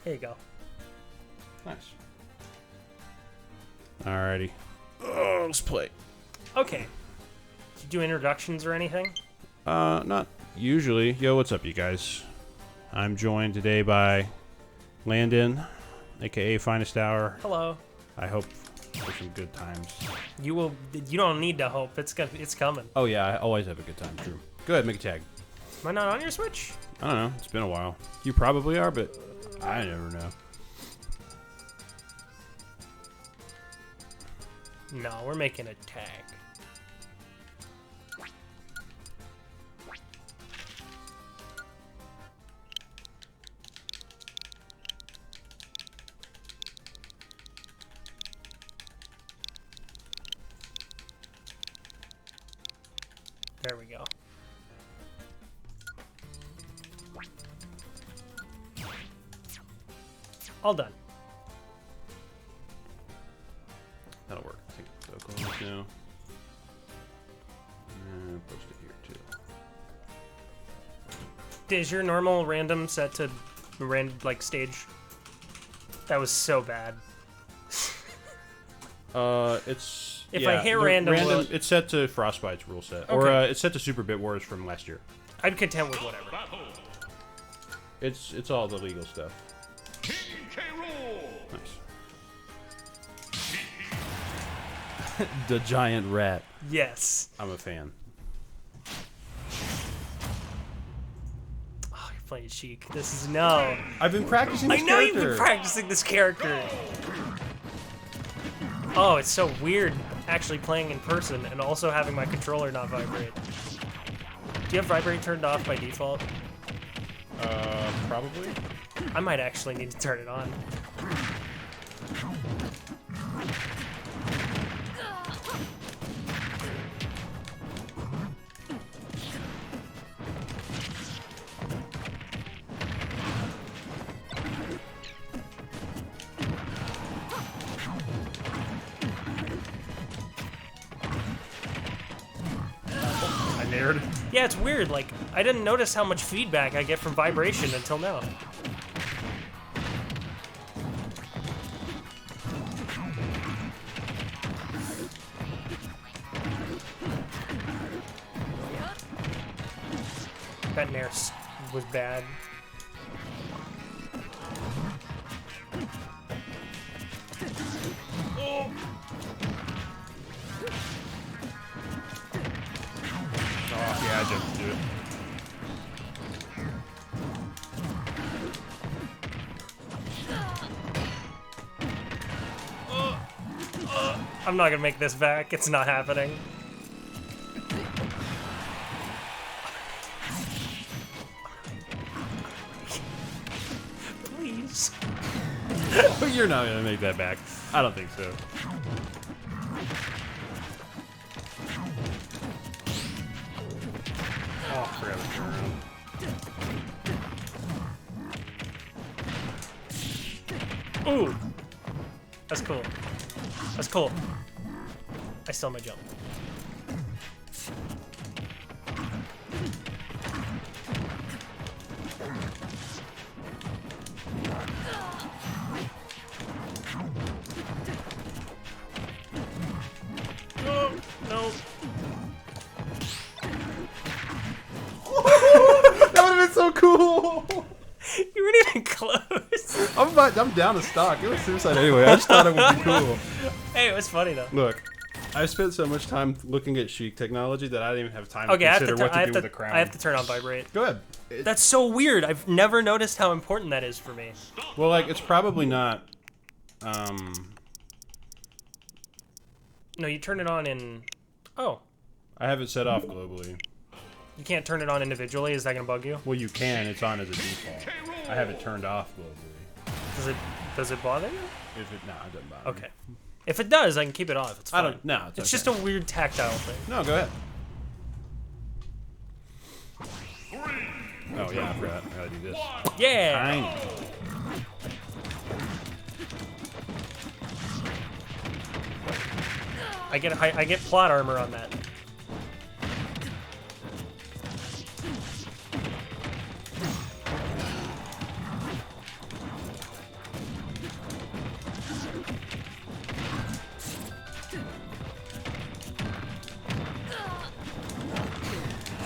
There you go. Nice. Alrighty. Oh, let's play. Okay. Did you do introductions or anything? Not usually. Yo, what's up, you guys? I'm joined today by Landon, aka FinestHour. Hello. I hope for some good times. You will. You don't need to hope. It's coming. Oh yeah, I always have a good time. True. Go ahead, make a tag. Am I not on your Switch? I don't know. It's been a while. You probably are, but I never know. No, we're making a tag. There we go. All done. That'll work. I think so. Close now. And post it here too. Is your normal random set to like stage? That was so bad. It's If I hit random, it's set to Frostbite's rule set, Okay. or it's set to Super Bit Wars from last year. I'm content with whatever. It's all the legal stuff. Nice. The giant rat. Yes. I'm a fan. Oh, you're playing Sheik. This is no. I've been practicing I this know character. you've been practicing this character. Oh, it's so weird actually playing in person and also having my controller not vibrate. Do you have vibrate turned off by default? Probably. I might actually need to turn it on. Yeah, it's weird. Like, I didn't notice how much feedback I get from vibration until now. That Nair was bad. Oh. Yeah, I jumped to do it. I'm not gonna make this back. It's not happening. Please. You're not gonna make that back. I don't think so. Oh, I forgot to turn around. Ooh. That's cool. That's cool. I still my jump. Oh, no. That would have been so cool. You weren't even close. I'm down to stock. It was suicide anyway. I just thought it would be cool. Hey, it was funny though. Look, I spent so much time looking at Sheik technology that I didn't even have time Okay, to I have consider to, what to do with the crown. I have to turn on vibrate. Go ahead. That's so weird. I've never noticed how important that is for me. Well, like, it's probably not... No, you turn it on in... Oh. I have it set off globally. You can't turn it on individually? Is that going to bug you? Well, you can. It's on as a default. I have it turned off globally. Does it bother you? If it... No, it doesn't bother me. Okay. If it does, I can keep it off. It's fine. I don't... No, It's okay. just a weird tactile thing. No, go ahead. Oh, yeah, I forgot. I gotta do this. Yeah! Tiny. I get plot armor on that.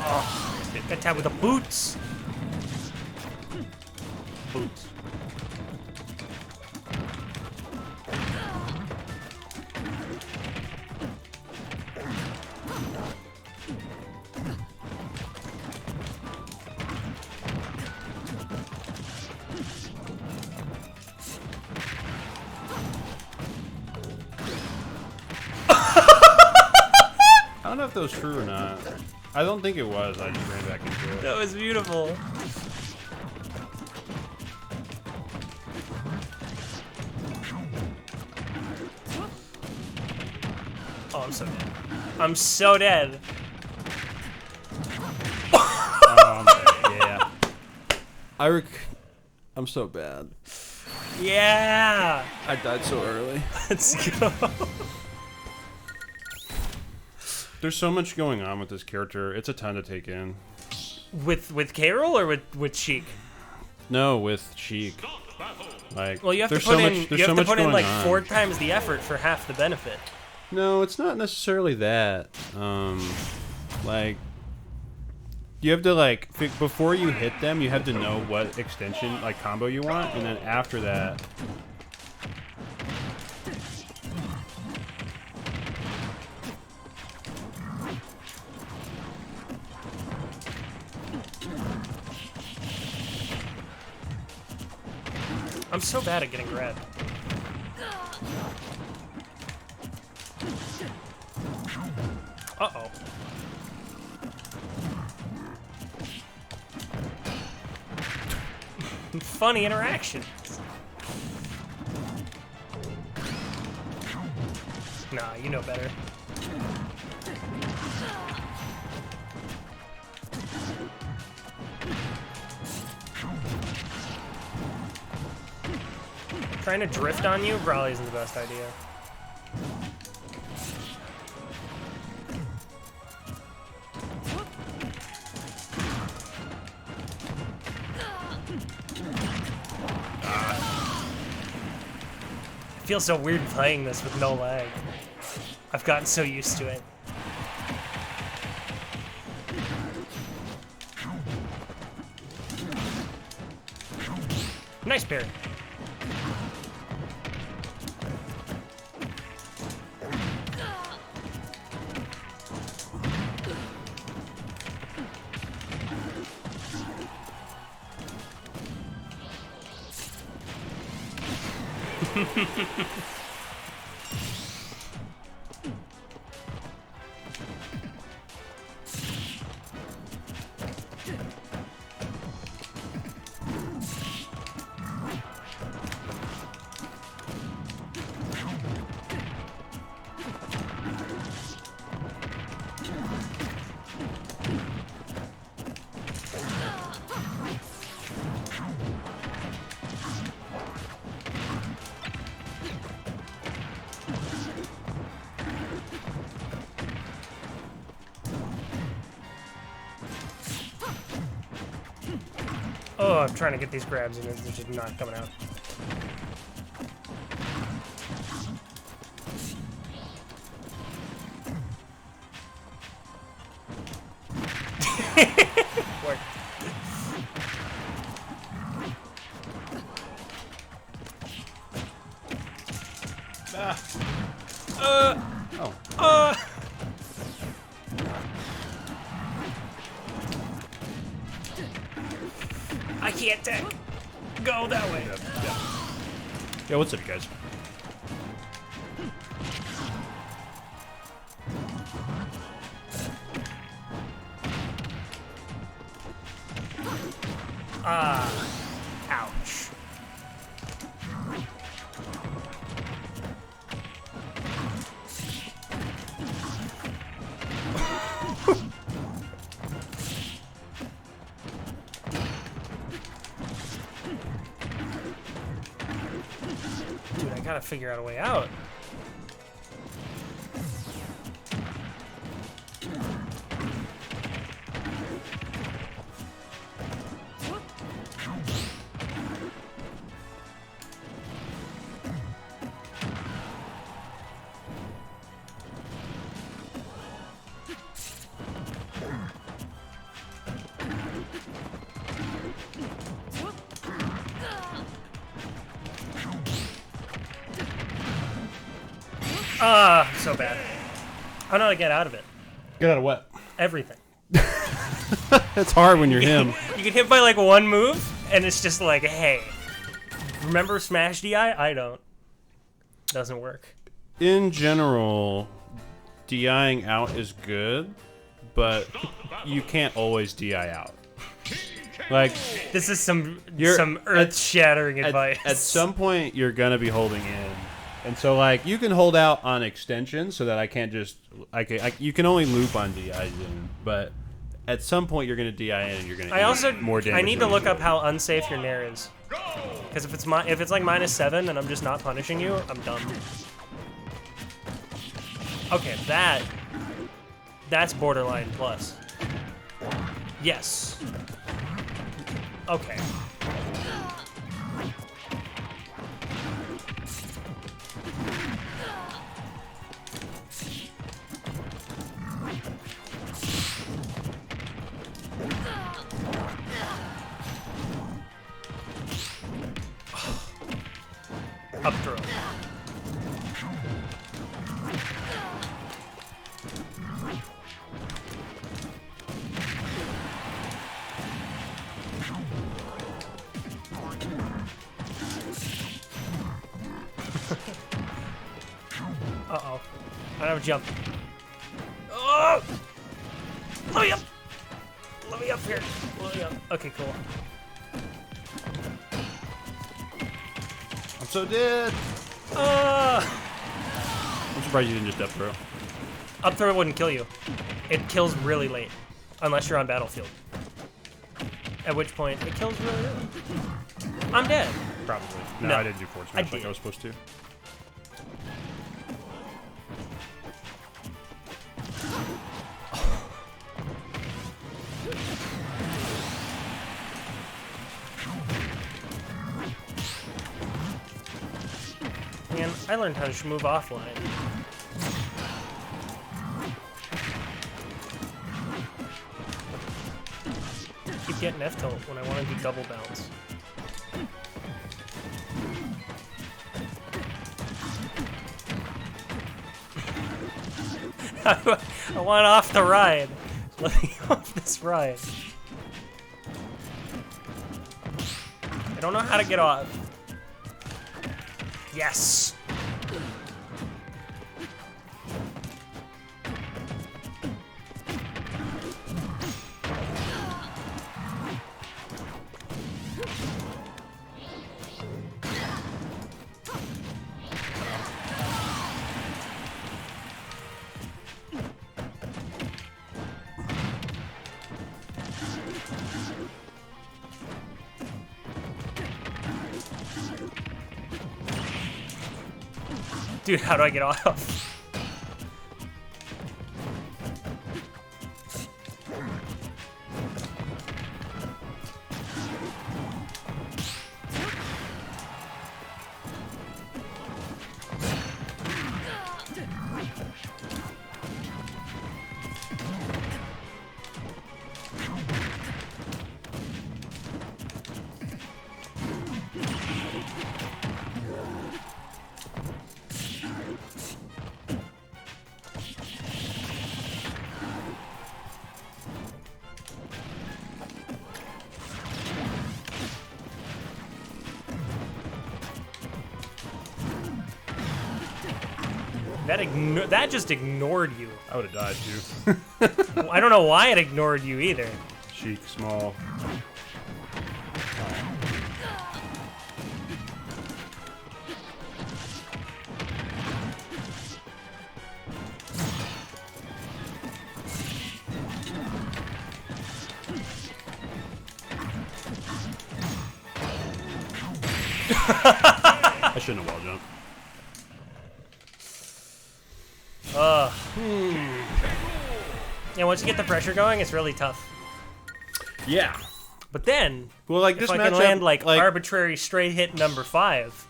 Oh, attack with the boots. Boots. I don't know if that was true or not. I don't think it was. I just ran back into it. That was beautiful. Oh, I'm so dead. I'm so dead. Yeah. I'm so bad. Yeah. I died so early. Let's go. There's so much going on with this character. It's a ton to take in. With Carol or with Sheik? No, with Sheik. Like, Well, you have to there's put so in much, there's you so have to much put in going like on. 4 times the effort for half the benefit. No, it's not necessarily that. Like, you have to like before you hit them, you have to know what extension like combo you want, and then after that. I'm so bad at getting grabbed. Uh-oh. Funny interaction. Nah, you know better. Trying to drift on you probably isn't the best idea. It feels so weird playing this with no lag. I've gotten so used to it. Nice parry. Oh, I'm trying to get these grabs and it's just not coming out. Work. I can't tech. Go that way. Yeah, what's up, you guys? Ah, ouch. Dude, I gotta figure out a way out. Ah, so bad. I don't know how to get out of it. Get out of what? Everything. It's hard when you're him. You get hit by like one move, and it's just like, hey, remember Smash DI? I don't. Doesn't work. In general, DIing out is good, but you can't always DI out. Like, This is some earth-shattering advice. At some point, you're gonna be holding in, and so like you can hold out on extension so that I can't just you can only loop on DI in, but at some point you're gonna DI in and you're gonna. More damage. I need to look up how unsafe your nair is, because if it's like -7 and I'm just not punishing you, I'm done. Okay, that's borderline plus. Yes. Okay. Up throw. Uh-oh. I don't have a jump. Oh! Let me up! Let me up here. Let me up. Okay, cool. I'm so dead. I'm surprised you didn't just up throw. Up throw wouldn't kill you. It kills really late. Unless you're on battlefield. At which point, it kills really early. I'm dead. Probably. No, No. I didn't do forward smash like did. I was supposed to. Man, I learned how to move offline. Keep getting F-tilt when I want to do double bounce. I want off the ride. Let me off this ride. I don't know how to get off. Yes! Dude, how do I get off? That just ignored you. I would have died too. I don't know why it ignored you either. Chic, small. I shouldn't have wall jumped. Yeah, once you get the pressure going, it's really tough. Yeah. But then, Well, like if this I matchup, can land like arbitrary straight hit number 5,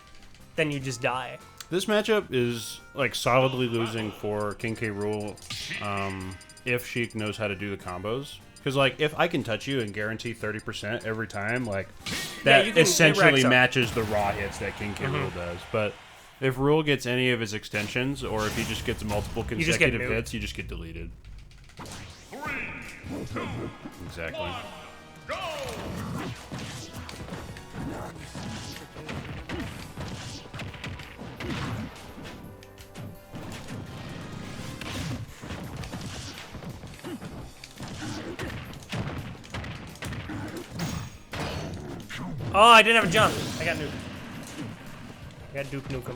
then you just die. This matchup is like solidly losing for King K. Rool if Sheik knows how to do the combos. Because like if I can touch you and guarantee 30% every time, like that you can- it essentially racks up. matches the raw hits that King K. Rool does. But If Rool gets any of his extensions, or if he just gets multiple just get consecutive nuked. hits, you just get deleted. 3, 2, Exactly. 1, go! Oh, I didn't have a jump. I got nuked. I got Duke Nukem.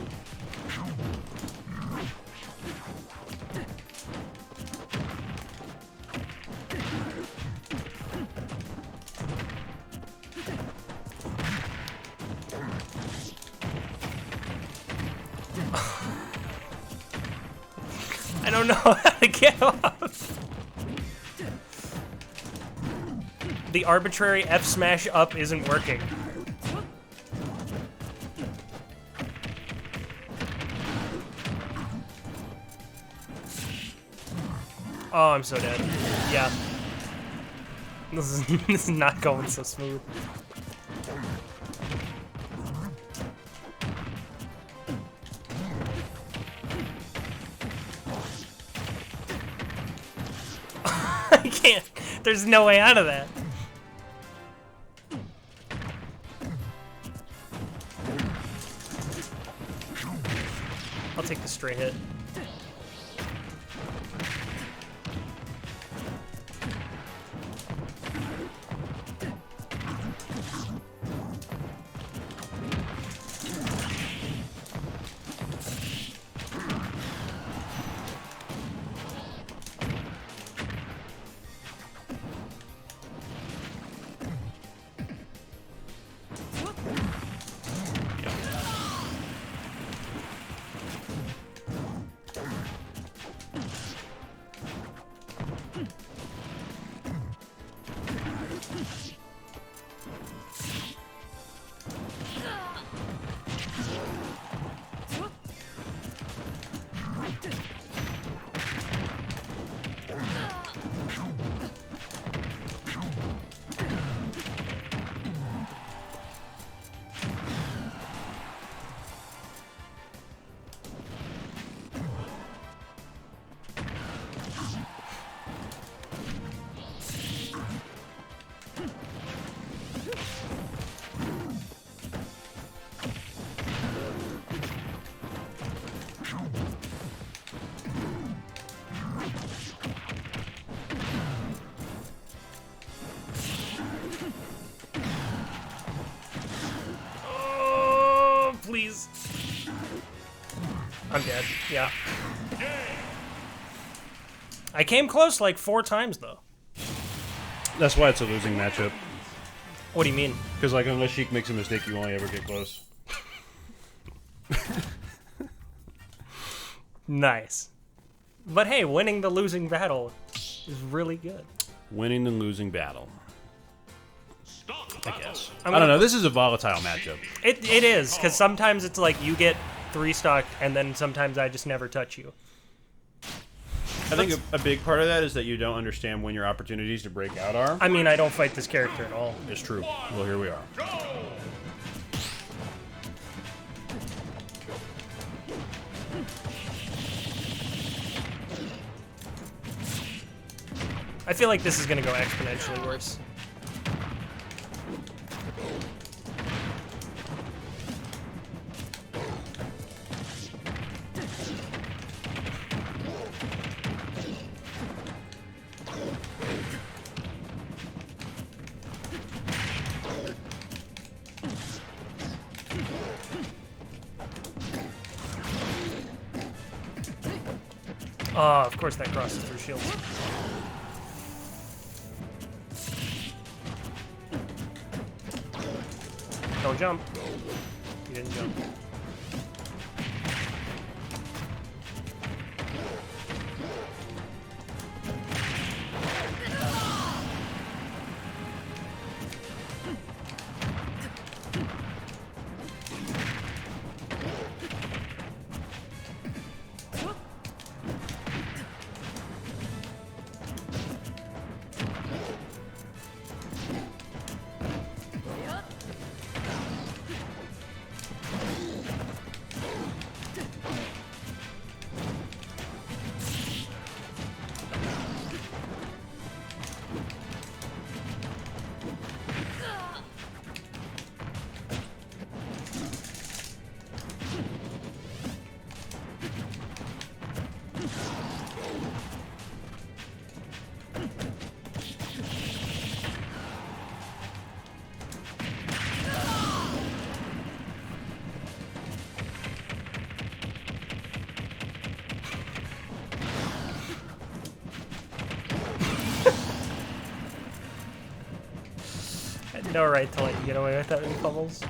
I don't know how to get off. The arbitrary F smash up isn't working. Oh, I'm so dead. Yeah. This is not going so smooth. I can't. There's no way out of that. I'll take the straight hit. Please. I'm dead. Yeah. I came close like 4 times though. That's why it's a losing matchup. What do you mean? Because like unless Sheik makes a mistake, you only ever get close. Nice. But hey, winning the losing battle is really good. Winning the losing battle. I guess. I'm I don't gonna- know. This is a volatile matchup. It is, because sometimes it's like you get 3-stock and then sometimes I just never touch you. I think a big part of that is that you don't understand when your opportunities to break out are. I mean, I don't fight this character at all. It's true. Well, here we are. I feel like this is going to go exponentially worse. Oh, of course that crosses through shields. Don't jump. You didn't jump. No right to let you get away with that in fumbles.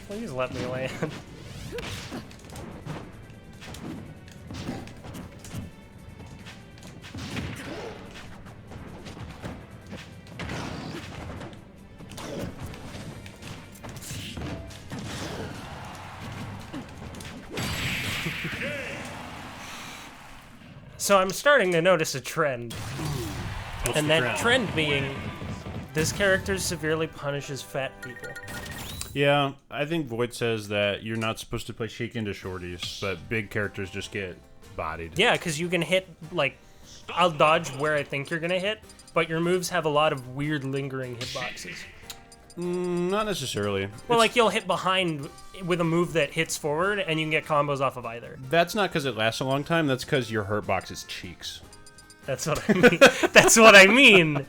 Please let me land. So I'm starting to notice a trend. What's And the that trend being, this character severely punishes fat people. Yeah, I think Void says that you're not supposed to play Sheik into shorties, but big characters just get bodied. Yeah, because you can hit, like, I'll dodge where I think you're going to hit, but your moves have a lot of weird lingering hitboxes. Not necessarily. Well, like, you'll hit behind with a move that hits forward, and you can get combos off of either. That's not because it lasts a long time, that's because your hurt box is cheeks. That's what I mean. That's what I mean.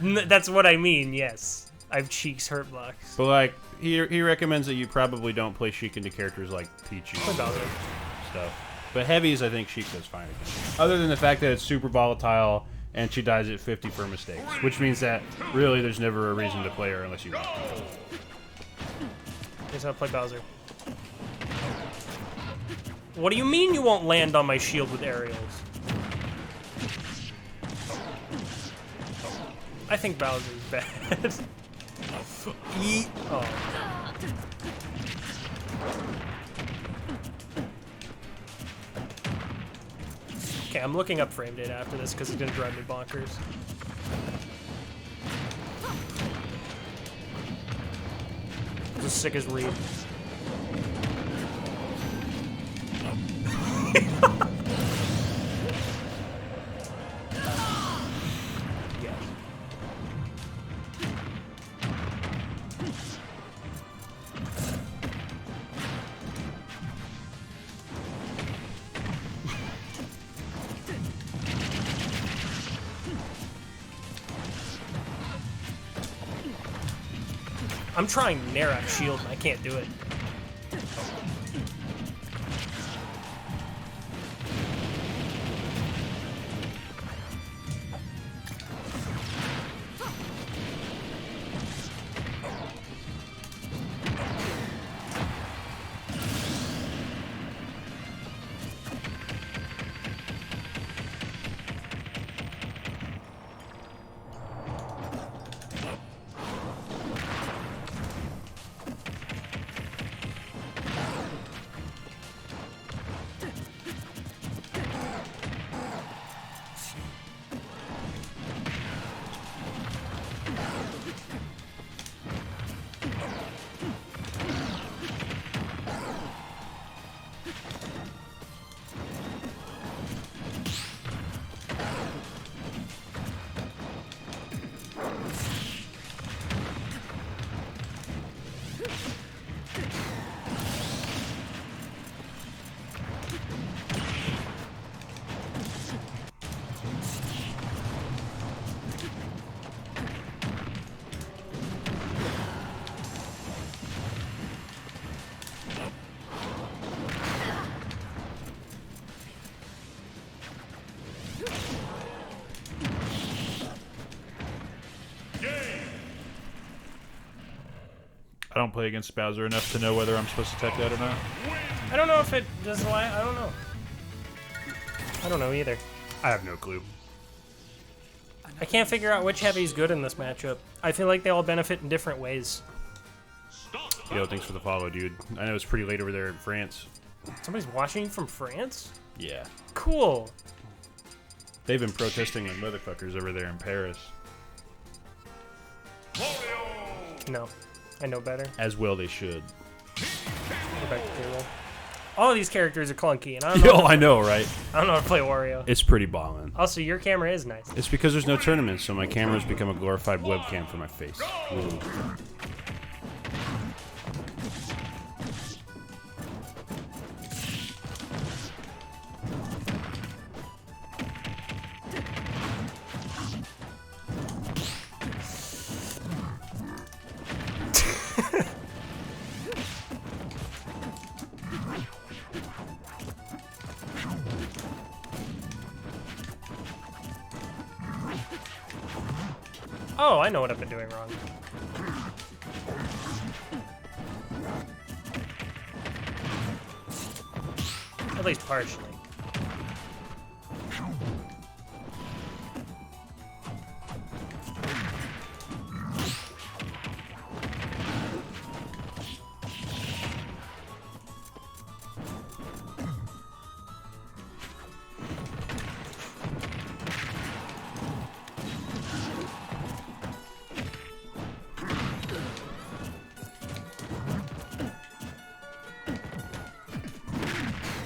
That's what I mean, yes. I've cheeks hurt box. But, like, he recommends that you probably don't play Sheik into characters like Pichu stuff. But heavies, I think Sheik does fine against. Other than the fact that it's super volatile and she dies at 50 for mistakes, which means that really there's never a reason to play her unless you want to. Here's how to play Bowser. What do you mean you won't land on my shield with aerials? I think Bowser's bad. Eat. Oh. Okay, I'm looking up frame data after this because it's gonna drive me bonkers. It's as sick as Reed. I'm trying Narak shield and I can't do it. I don't play against Bowser enough to know whether I'm supposed to tech that or not. I don't know if it does lie. I don't know. I don't know either. I have no clue. I can't figure out which heavy's good in this matchup. I feel like they all benefit in different ways. Yo, thanks for the follow, dude. I know it's pretty late over there in France. Somebody's watching you from France? Yeah. Cool. They've been protesting like motherfuckers over there in Paris. No, I know better. As well they should. Go back to payroll. All of these characters are clunky, and I don't know. Oh, I know, right? I don't know how to play Wario. It's pretty ballin'. Also, your camera is nice. It's because there's no tournaments, so my camera's become a glorified webcam for my face. Ooh. Oh, I know what I've been doing wrong. At least partially.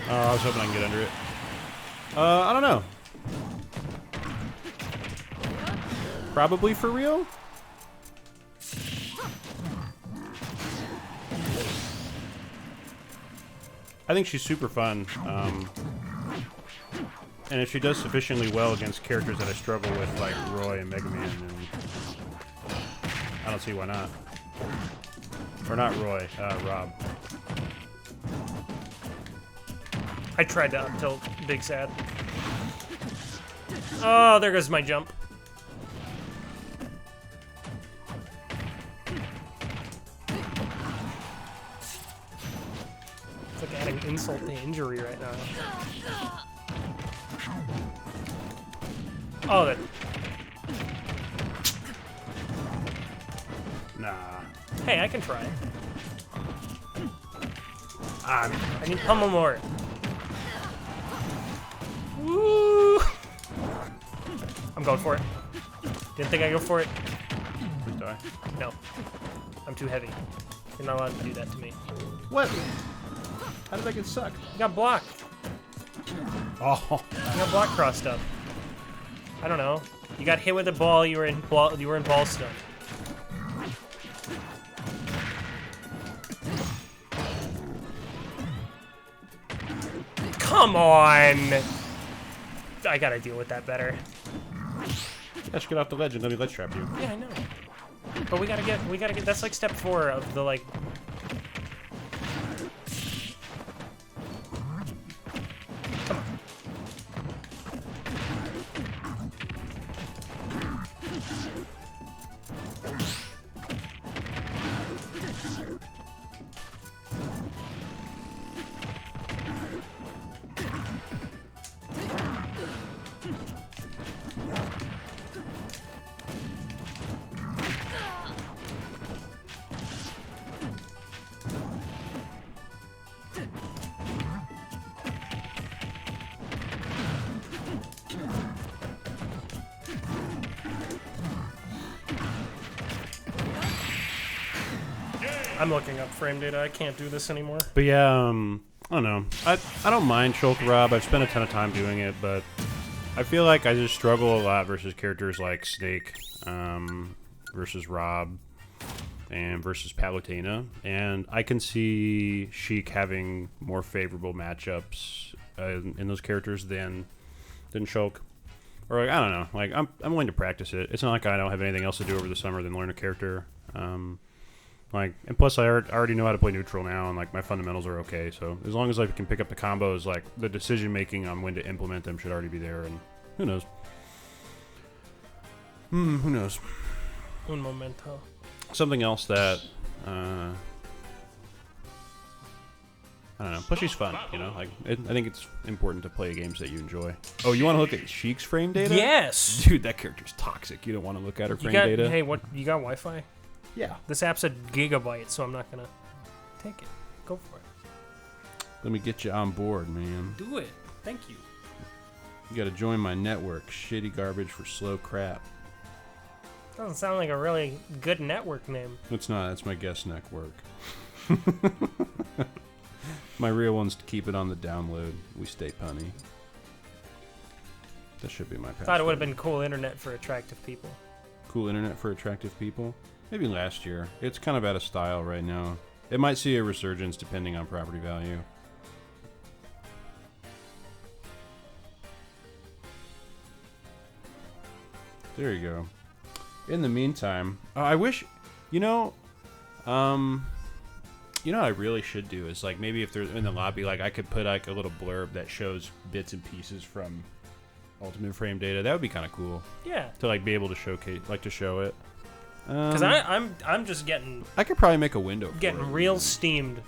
I was hoping I can get under it. I don't know. Probably for real? I think she's super fun. And if she does sufficiently well against characters that I struggle with, like Roy and Mega Man, then I don't see why not. Or not Roy, Rob. I tried to up tilt Big Sad. Oh, there goes my jump. It's like adding insult to injury right now. Oh, that. Nah. Hey, I can try. I need pummel more. Woo! I'm going for it. Didn't think I'd go for it. Please die. No. I'm too heavy. You're not allowed to do that to me. What? How did I get sucked? You got blocked. Oh. You got block crossed up. I don't know. You got hit with a ball. You were in ball stun. Come on! I gotta deal with that better. I should get off the ledge and let me ledge trap you. Yeah, I know. But we gotta get. That's like step 4 of the like. Come on. I'm looking up frame data. I can't do this anymore. But yeah, I don't know. I don't mind Shulk Rob. I've spent a ton of time doing it, but I feel like I just struggle a lot versus characters like Snake, versus Rob, and versus Palutena. And I can see Sheik having more favorable matchups in those characters than Shulk. Or like, I don't know. Like I'm willing to practice it. It's not like I don't have anything else to do over the summer than learn a character. Like, and plus I already know how to play neutral now, and like my fundamentals are okay. So as long as I can pick up the combos, like the decision making on when to implement them should already be there. And who knows? Who knows? Un momento. Something else that I don't know. Plus she's fun, you know. Like I think it's important to play games that you enjoy. Oh, you want to look at Sheik's frame data? Yes. Dude, that character's toxic. You don't want to look at her frame data. Hey, what? You got Wi-Fi? Yeah. This app's a gigabyte, so I'm not gonna take it. Go for it. Let me get you on board, man. Do it. Thank you. You gotta join my network. Shitty garbage for slow crap. Doesn't sound like a really good network name. It's not. It's my guest network. My real one's to keep it on the download. We stay punny. That should be my password. Thought it would have been cool internet for attractive people. Cool internet for attractive people? Maybe last year. It's kind of out of style right now. It might see a resurgence depending on property value. There you go. In the meantime, I wish, you know what I really should do is like maybe if they're in the lobby, like I could put like a little blurb that shows bits and pieces from Ultimate Frame Data. That would be kind of cool. Yeah. To like be able to showcase, like to show it. Because I'm just getting I could probably make a window. For it. real steamed.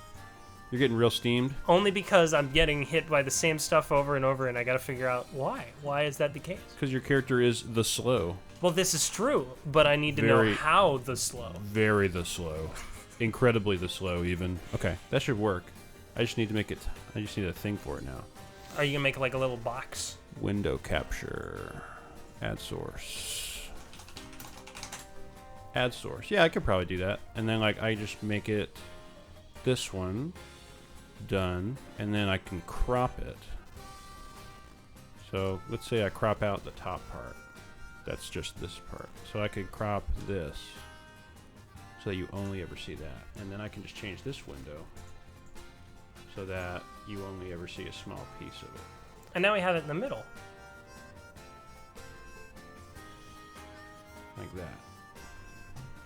You're getting real steamed. Only because I'm getting hit by the same stuff over and over, and I got to figure out why. Why is that the case? Because your character is the slow. Well, this is true, but I need to know how the slow. Very the slow. Incredibly the slow, even. Okay, that should work. I just need to make it. I just need a thing for it now. Are you gonna make like a little box? Window capture. Add source. Add source. Yeah, I could probably do that. And then like I just make it this one done, and then I can crop it. So let's say I crop out the top part. That's just this part. So I could crop this so that you only ever see that. And then I can just change this window so that you only ever see a small piece of it. And now we have it in the middle. Like that.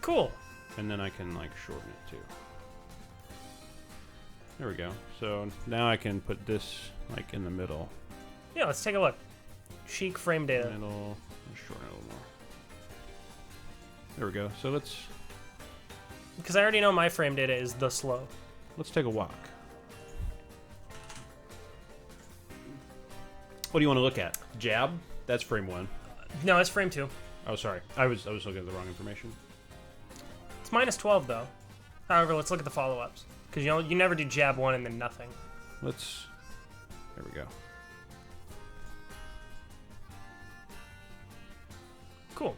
Cool. And then I can like shorten it too. There we go. So now I can put this like in the middle. Yeah, let's take a look. Chic frame data. Middle. Let's shorten it a little more. There we go. So let's Because I already know my frame data is the slow. take a walk. What do you want to look at? Jab? That's frame 1. No, it's frame 2. Oh, sorry. I was looking at the wrong information. It's minus 12 though. However, let's look at the follow-ups. Because you never do jab 1 and then nothing. There we go. Cool.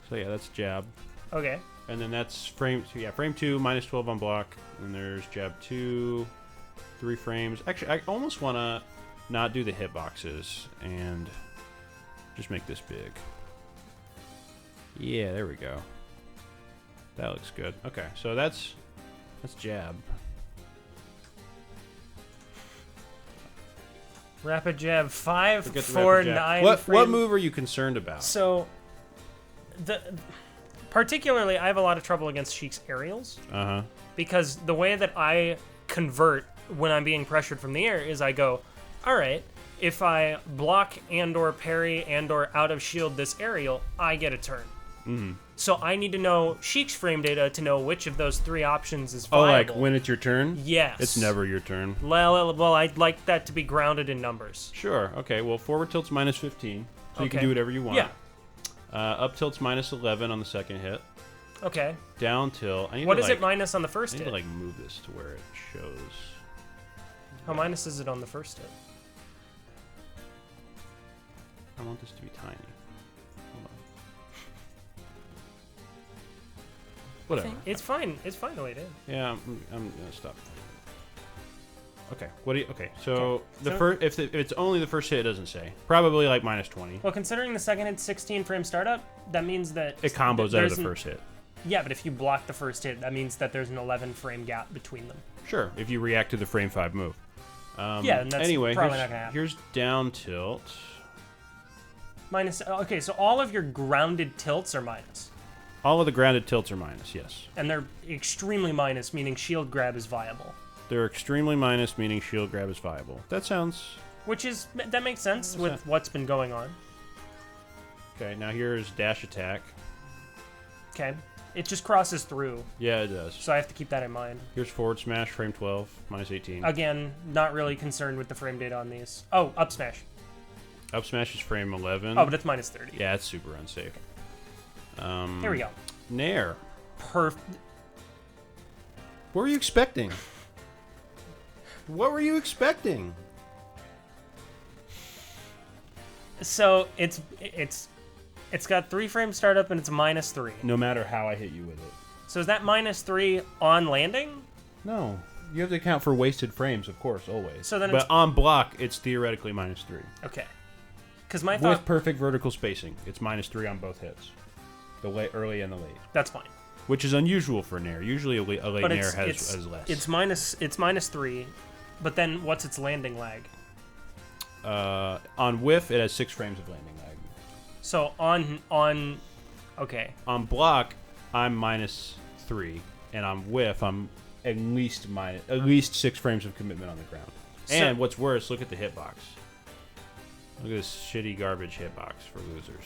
So yeah, that's jab. Okay. And then that's frame 2. Yeah, frame 2, minus 12 on block. And there's jab 2, 3 frames. Actually, I almost want to not do the hitboxes and just make this big. Yeah, there we go. That looks good. Okay, so that's jab. Rapid jab 5, Forget the 4, rapid jab. 9. What move are you concerned about? So, particularly, I have a lot of trouble against Sheik's aerials. Uh-huh. Because the way that I convert when I'm being pressured from the air is I go, all right, if I block and or parry and or out of shield this aerial, I get a turn. Mm-hmm. So I need to know Sheik's frame data to know which of those 3 options is Oh, viable. like when it's your turn? Yes. It's never your turn. Well, I'd like that to be grounded in numbers. Sure. Okay, well, forward tilt's minus 15, so you can Okay. do whatever you want. Yeah. Up tilt's minus 11 on the second hit. Okay. Down tilt. What is it minus on the first I need hit? to like move this to where it shows. How minus is it on the first hit? I want this to be tiny. Hold on. Whatever. It's fine. It's fine the way it is. Yeah, I'm gonna stop. Okay. What do you? Okay. So Okay. the So- first, if it's only the first hit, it doesn't say. Probably like minus 20. Well, considering the second hit's 16 frame startup, that means that It combos out of there's the first hit. Yeah, but if you block the first hit, that means that there's an 11 frame gap between them. Sure. If you react to the frame 5 move. Yeah, and that's anyway, probably here's, not gonna happen. here's down tilt. Minus. Okay, so all of your grounded tilts are minus, All of the grounded tilts are minus. Yes. and they're extremely minus, meaning shield grab is viable. They're extremely minus, meaning shield grab is viable. That sounds That makes sense with what's been going on. okay. Now here's dash attack. Okay, it just crosses through, Yeah, it does. so I have to keep that in mind. Here's forward smash, frame 12, minus 18. Again, not really concerned with the frame data on these. Oh, up smash. Up smash is frame 11. Oh, but it's minus 30. Yeah, it's super unsafe. Here we go. Nair. Perfect. What were you expecting? What were you expecting? So it's got 3 frame startup and it's -3. No matter how I hit you with it. So is that -3 on landing? No. You have to account for wasted frames, of course, always. So then but it's- on block, it's theoretically -3. Okay. Because my With thought... perfect vertical spacing, it's -3 on both hits. The early and the late. That's fine. Which is unusual for Nair. Usually a late But Nair has less. It's -3, but then what's its landing lag? On whiff, it has 6 frames of landing lag. So okay. On block, I'm -3, and on whiff, I'm at least 6 frames of commitment on the ground. And what's worse, look at the hitbox. Look at this shitty garbage hitbox for losers.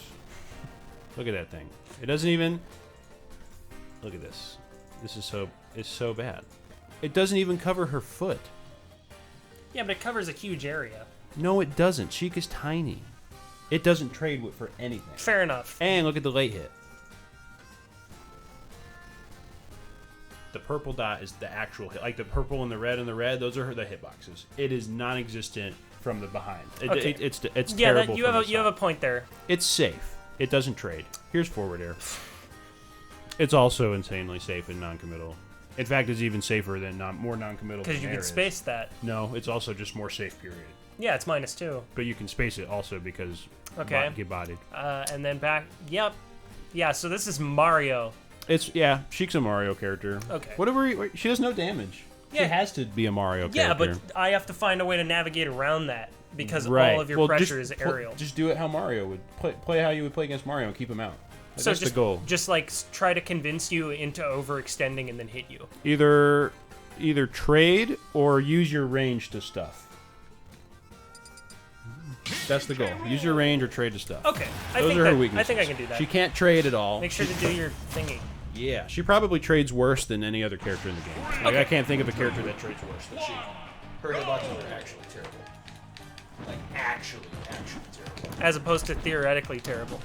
Look at that thing. It doesn't even. Look at this. This is so bad. It doesn't even cover her foot. Yeah, but it covers a huge area. No, it doesn't. Sheik is tiny. It doesn't trade for anything. Fair enough. And look at the late hit. The purple dot is the actual hit. Like the purple and the red, those are the hitboxes. It is non-existent from the behind. Okay. It's Yeah, terrible. you have a point there. It's safe. It doesn't trade. Here's forward air. It's also insanely safe and non-committal. In fact, it's even safer than more non-committal. Because you than air can is. space that. No, it's also just more safe. Period. Yeah, it's -2. But you can space it also because Okay. get bodied. And then back. Yep. Yeah. So this is Mario. Sheik's a Mario character. Okay. She does no damage. Yeah. She has to be a Mario character. Yeah, but I have to find a way to navigate around that because right. all of your Well, pressure is aerial. Just do it how Mario would play how you would play against Mario and keep him out. So That's the goal. Just like try to convince you into overextending and then hit you. Either trade or use your range to stuff. That's the goal. Use your range or trade to stuff. Okay. Those are her weaknesses. I think I can do that. She can't trade at all. Make sure to do your thingy. Yeah, she probably trades worse than any other character in the game. Like, Okay. I can't think of a character that trades worse than she. Her hitboxes are actually terrible. Like, actually terrible. As opposed to theoretically terrible.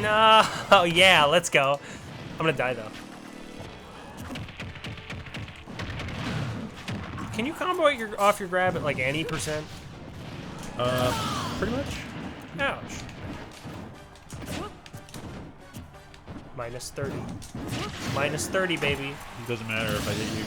No. Oh, yeah, let's go. I'm gonna die, though. Can you combo off your grab at, like, any %? Pretty much. Ouch. -30. -30, baby. It doesn't matter if I hit you.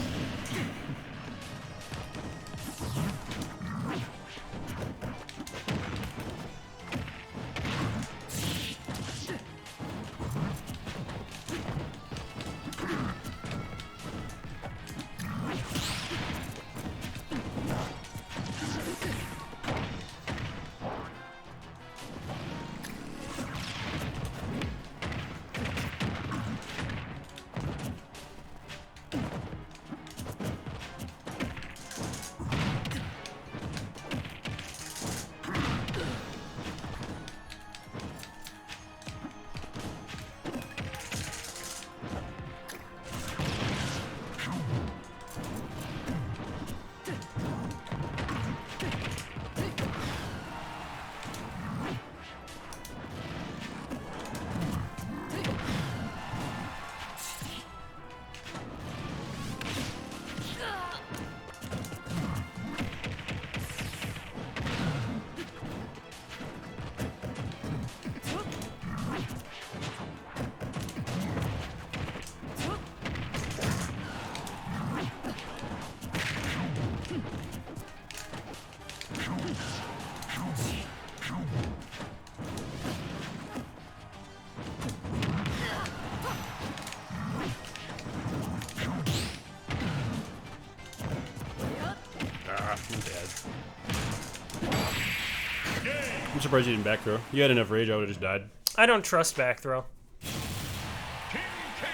I'm surprised you didn't back throw. You had enough rage, I would have just died. I don't trust back throw. King K.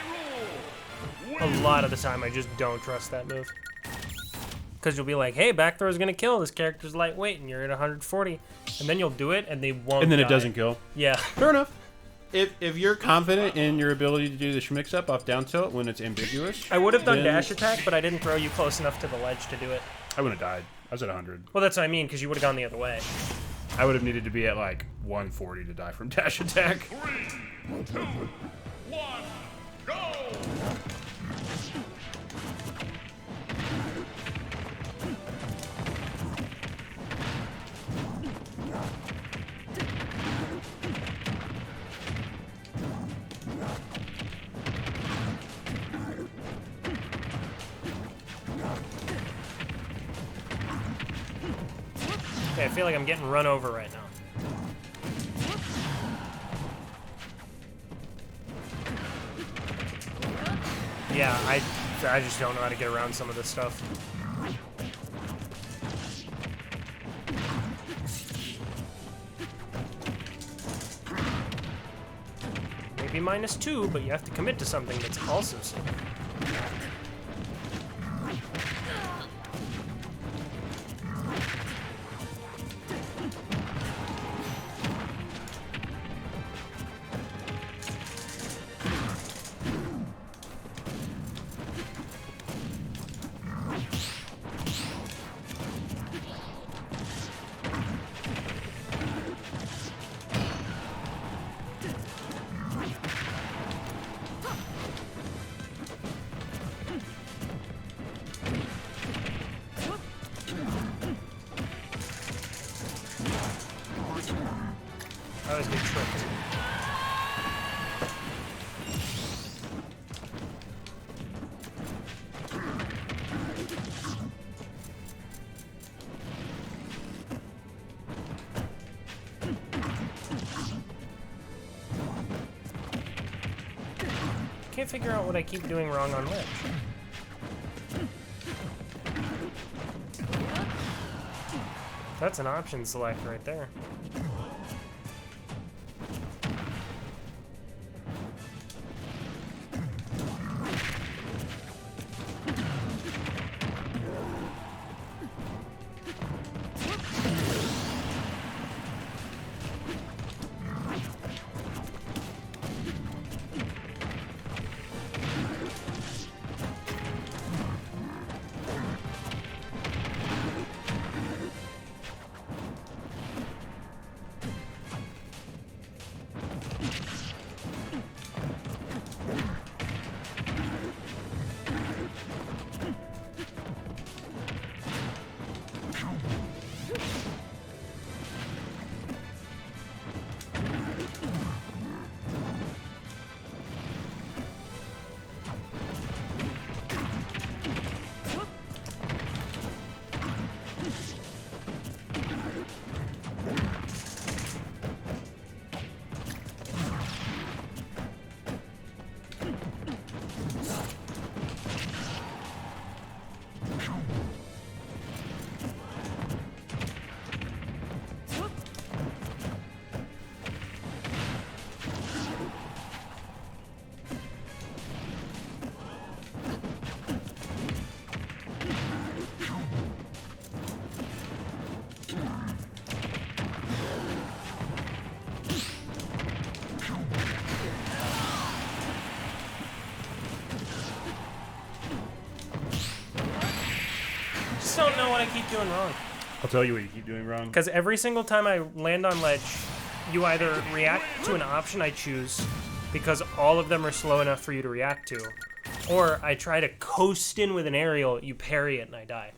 Rool A lot of the time, I just don't trust that move. Because you'll be like, hey, back throw is going to kill. This character's lightweight, and you're at 140. And then you'll do it, and they won't And then die. it doesn't kill. Yeah. Fair enough. If you're confident in your ability to do the schmix up off down tilt when it's ambiguous, I would have done then dash attack, but I didn't throw you close enough to the ledge to do it. I would have died. I was at 100. Well, that's what I mean, because you would have gone the other way. I would have needed to be at like 140 to die from dash attack. 3, 2, 1, go! Okay, I feel like I'm getting run over right now. Yeah, I just don't know how to get around some of this stuff. Maybe -2, but you have to commit to something that's also safe. I always get tricked. Can't figure out what I keep doing wrong on ledge. That's an option select right there. Just don't know what I keep doing wrong. I'll tell you what you keep doing wrong. Because every single time I land on ledge, you either react to an option I choose, because all of them are slow enough for you to react to, or I try to coast in with an aerial, you parry it, and I die.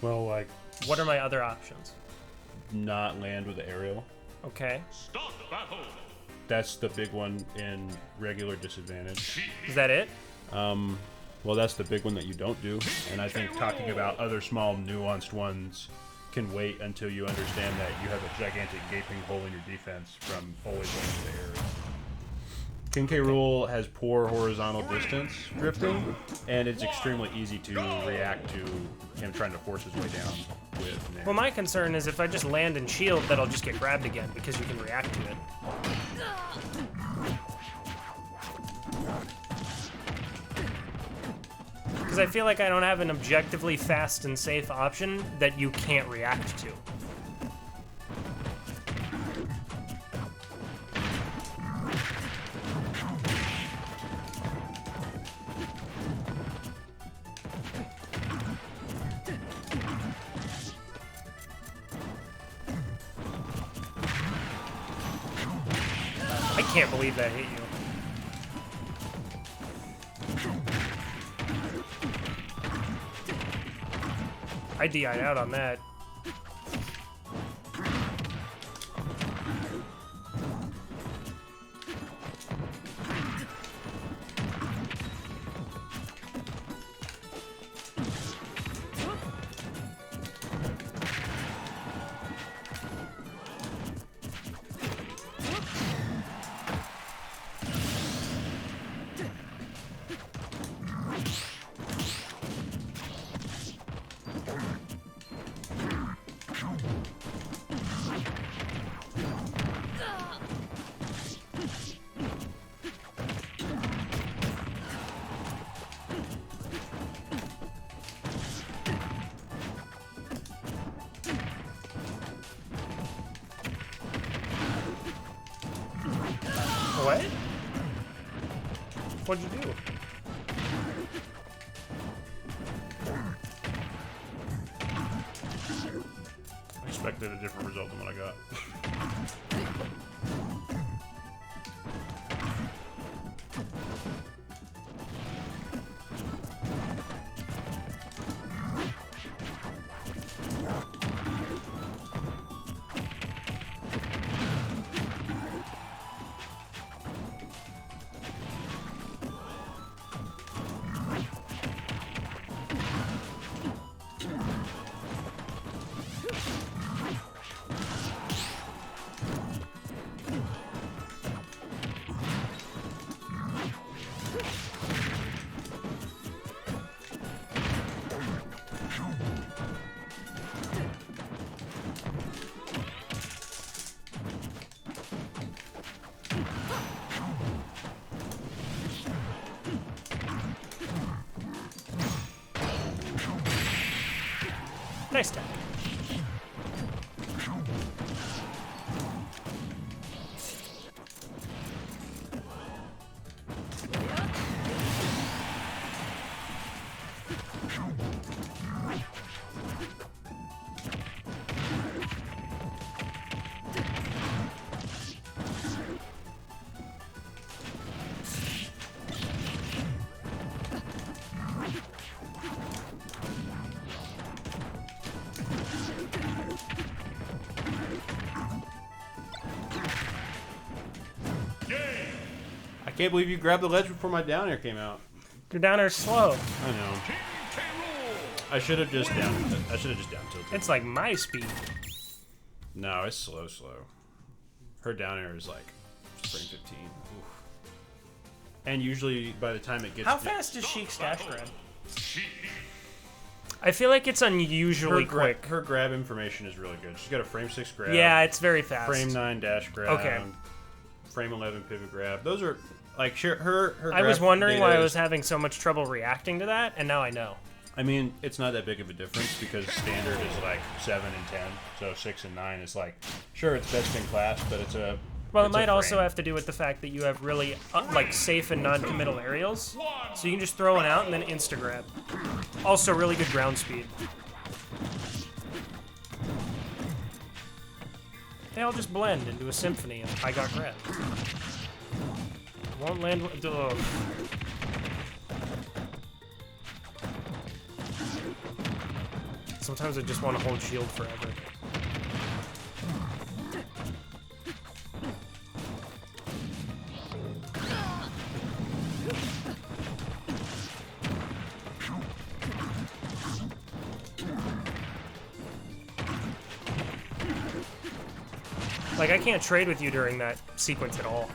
Well, like, What are my other options? not land with the aerial. Okay. Stop battle! That's the big one in regular disadvantage. Is that it? Well, that's the big one that you don't do. And I think talking about other small, nuanced ones can wait until you understand that you have a gigantic gaping hole in your defense from always going to the air. King K. Rool has poor horizontal distance drifting, and it's extremely easy to react to him trying to force his way down. with now. Well, my concern is if I just land and shield, that I'll just get grabbed again because you can react to it. Because I feel like I don't have an objectively fast and safe option that you can't react to. I can't believe that hit you. I DI'd out on that. What? What'd you do? I expected a different result than what I got. Nice tag. I can't believe you grabbed the ledge before my down air came out. Your down air's slow. I know. I should have just down tilted. It's like my speed. No, it's slow. Her down air is like frame 15. Oof. And usually by the time it gets How fast is Sheik's dash grab? I feel like it's unusually quick. Her grab information is really good. She's got a frame 6 grab. Yeah, it's very fast. Frame 9 dash grab. Okay. Frame 11 pivot grab. Those are like her I was grab wondering data why I is- was having so much trouble reacting to that, and now I know. I mean, it's not that big of a difference because standard is like 7 and 10, so 6 and 9 is like, sure, it's best in class, but it's a. Well, it it's a might also frame. have to do with the fact that you have really like safe and non-committal aerials, so you can just throw it out and then insta-grab. Also, really good ground speed. They all just blend into a symphony of I got grabbed. Won't land. Ugh. Sometimes I just want to hold shield forever. Like, I can't trade with you during that sequence at all.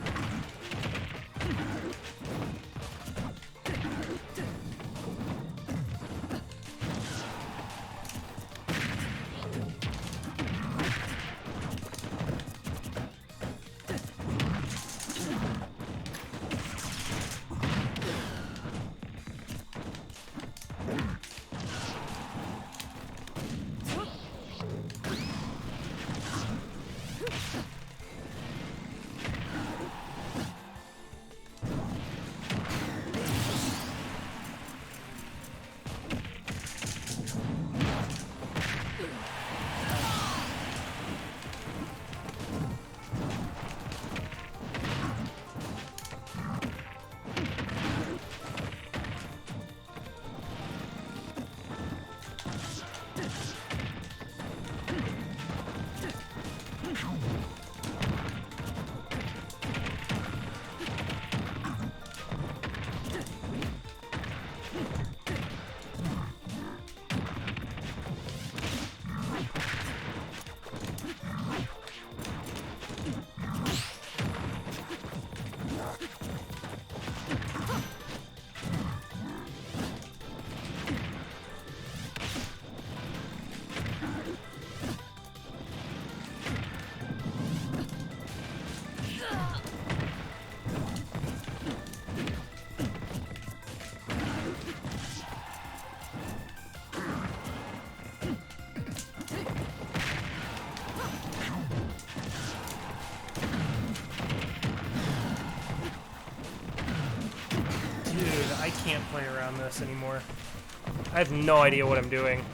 I can't play around this anymore. I have no idea what I'm doing.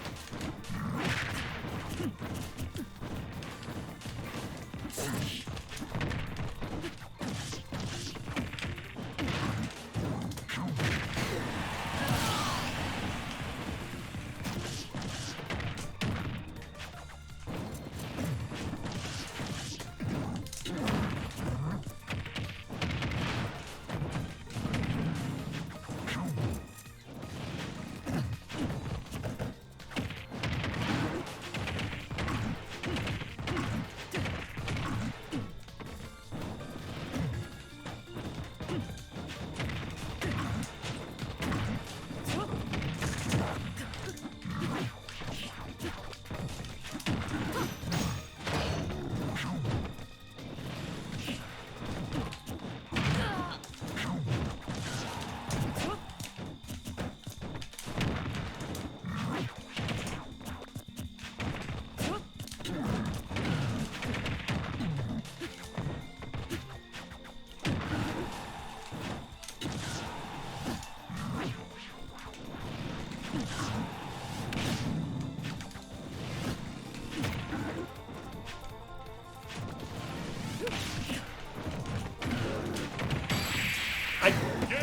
I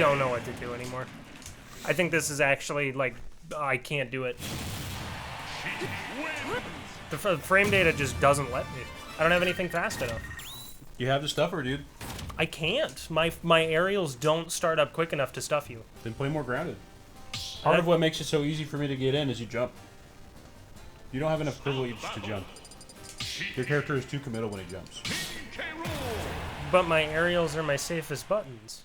don't know what to do anymore. I think this is actually, like, I can't do it. The frame data just doesn't let me. I don't have anything fast enough. You have the stuffer, dude. I can't. My aerials don't start up quick enough to stuff you. Then play more grounded. Part of what makes it so easy for me to get in is you jump. You don't have enough privilege to jump. Your character is too committal when he jumps. But my aerials are my safest buttons.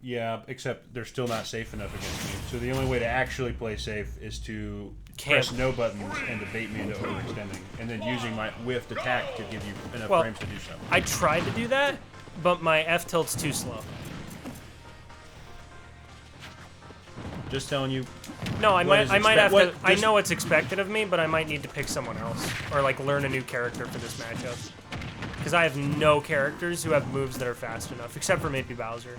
Yeah, except they're still not safe enough against me. So the only way to actually play safe is to press no buttons and to bait me into overextending, and then using my whiffed attack to give you enough frames to do so. I tried to do that, but my F tilt's too slow. Just telling you. No, I might have to. I know it's expected of me, but I might need to pick someone else or like learn a new character for this matchup. Because I have no characters who have moves that are fast enough, except for maybe Bowser.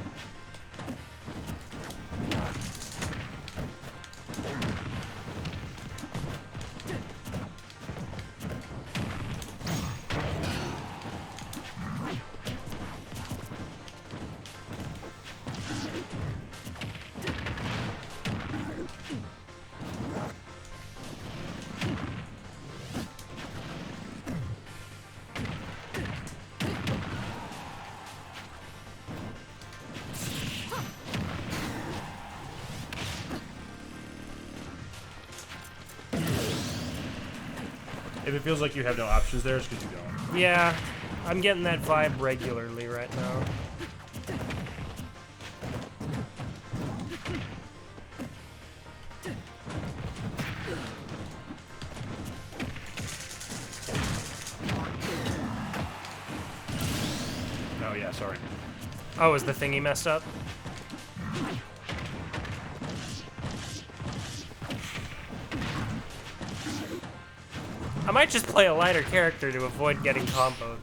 If it feels like you have no options there, it's because you don't. Yeah, I'm getting that vibe regularly right now. Oh yeah, sorry. Oh, is the thingy messed up? I might just play a lighter character to avoid getting comboed.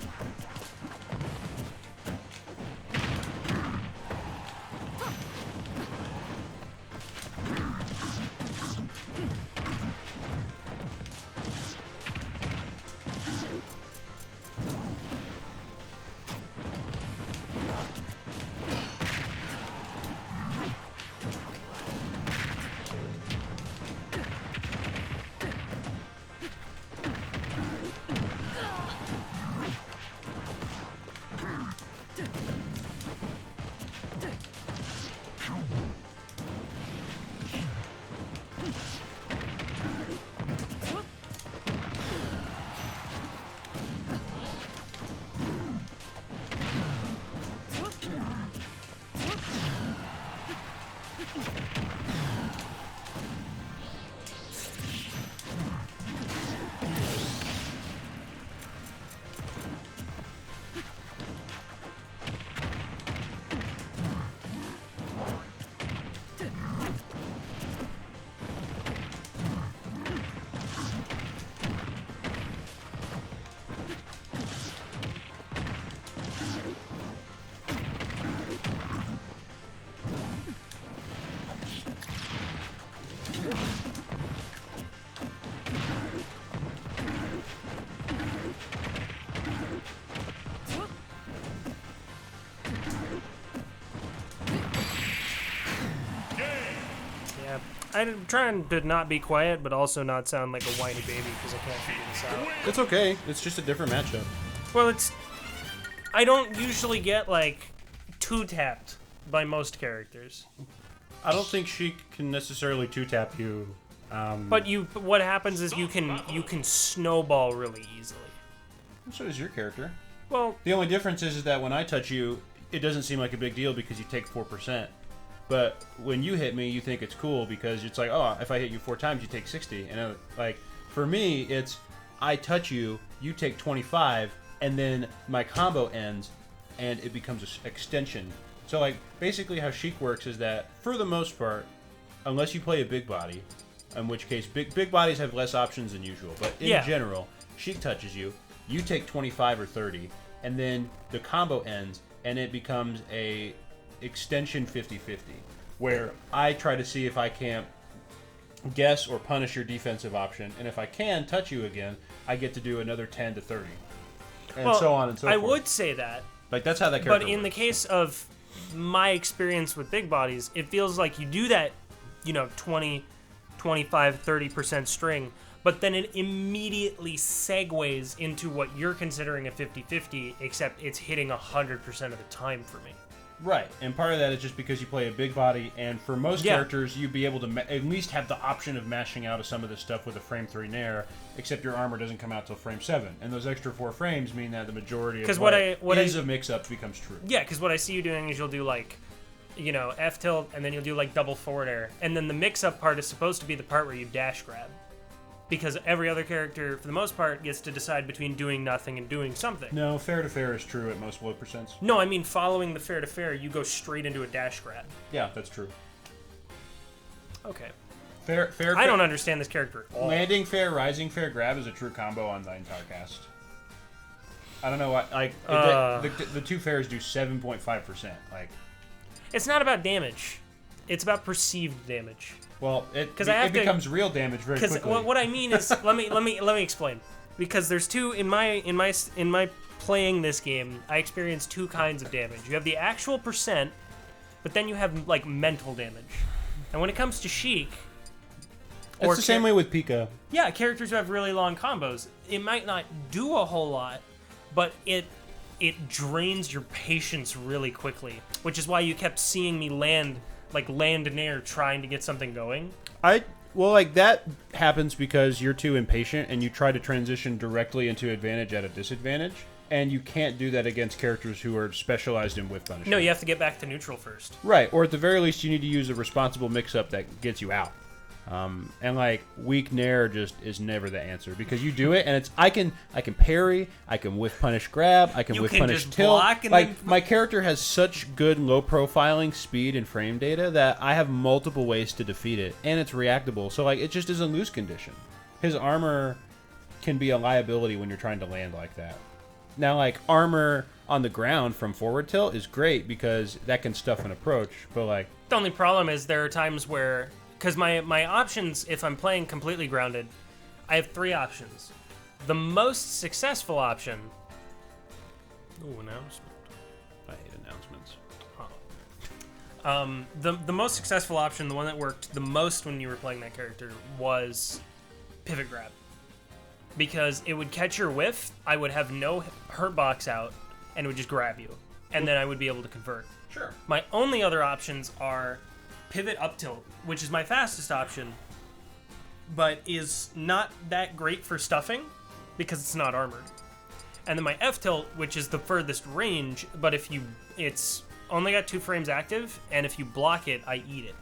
I'm trying to not be quiet, but also not sound like a whiny baby because I can't figure this out. It's okay. It's just a different matchup. Well, I don't usually get like two-tapped by most characters. I don't think she can necessarily two-tap you. But what happens is you can snowball really easily. So does your character. Well, The only difference is that when I touch you, it doesn't seem like a big deal because you take 4%. But when you hit me, you think it's cool because it's like, oh, if I hit you 4 times, you take 60. And like, for me, it's I touch you, you take 25, and then my combo ends, and it becomes an extension. So like, basically how Sheik works is that, for the most part, unless you play a big body, in which case big bodies have less options than usual. But in general, Sheik touches you, you take 25 or 30, and then the combo ends, and it becomes a extension 50-50, where I try to see if I can't guess or punish your defensive option, and if I can touch you again, I get to do another 10 to 30, and so on and so forth. I would say that. Like, that's how that character But in the case of my experience with big bodies, it feels like you do that, 20, 25, 30% string, but then it immediately segues into what you're considering a 50-50, except it's hitting 100% of the time for me. Right, and part of that is just because you play a big body, and for most Yeah. characters, you'd be able to at least have the option of mashing out of some of this stuff with a frame 3 Nair, except your armor doesn't come out till frame 7, and those extra 4 frames mean that the majority of what is a mix-up becomes true. Yeah, because what I see you doing is you'll do like, F tilt, and then you'll do like double forward air, and then the mix-up part is supposed to be the part where you dash grab. Because every other character, for the most part, gets to decide between doing nothing and doing something. No, fair to fair is true at most low percents. No, I mean following the fair to fair, you go straight into a dash grab. Yeah, that's true. Okay. Fair. I don't understand this character at all. Landing fair, rising fair, grab is a true combo on the entire cast. I don't know why. Like the two fairs do 7.5%. Like, It's not about damage. It's about perceived damage. well, it I becomes real damage very Because quickly. what I mean is, let me explain. Because there's two in my playing this game, I experienced two kinds of damage. You have the actual percent, but then you have like mental damage. And when it comes to Sheik, it's the same way with Pika. yeah, characters who have really long combos, it might not do a whole lot, but it drains your patience really quickly, which is why you kept seeing me land in air trying to get something going. Well, like, that happens because you're too impatient and you try to transition directly into advantage at a disadvantage, and you can't do that against characters who are specialized in whiff punishment. No, you have to get back to neutral first. Right, or at the very least, you need to use a responsible mix-up that gets you out. And like, weak Nair just is never the answer, because you do it and it's I can parry, I can whiff punish grab, I can whiff punish just tilt. block and Like, then- my character has such good low profiling, speed, and frame data that I have multiple ways to defeat it, and it's reactable. So like, it just is a lose condition. His armor can be a liability when you're trying to land like that. Now, like, armor on the ground from forward tilt is great because that can stuff an approach, but like, The only problem is there are times where, because my options, if I'm playing completely grounded, I have 3 options. The most successful option. Ooh, announcement. I hate announcements. The most successful option, the one that worked the most when you were playing that character, was pivot grab. Because it would catch your whiff, I would have no hurt box out, and it would just grab you. And then I would be able to convert. Sure. My only other options are pivot up tilt, which is my fastest option, but is not that great for stuffing because it's not armored. And then my F tilt, which is the furthest range, but it's only got 2 frames active, and if you block it, I eat it.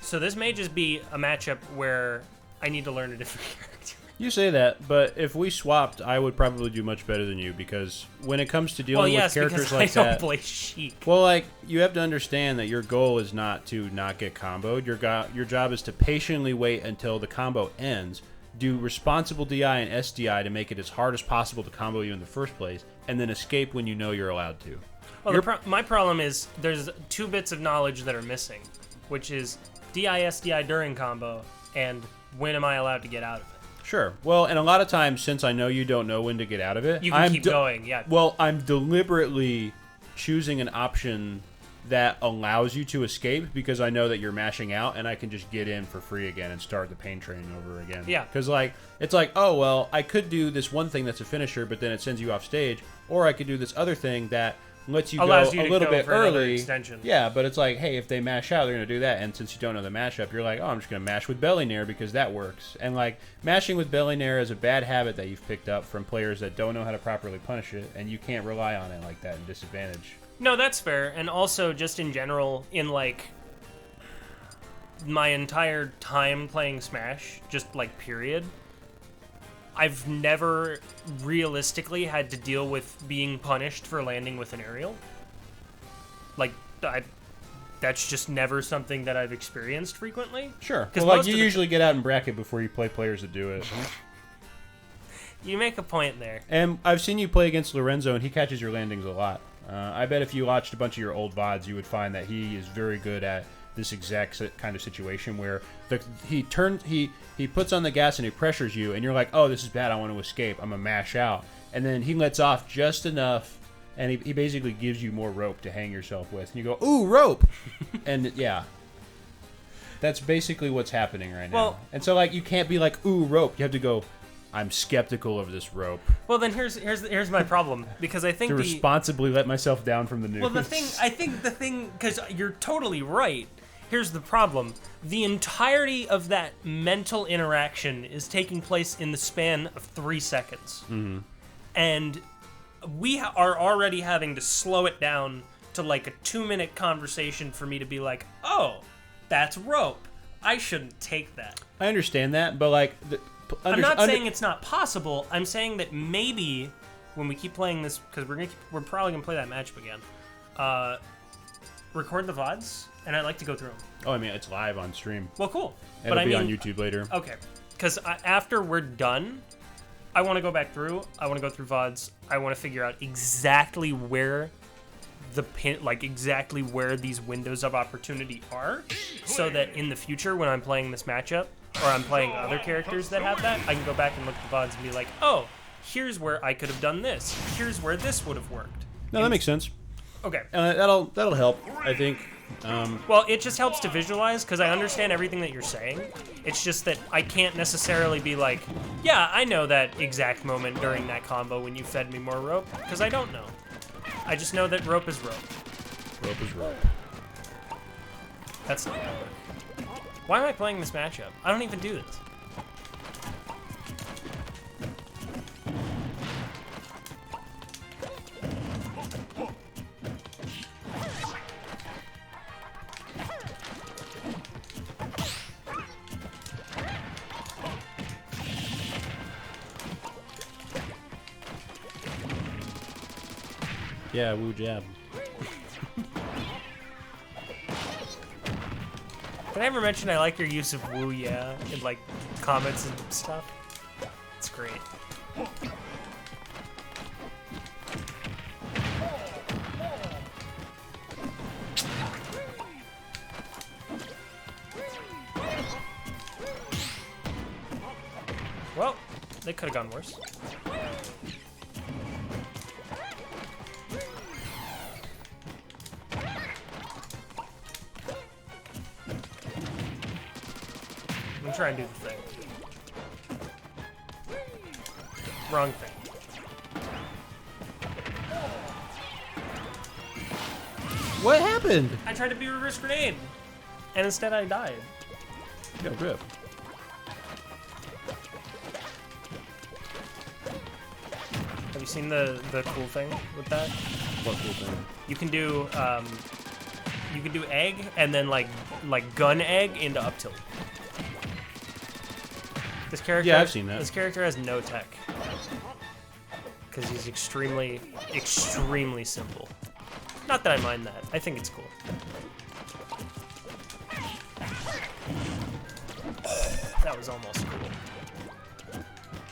So this may just be a matchup where I need to learn a different character. You say that, but if we swapped, I would probably do much better than you, because when it comes to dealing with characters because like I don't that, play Sheik. well, like, you have to understand that your goal is not to not get comboed. Your job is to patiently wait until the combo ends, do responsible DI and SDI to make it as hard as possible to combo you in the first place, and then escape when you know you're allowed to. Well, my problem is there's 2 bits of knowledge that are missing, which is DI, SDI during combo, and when am I allowed to get out of it? Sure. Well, and a lot of times, since I know you don't know when to get out of it, You can keep going, yeah. Well, I'm deliberately choosing an option that allows you to escape because I know that you're mashing out and I can just get in for free again and start the pain train over again. Yeah. Because, like, it's like, oh, well, I could do this one thing that's a finisher, but then it sends you off stage, or I could do this other thing that lets you Allows go you a to little go bit for another early. extension. Yeah, but it's like, hey, if they mash out, they're going to do that. And since you don't know the mashup, you're like, oh, I'm just going to mash with belly nair because that works. And, like, mashing with belly nair is a bad habit that you've picked up from players that don't know how to properly punish it, and you can't rely on it like that in disadvantage. No, that's fair. And also, just in general, in, like, my entire time playing Smash, just, like, period, I've never realistically had to deal with being punished for landing with an aerial. Like, that's just never something that I've experienced frequently. Sure. 'Cause Well, like, most you of the- usually get out in bracket before you play players that do it. You make a point there. And I've seen you play against Lorenzo, and he catches your landings a lot. I bet if you watched a bunch of your old VODs, you would find that he is very good at this exact kind of situation where he puts on the gas and he pressures you, and you're like, oh, this is bad, I want to escape, I'm going to mash out. And then he lets off just enough, and he basically gives you more rope to hang yourself with. And you go, ooh, rope! And yeah. That's basically what's happening right now. Well- And so, like, you can't be like, ooh, rope. You have to go, I'm skeptical of this rope. Well, then here's my problem, because I think To responsibly let myself down from the news. Well, because you're totally right. Here's the problem. The entirety of that mental interaction is taking place in the span of 3 seconds. Mm-hmm. And we are already having to slow it down to like a 2-minute conversation for me to be like, oh, that's rope. I shouldn't take that. I understand that, but like... I'm not saying it's not possible. I'm saying that maybe when we keep playing this, because we're probably gonna play that matchup again. Record the VODs, and I'd like to go through them. Oh, I mean, it's live on stream. Well, cool. It'll be on YouTube later. Okay, because after we're done, I want to go back through. I want to go through VODs. I want to figure out exactly where exactly where these windows of opportunity are, so that in the future when I'm playing this matchup, or I'm playing other characters that have that, I can go back and look at the VODs and be like, oh, here's where I could have done this. Here's where this would have worked. No, that makes sense. Okay. That'll help, I think. Well, it just helps to visualize, because I understand everything that you're saying. It's just that I can't necessarily be like, yeah, I know that exact moment during that combo when you fed me more rope, because I don't know. I just know that rope is rope. Rope is rope. That's not gonna work. Why am I playing this matchup? I don't even do this. Yeah, woo jab. Did I ever mention I like your use of woo yeah in like comments and stuff? It's great. Well, they could have gone worse. I'm trying to do the thing. Wrong thing. What happened? I tried to be reverse grenade, and instead I died. Yo, rip. Have you seen the cool thing with that? What cool thing? You can do egg and then like gun egg into up tilt. This character, Yeah, I've seen that. This character has no tech because he's extremely simple. Not that I mind that. I think it's cool. That was almost cool.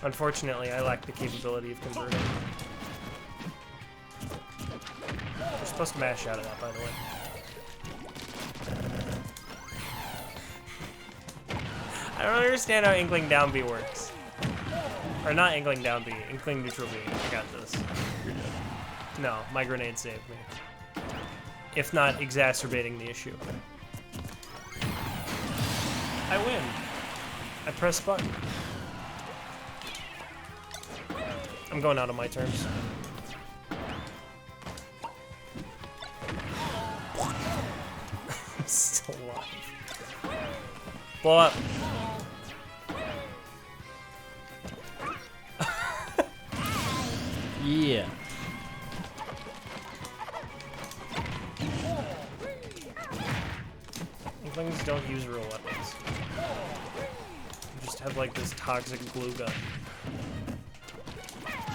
Unfortunately, I lack the capability of converting. We're supposed to mash out of that, by the way. I don't understand how Inkling down B works. Or not Inkling down B, Inkling neutral B. I got this. No, my grenade saved me. if not exacerbating the issue. I win. I press button. I'm going out on my terms. I'm still alive. Blow up. Yeah. Things don't use real weapons. You just have like this toxic glue gun.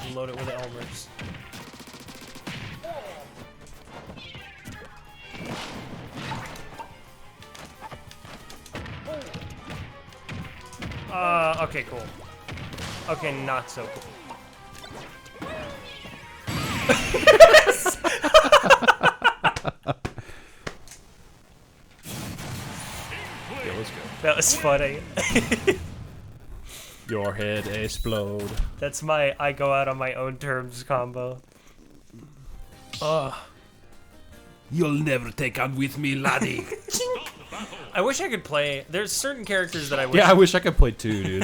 And load it with Elmers. Okay, cool. Okay, not so cool. Yeah, let's go. That was funny. Your head explode. That's my I go out on my own terms combo. Ugh. You'll never take on with me, laddie. I wish I could play. There's certain characters that I wish. Yeah, I wish I could play too, dude.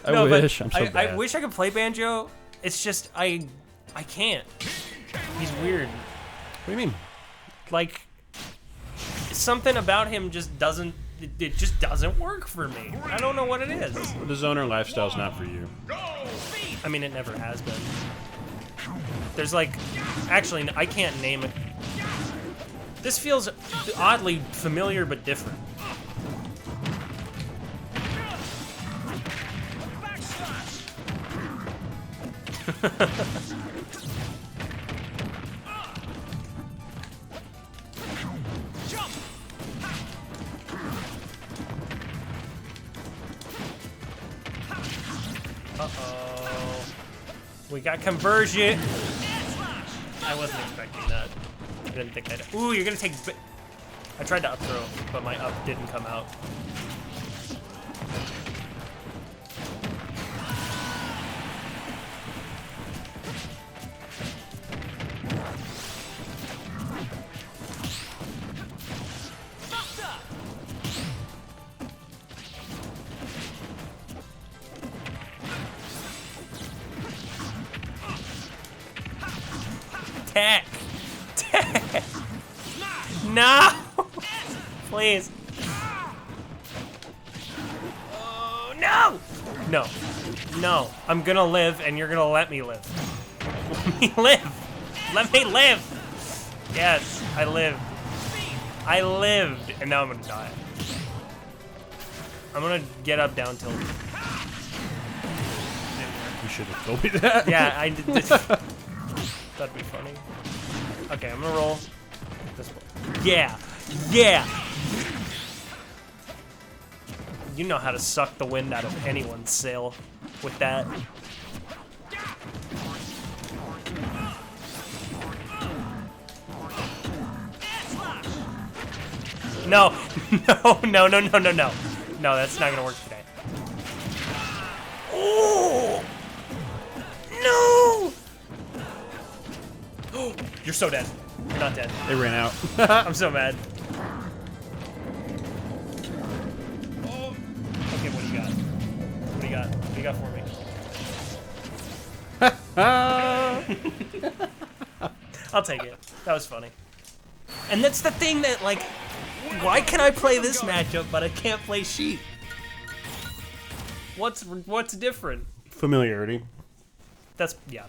I wish. I'm so bad. I wish I could play Banjo. It's just I can't. He's weird. What do you mean? Like something about him just doesn't. It just doesn't work for me. I don't know what it is. The zoner lifestyle's not for you. I mean, it never has been. There's like, actually, I can't name it. This feels oddly familiar but different. Uh-oh. We got conversion. I wasn't expecting that. I didn't think I'd... Ooh, you're gonna take... I tried to up throw, but my up didn't come out. Tech! Tech! No! Please. Oh, no! No. No. I'm gonna live, and you're gonna let me live. Let me live! Let me live! Yes, I lived. I lived, and now I'm gonna die. I'm gonna get up down tilt. You should have told me that. Yeah, I did this. That'd be funny. Okay, I'm gonna roll this way. Yeah! Yeah! You know how to suck the wind out of anyone's sail with that. No! No, no, no, no, no, no. No, that's not gonna work today. Oh! No! You're so dead. You're not dead. They ran out. I'm so mad. Okay, what do you got? What do you got? What do you got for me? I'll take it. That was funny. And that's the thing that, like, why can I play this matchup but I can't play Sheep? What's different? Familiarity. That's, yeah.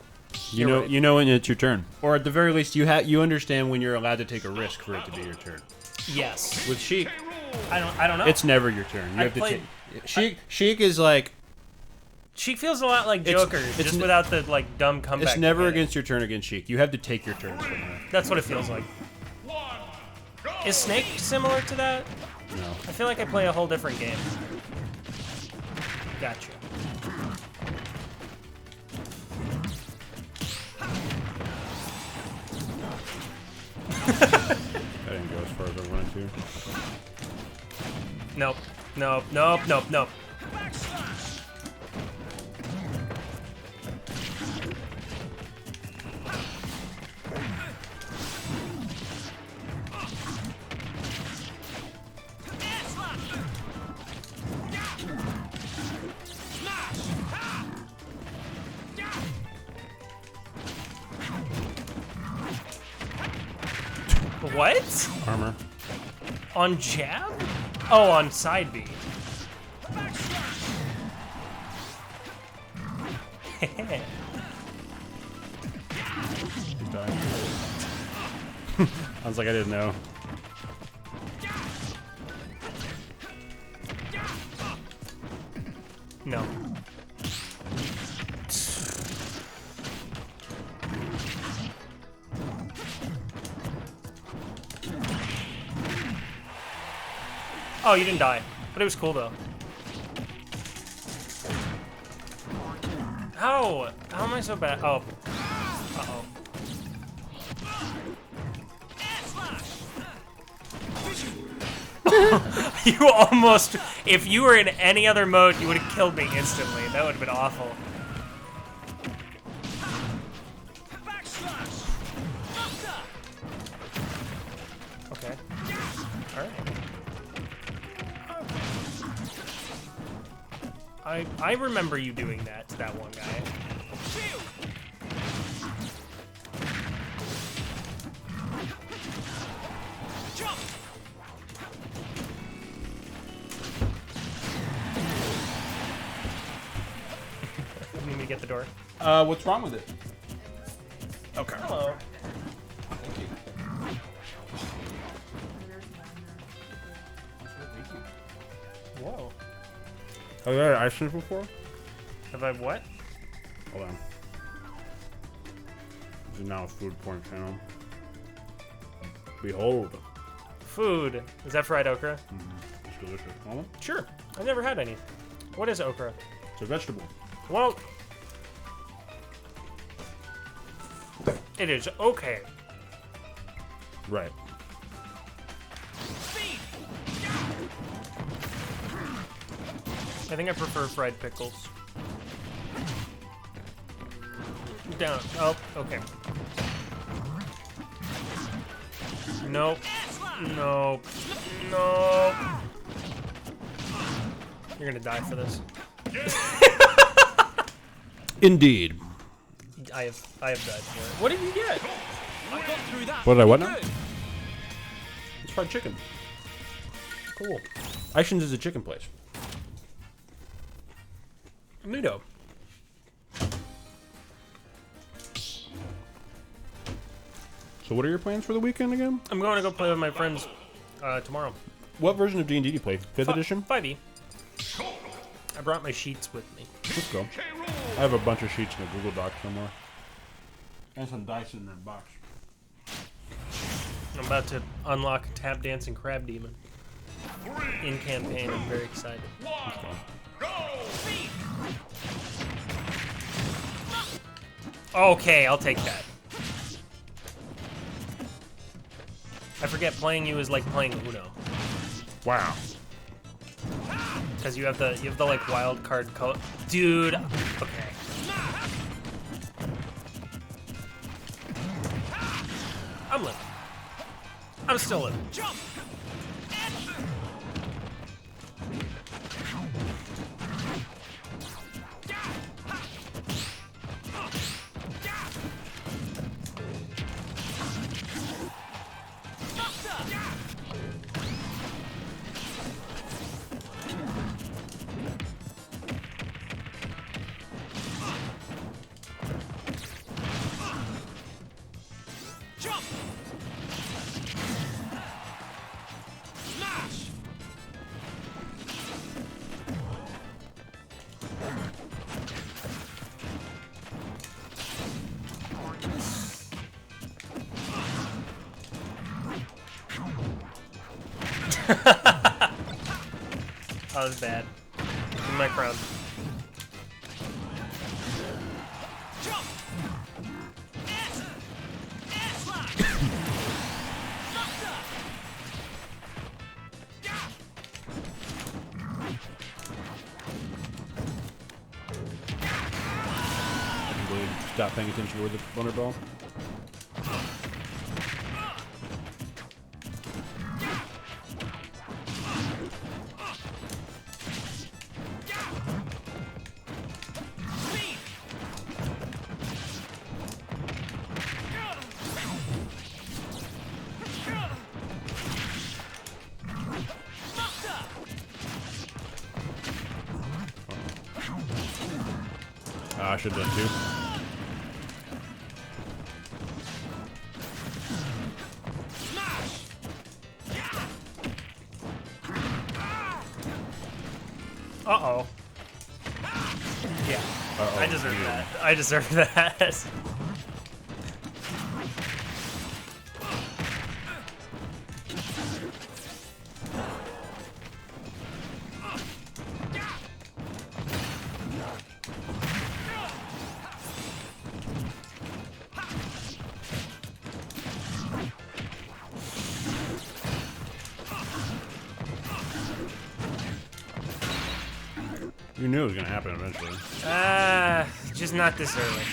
You know, you know when it's your turn, or at the very least, you understand when you're allowed to take a risk for it to be your turn. Yes. With Sheik, I don't know. it's never your turn. You I have to played- take. Sheik is like Sheik feels a lot like Joker, it's just n- without the like dumb comeback. it's never mechanic. against your turn against Sheik. You have to take your turns from her. That's what it feels like. Is Snake similar to that? No. I feel like I play a whole different game. Gotcha. I didn't go as far as I wanted to. Nope. Nope. Nope. Nope. Nope. What? Armor. On jab? Oh, on side B. He's dying. I was like, I didn't know. No. Oh, you didn't die. But it was cool, though. How? How am I so bad? Oh. Uh-oh. You almost... If you were in any other mode, you would have killed me instantly. That would have been awful. Okay. Alright. I remember you doing that to that one guy. You need me to get the door? What's wrong with it? Okay. Hello. Thank you. Whoa. Have you had ice cream before? Have I what? Hold on. This is now a food porn channel. Behold. Food. Is that fried okra? It's delicious. Want one? Sure. I've never had any. What is okra? It's a vegetable. Well, it is okay. Right. I think I prefer fried pickles. Down. Oh, okay. Nope. Nope. Nope. You're gonna die for this. Indeed. I have died for it. What did you get? What did I what now? It's fried chicken. Cool. Aishin's is a chicken place. Neato. So what are your plans for the weekend again? I'm going to go play with my friends tomorrow. What version of D&D do you play? 5th edition? 5e. I brought my sheets with me. Let's go. I have a bunch of sheets in a Google Doc somewhere. And some dice in that box. I'm about to unlock Tap Dancing Crab Demon. In campaign, I'm very excited. Okay, I'll take that. I forget playing you is like playing Uno. Wow. Because you have the like wild card code. Dude, okay. I'm living. I'm still living. That was bad. Give me my crown. Stop paying attention to the Thunder Ball. I should have done too. Uh-oh. Yeah. Uh-oh. I deserve that. I deserve that. You knew it was gonna happen eventually. Just not this early.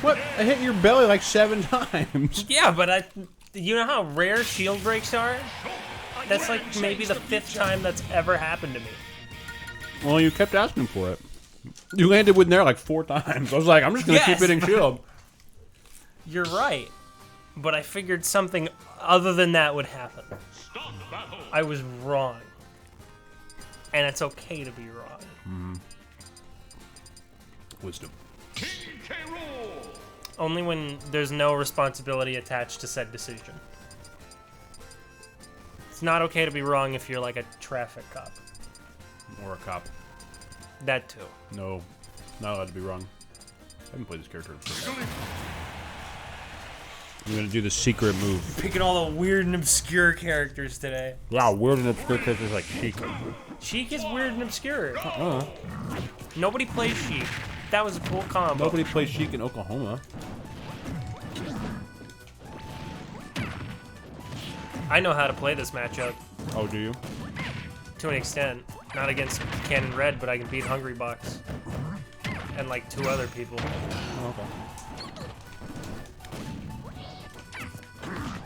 What? I hit your belly like 7 times. Yeah, but you know how rare shield breaks are? That's like maybe the 5th time that's ever happened to me. Well, you kept asking for it. You landed with there like 4 times. I was like, I'm just gonna keep Yes, hitting but- shield. You're right. But I figured something other than that would happen. Stop battle. I was wrong. And it's okay to be wrong. Wisdom. King K. Rool. Only when there's no responsibility attached to said decision. It's not okay to be wrong if you're like a traffic cop. Or a cop. That too. No, not allowed to be wrong. I haven't played this character in so long. I'm gonna do the secret move. Picking all the weird and obscure characters today. Wow, weird and obscure characters like Sheik. Sheik is weird and obscure. Nobody plays Sheik. That was a cool combo. Nobody plays Sheik in Oklahoma. I know how to play this matchup Oh, do you? to an extent. Not against Cannon Red, but I can beat Hungry Box. And like 2 other people. Oh, okay.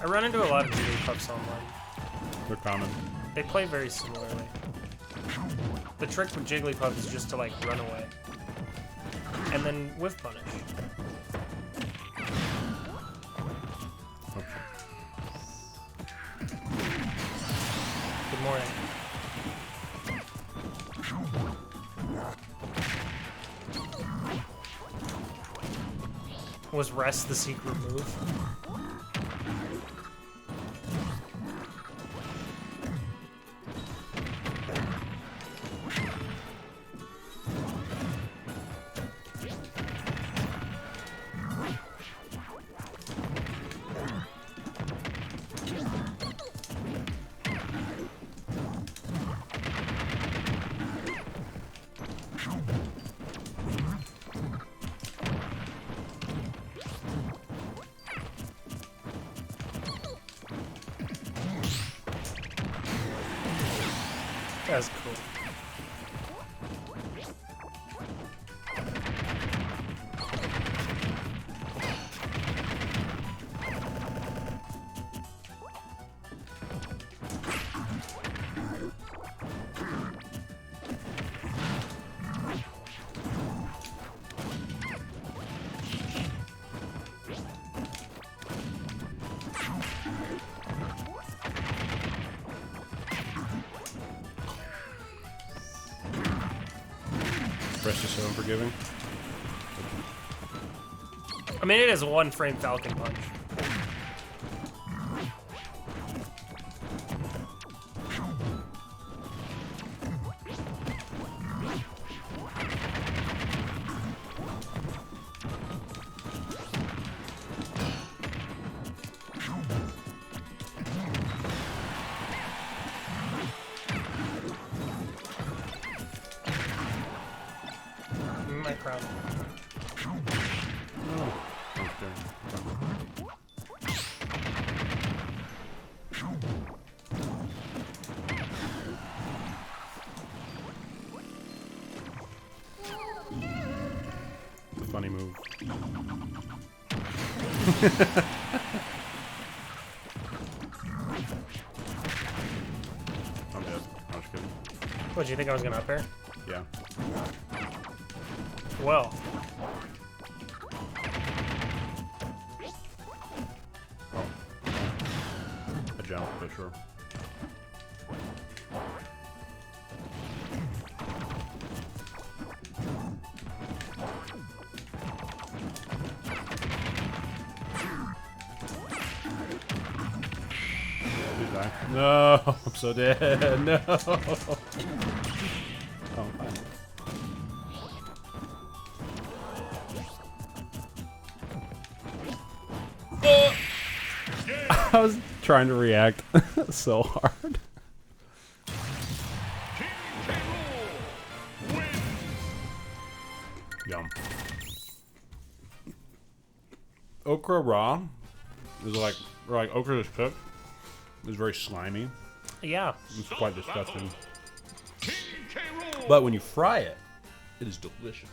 I run into a lot of Jigglypuffs online. They're common. They play very similarly. The trick with Jigglypuff is just to like run away. And then whiff punish. Good morning. Was rest the secret move? That's cool. Rest is so unforgiving. I mean, it is a 1-frame Falcon Punch. My crown. Funny move. I'm dead. I'm just kidding. What, do you think I was gonna up air? Yeah. Well. A jump, but sure. Please die. No, I'm so dead. No. Oh, I'm fine. I was trying to react so hard. Yum. Okra raw is like okra is cooked. It's very slimy. Yeah. It's quite disgusting. But when you fry it, it is delicious.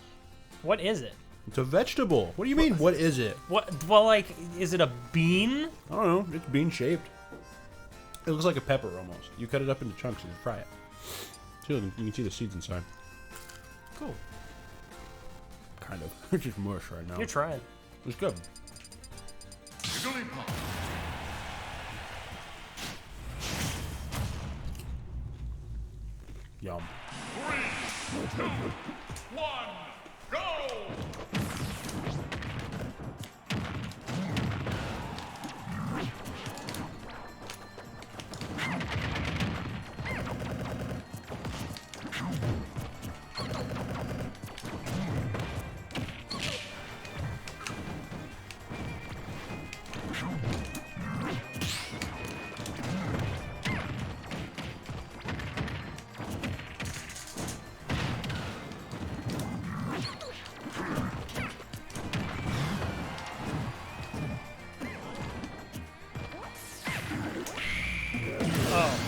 What is it? It's a vegetable. What do you mean? What is it? What? Well, like, is it a bean? I don't know. It's bean shaped. It looks like a pepper almost. You cut it up into chunks and you fry it. See, you can see the seeds inside. Cool. Kind of. It's just mush right now. You're trying. It's good. Yum. 3, 2, 1, go! Oh.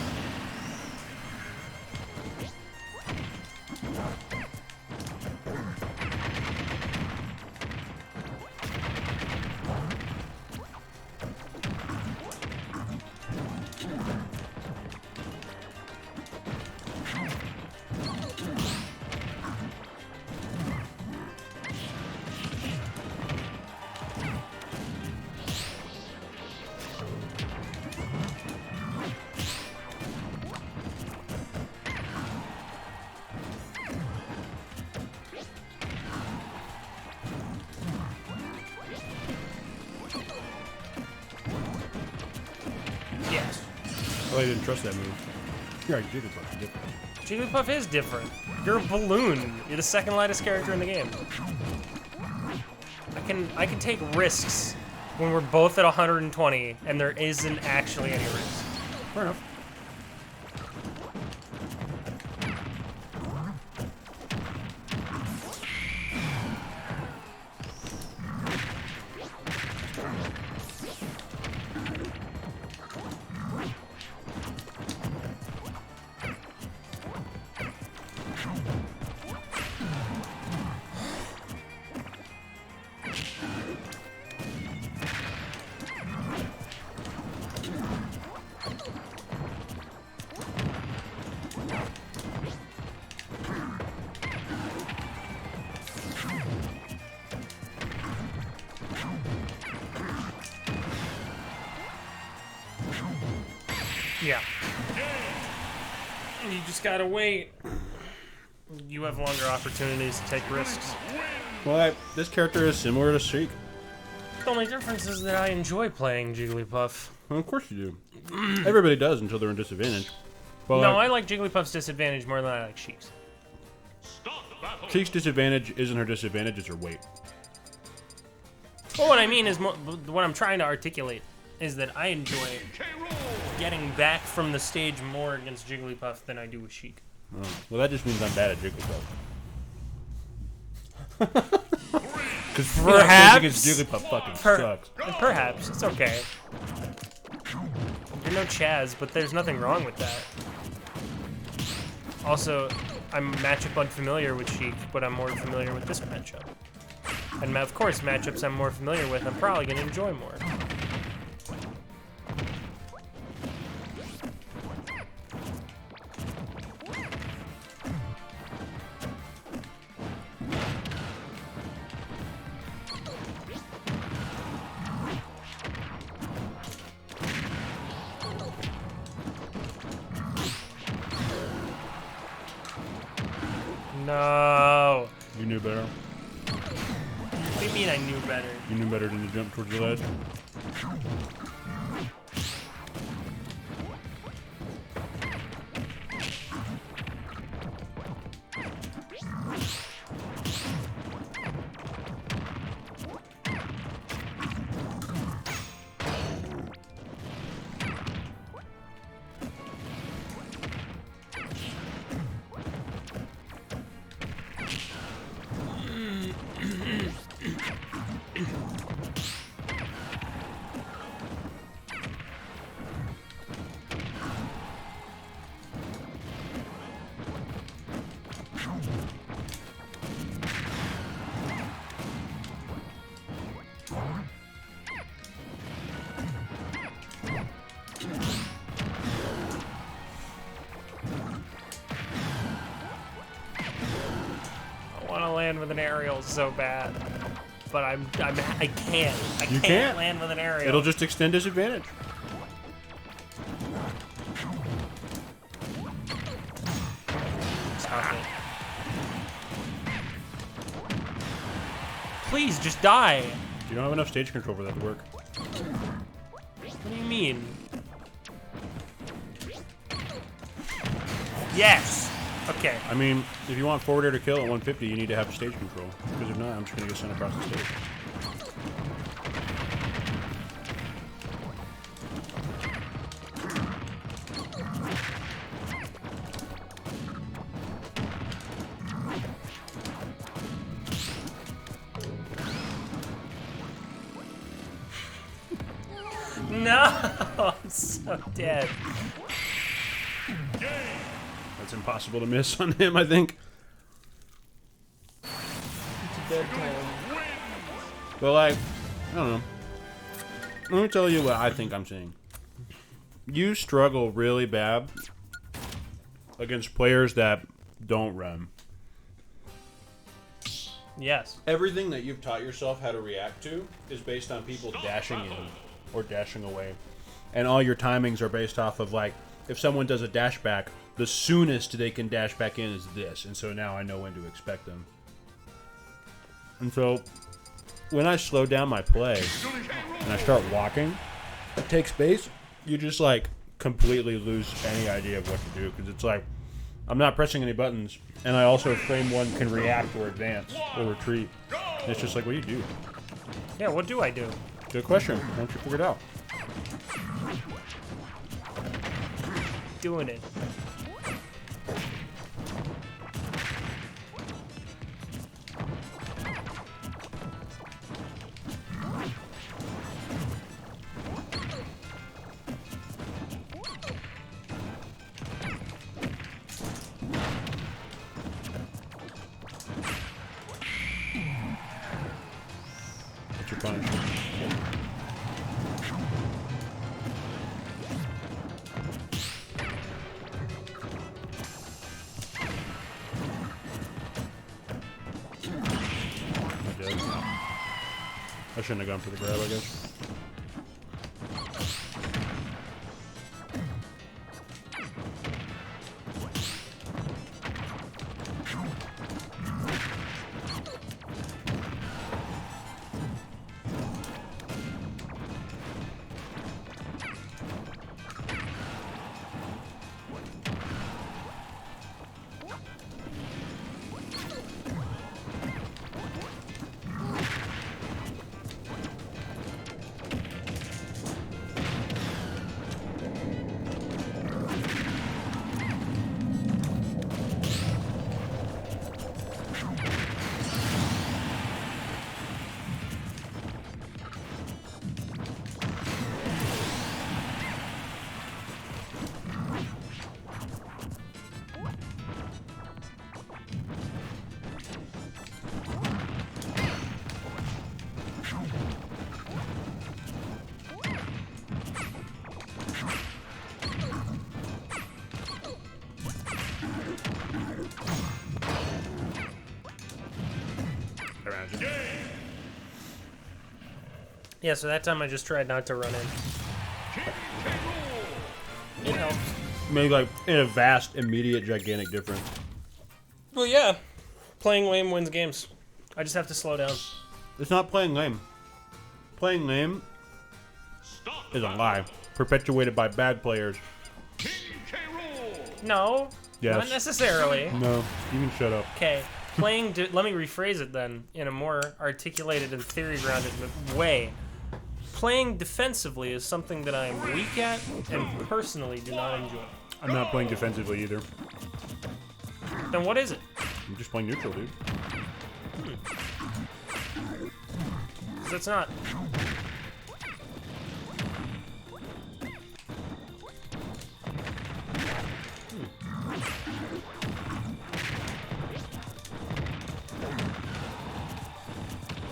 Yes. Oh, I didn't trust that move. You're right, Jigglypuff is different. Jigglypuff is different. You're a balloon. You're the second lightest character in the game. I can take risks when we're both at 120 and there isn't actually any risk. Fair enough. Yeah. You just gotta wait. You have longer opportunities to take risks. Well, this character is similar to Sheik. The only difference is that I enjoy playing Jigglypuff. Well, of course you do. Everybody does until they're in disadvantage. But No, I like Jigglypuff's disadvantage more than I like Sheik's. Sheik's disadvantage isn't her disadvantage, it's her weight. Well, what I mean is, what I'm trying to articulate is that I enjoy getting back from the stage more against Jigglypuff than I do with Sheik. Oh, well, that just means I'm bad at Jigglypuff. Because Perhaps. Jigglypuff fucking sucks. Perhaps. It's okay. You're no Chaz, but there's nothing wrong with that. Also, I'm matchup unfamiliar with Sheik, but I'm more familiar with this matchup. And of course, matchups I'm more familiar with, I'm probably going to enjoy more. No. You knew better. What do you mean I knew better? You knew better than to jump towards the ledge. an aerial so bad, but I can't. I You can't can't. land with an aerial. It'll just extend his advantage. Stop it. Please, just die. You don't have enough stage control for that to work. What do you mean? Yes. Okay. I mean, if you want forward air to kill at 150, you need to have stage control. Because if not, I'm just going to get sent across the stage. No, I'm so dead. That's impossible to miss on him, I think. But like, I don't know. Let me tell you what I think I'm seeing. You struggle really bad against players that don't run. Yes. Everything that you've taught yourself how to react to is based on people dashing in or dashing away. And all your timings are based off of, like, if someone does a dash back, the soonest they can dash back in is this. And so now I know when to expect them. And so when I slow down my play and I start walking, take space, you just, like, completely lose any idea of what to do. Because it's like, I'm not pressing any buttons, and I also, frame one, can react or advance or retreat. And it's just like, what do you do? Yeah, what do I do? Good question. Why don't you figure it out? Doing it. What's your punishment? I did. I shouldn't have gone for the grab, I guess. Imagine. Yeah, so that time I just tried not to run in. It helped. Maybe like in a vast, immediate, gigantic difference. Well, yeah. Playing lame wins games. I just have to slow down. It's not playing lame. Playing lame is a lie, perpetuated by bad players. No. Yes. Not necessarily. No, you can shut up. Okay. Let me rephrase it then in a more articulated and theory-grounded way. Playing defensively is something that I'm weak at and personally do not enjoy. I'm not playing defensively either. Then what is it? I'm just playing neutral, dude. 'Cause that's not.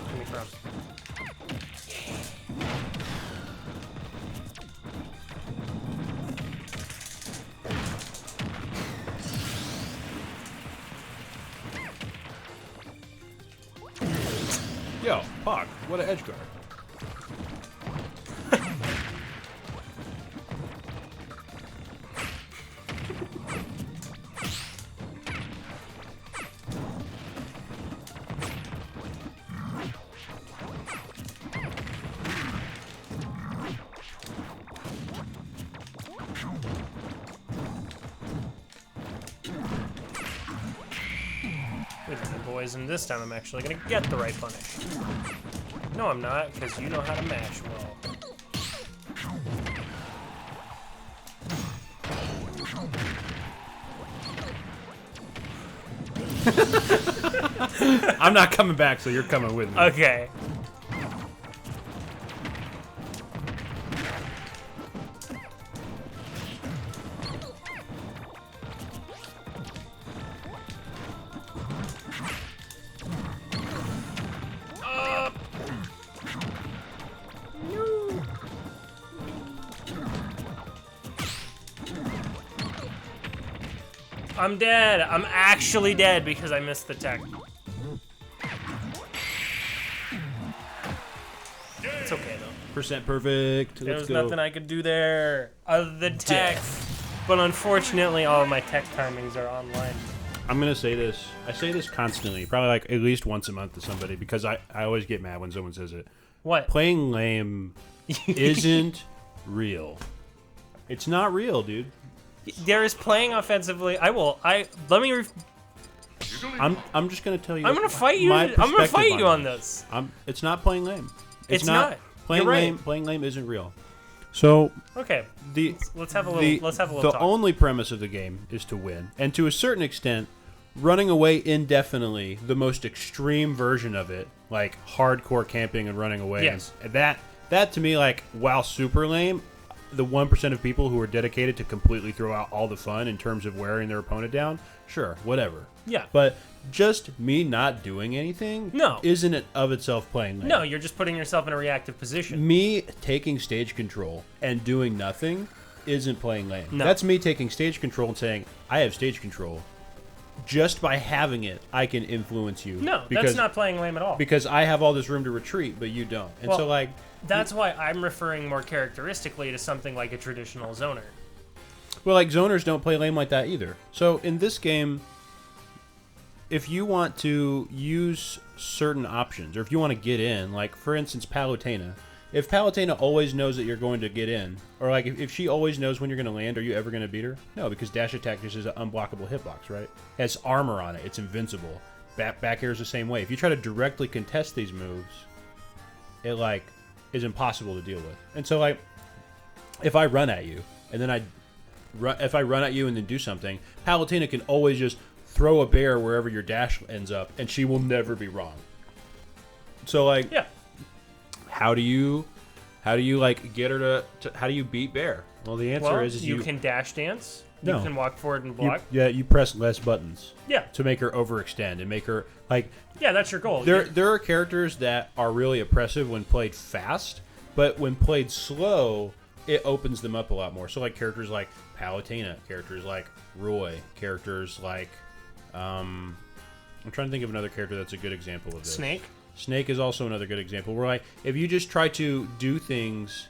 Give me crumbs. What an edge guard. Wait a minute, boys, and this time I'm actually gonna get the right punish. No, I'm not, because you know how to mash well. I'm not coming back, so you're coming with me. Okay. I'm dead. I'm actually dead because I missed the tech. It's okay though. Percent perfect. There Let's was go. nothing I could do there other than tech. But unfortunately, all of my tech timings are online. I'm gonna say this. I say this constantly, probably like at least once a month to somebody, because I always get mad when someone says it. What? Playing lame isn't real. It's not real, dude. There is playing offensively. Let me. I'm just gonna tell you. I'm gonna fight you. my I'm gonna perspective fight you on this. this. It's not playing lame. It's not. Playing You're right. lame. Playing lame isn't real. So Okay. the Let's have a little. Let's have a little the talk. only premise of the game is to win, and to a certain extent, running away indefinitely, the most extreme version of it, like hardcore camping and running away. Yes. And that to me, like, while super lame, the 1% of people who are dedicated to completely throw out all the fun in terms of wearing their opponent down, sure, whatever. Yeah. But just me not doing anything No. isn't it of itself playing lame. No, you're just putting yourself in a reactive position. Me taking stage control and doing nothing isn't playing lame. No. That's me taking stage control and saying, I have stage control. Just by having it, I can influence you. No, because, that's not playing lame at all. because I have all this room to retreat, but you don't. And Well, so, like, That's why I'm referring more characteristically to something like a traditional zoner. well, like, zoners don't play lame like that either. So in this game, if you want to use certain options, or if you want to get in, like, for instance, Palutena. If Palutena always knows that you're going to get in, or like if she always knows when you're going to land, are you ever going to beat her? No, because dash attack just is an unblockable hitbox, right? It has armor on it. It's invincible. Back air is the same way. If you try to directly contest these moves, it, like, is impossible to deal with. And so, like, if I run at you, and then if I run at you and then do something, Palutena can always just throw a bear wherever your dash ends up, and she will never be wrong. So, like, Yeah. how do you like get her to how do you beat bear? Well, the answer Well, is you can dash dance. No. You can walk forward and you, block. you press less buttons Yeah. to make her overextend and make her, like, Yeah, that's your goal. there are characters that are really oppressive when played fast, but when played slow, it opens them up a lot more. So, like, characters like Palutena, characters like Roy, characters like I'm trying to think of another character that's a good example of this. Snake. Snake is also another good example where, like, if you just try to do things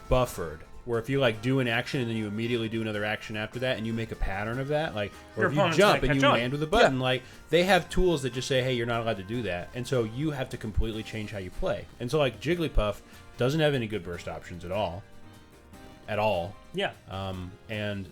buffered, where if you, like, do an action and then you immediately do another action after that and you make a pattern of that, like, or Your if you opponent's jump gonna and you catch on. land with a button, like, they have tools that just say, hey, you're not allowed to do that. And so you have to completely change how you play. And so, like, Jigglypuff doesn't have any good burst options at all. At all. Yeah. And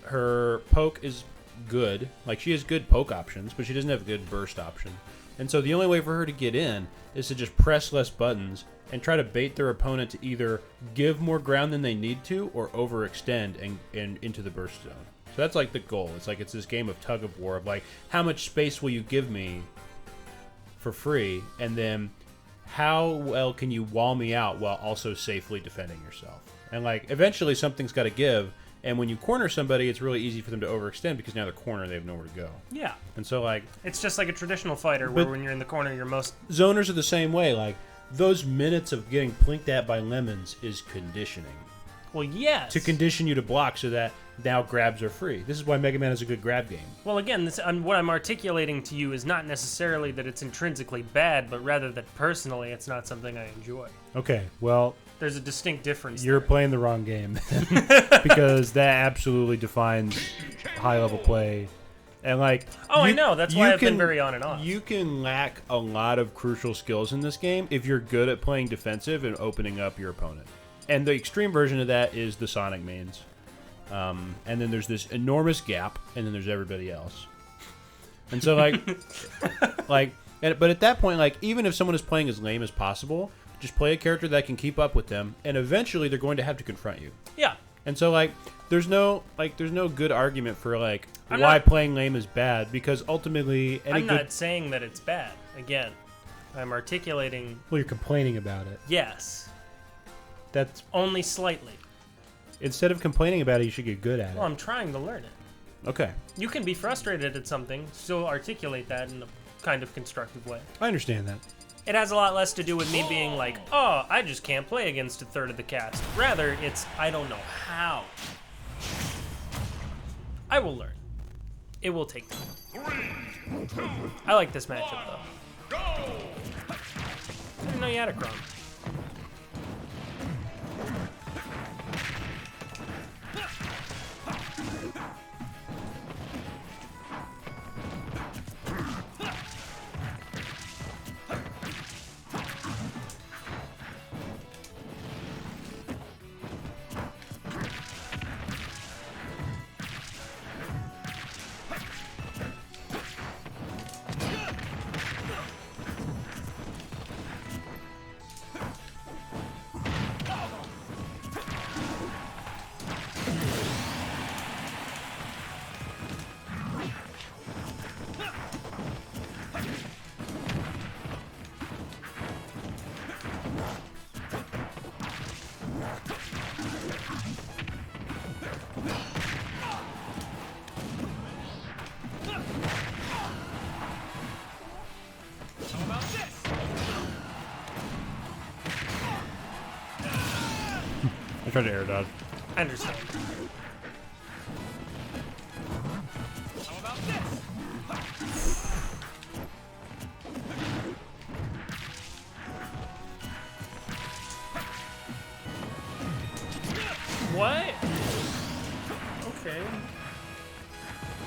her poke is good. Like, she has good poke options, but she doesn't have a good burst option. And so the only way for her to get in is to just press less buttons and try to bait their opponent to either give more ground than they need to or overextend and into the burst zone. So that's, like, the goal. It's like, it's this game of tug of war of, like, how much space will you give me for free, and then how well can you wall me out while also safely defending yourself? And, like, eventually something's got to give. And when you corner somebody, it's really easy for them to overextend because now they're cornered, they have nowhere to go. Yeah. And so, like, It's just like a traditional fighter where But- when you're in the corner, you're most. zoners are the same way. Like, those minutes of getting plinked at by lemons is conditioning. Well, yes. to condition you to block so that now grabs are free. This is why Mega Man is a good grab game. Well, again, what I'm articulating to you is not necessarily that it's intrinsically bad, but rather that personally it's not something I enjoy. Okay, well, There's a distinct difference. you're there. playing the wrong game because that absolutely defines high-level play. And like, Oh, I know. That's why you I've been very on and off. You can lack a lot of crucial skills in this game if you're good at playing defensive and opening up your opponent. And the extreme version of that is the Sonic mains. And then there's this enormous gap, and then there's everybody else. And so like, but at that point, like, even if someone is playing as lame as possible, just play a character that can keep up with them, and eventually they're going to have to confront you. Yeah. And so like, there's no good argument for like why playing lame is bad, because ultimately I'm not saying that it's bad. Again, I'm articulating. Well, you're complaining about it. Yes. That's Only slightly. instead of complaining about it, you should get good at it. Well, I'm trying to learn it. Okay, You can be frustrated at something, still articulate that in a kind of constructive way. I understand that. It has a lot less to do with me being like, oh, I just can't play against a third of the cast. Rather, it's, I don't know how. I will learn. It will take time. 3, 2, I like this matchup, though. go! I didn't know you had a Chrome. I tried to air dodge. I understand. What? Okay.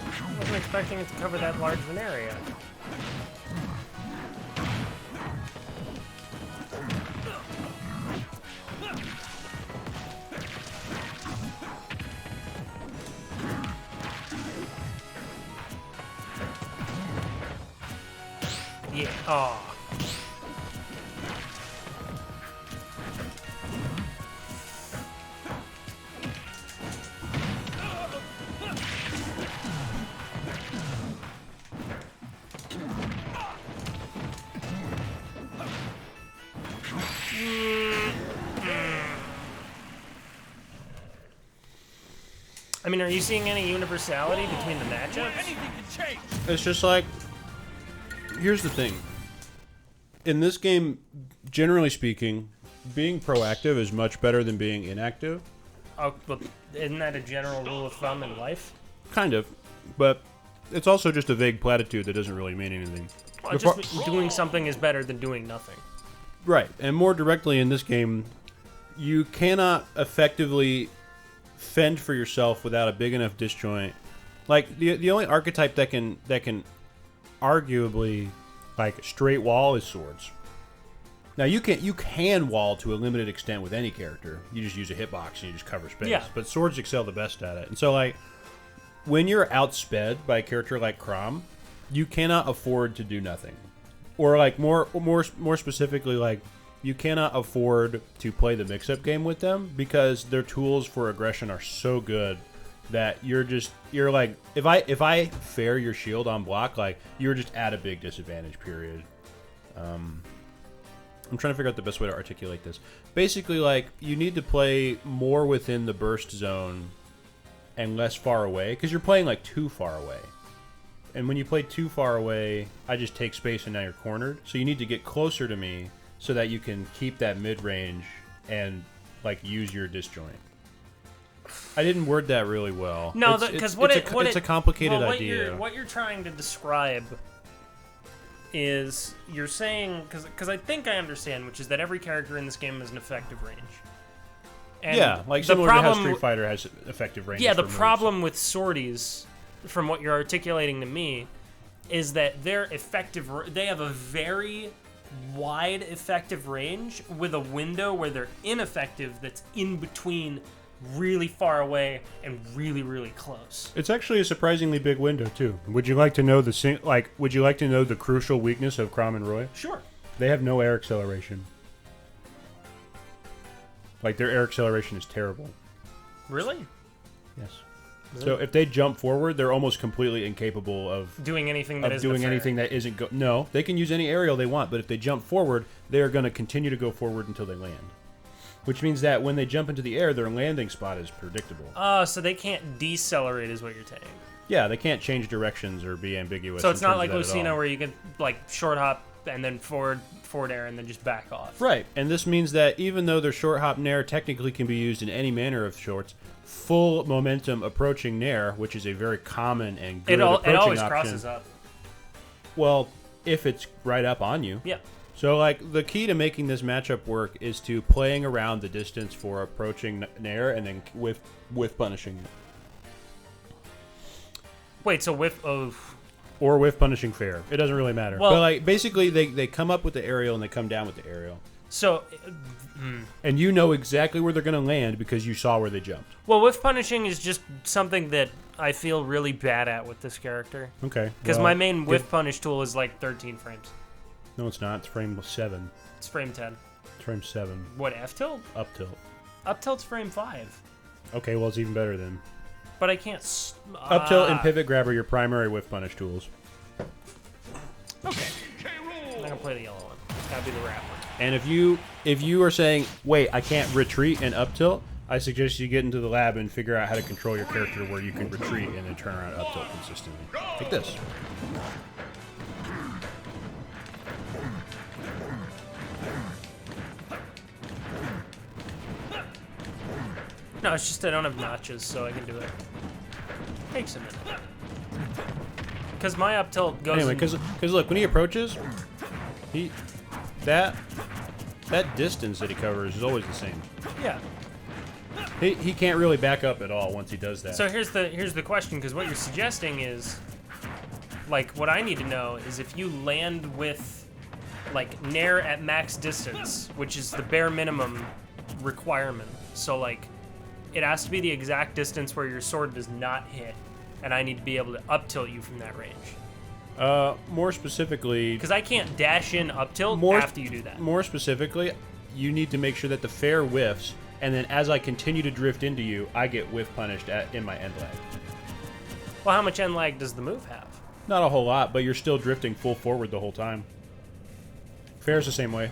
I wasn't expecting it to cover that large of an area. Yeah. Aw. I mean, are you seeing any universality between the matchups? Anything can change! It's just like, here's the thing. In this game, generally speaking, being proactive is much better than being inactive. Oh, but isn't that a general rule of thumb in life? Kind of, but it's also just a vague platitude that doesn't really mean anything. Well, just doing something is better than doing nothing. Right, and more directly in this game, you cannot effectively fend for yourself without a big enough disjoint. Like the only archetype that can arguably like straight wall is swords. Now you can wall to a limited extent with any character. You just use a hitbox and you just cover space. Yeah. But swords excel the best at it. And so like when you're outsped by a character like Crom, you cannot afford to do nothing. Or like more specifically, like you cannot afford to play the mix-up game with them because their tools for aggression are so good that you're like, if I fair your shield on block, like you're just at a big disadvantage. Period. I'm trying to figure out the best way to articulate this. Basically, like you need to play more within the burst zone and less far away because you're playing like too far away. And when you play too far away, I just take space and now you're cornered. So you need to get closer to me so that you can keep that mid-range and like use your disjoint. I didn't word that really well. No, It's- because it's a complicated well, idea. What you're trying to describe is you're saying because I think I understand, which is that every character in this game has an effective range. And yeah, like the similar to how problem, Street Fighter has effective range. yeah, the for moves. problem with sorties, from what you're articulating to me, is that their effective they have a very wide effective range with a window where they're ineffective that's in between really far away and really, really close. It's actually a surprisingly big window too. Would you like to know Would you like to know the crucial weakness of Crom and Roy? Sure. They have no air acceleration. Like their air acceleration is terrible. Really? Yes. So if they jump forward, they're almost completely incapable of Doing anything that isn't doing fair. anything that isn't no. They can use any aerial they want, but if they jump forward, they are going to continue to go forward until they land. Which means that when they jump into the air, their landing spot is predictable. Oh, so they can't decelerate, is what you're saying. Yeah, they can't change directions or be ambiguous. So it's in not terms like of that at Lucina all. where you can like short hop and then forward air and then just back off. Right, and this means that even though their short hop nair technically can be used in any manner of shorts, full momentum approaching nair, which is a very common and good It approaching always option. crosses up. Well, if it's right up on you. Yeah. So, like, the key to making this matchup work is to playing around the distance for approaching nair and then with punishing it. Wait, so whiff of... Or with punishing fair. It doesn't really matter. Well- but, like, basically, they come up with the aerial and they come down with the aerial. So, And you know exactly where they're going to land because you saw where they jumped. well, whiff punishing is just something that I feel really bad at with this character. Okay. Because well, my main whiff punish tool is like 13 frames. No, it's not. It's frame 7. It's frame 10. It's frame 7. What, F tilt? Up tilt. Up tilt's frame 5. Okay, well, it's even better then. But I can't... Up tilt and pivot grab are your primary whiff punish tools. Okay. I'm gonna play the yellow one. It's gotta be the rat one. And if you are saying, wait, I can't retreat and up tilt, I suggest you get into the lab and figure out how to control your character where you can retreat and then turn around and up tilt consistently. Like this. No, it's just I don't have notches, so I can do it. Takes a minute. Because my up tilt goes... Anyway, in- because look, when he approaches, that distance that he covers is always the same. Yeah. He can't really back up at all once he does that. So here's the question, because what you're suggesting is, like, what I need to know is if you land with, like, nair at max distance, which is the bare minimum requirement. So, like, it has to be the exact distance where your sword does not hit, and I need to be able to up tilt you from that range. More specifically, Because I can't dash in up tilt after you do that. More specifically, you need to make sure that the fair whiffs, and then as I continue to drift into you, I get whiff punished in my end lag. Well, how much end lag does the move have? Not a whole lot, but you're still drifting full forward the whole time. Fair's the same way.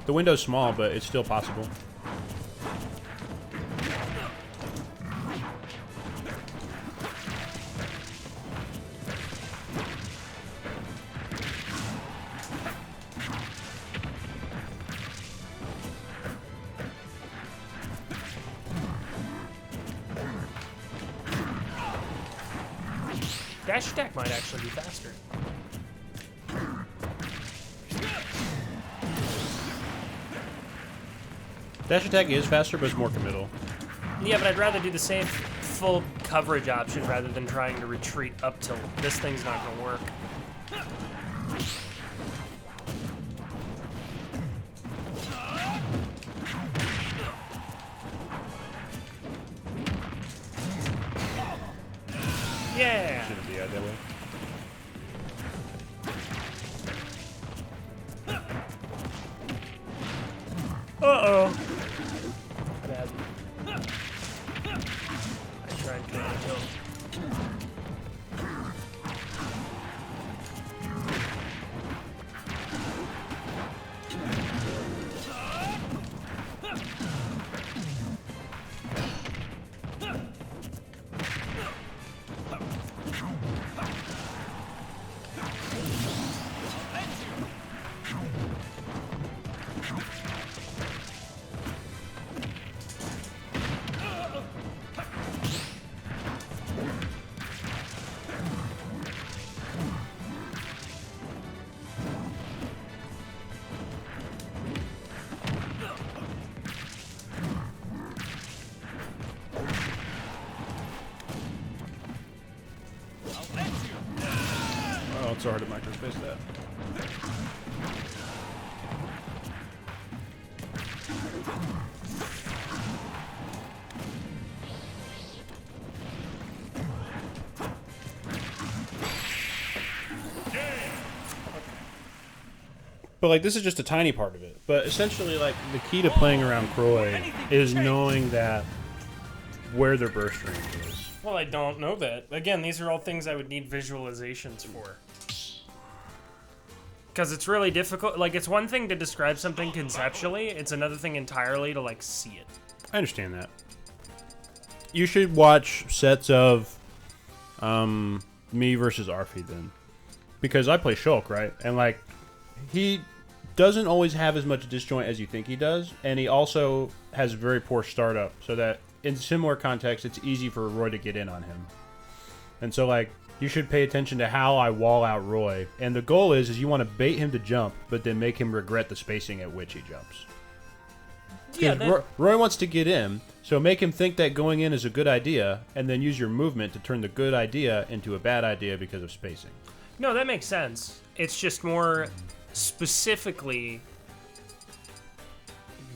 The window's small, but it's still possible. Dash attack might actually be faster. Dash attack is faster, but it's more committal. Yeah, but I'd rather do the same full coverage option rather than trying to retreat up tilt. This thing's not gonna work. Yeah! Shouldn't be out that way. Uh-oh. Bad. I tried to kill. it's so hard to microspace that. But like this is just a tiny part of it. But essentially, like the key to playing around Croy is knowing that where their burst range is. Well, I don't know that. Again, these are all things I would need visualizations for. Because it's really difficult. Like, it's one thing to describe something conceptually. It's another thing entirely to, like, see it. I understand that. You should watch sets of me versus Arfi then. Because I play Shulk, right? And, like, he doesn't always have as much disjoint as you think he does. And he also has very poor startup. So that in similar contexts, it's easy for Roy to get in on him. And so, like, you should pay attention to how I wall out Roy. And the goal is you want to bait him to jump, but then make him regret the spacing at which he jumps. Yeah, Roy wants to get in, so make him think that going in is a good idea, and then use your movement to turn the good idea into a bad idea because of spacing. No, that makes sense. It's just more specifically...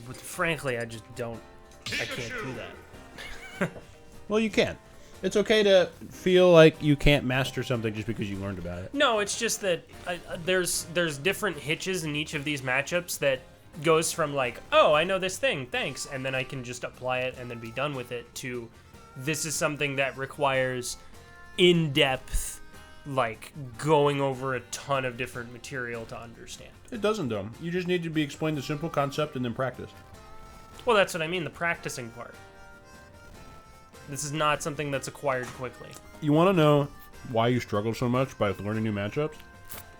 But frankly, I just don't... I can't do that. Well, you can. It's okay to feel like you can't master something just because you learned about it. No, it's just that there's different hitches in each of these matchups that goes from like, oh, I know this thing, thanks, and then I can just apply it and then be done with it, to this is something that requires in-depth, like, going over a ton of different material to understand. It doesn't, though. You just need to be explained the simple concept and then practice. Well, that's what I mean, the practicing part. This is not something that's acquired quickly. You want to know why you struggle so much by learning new matchups?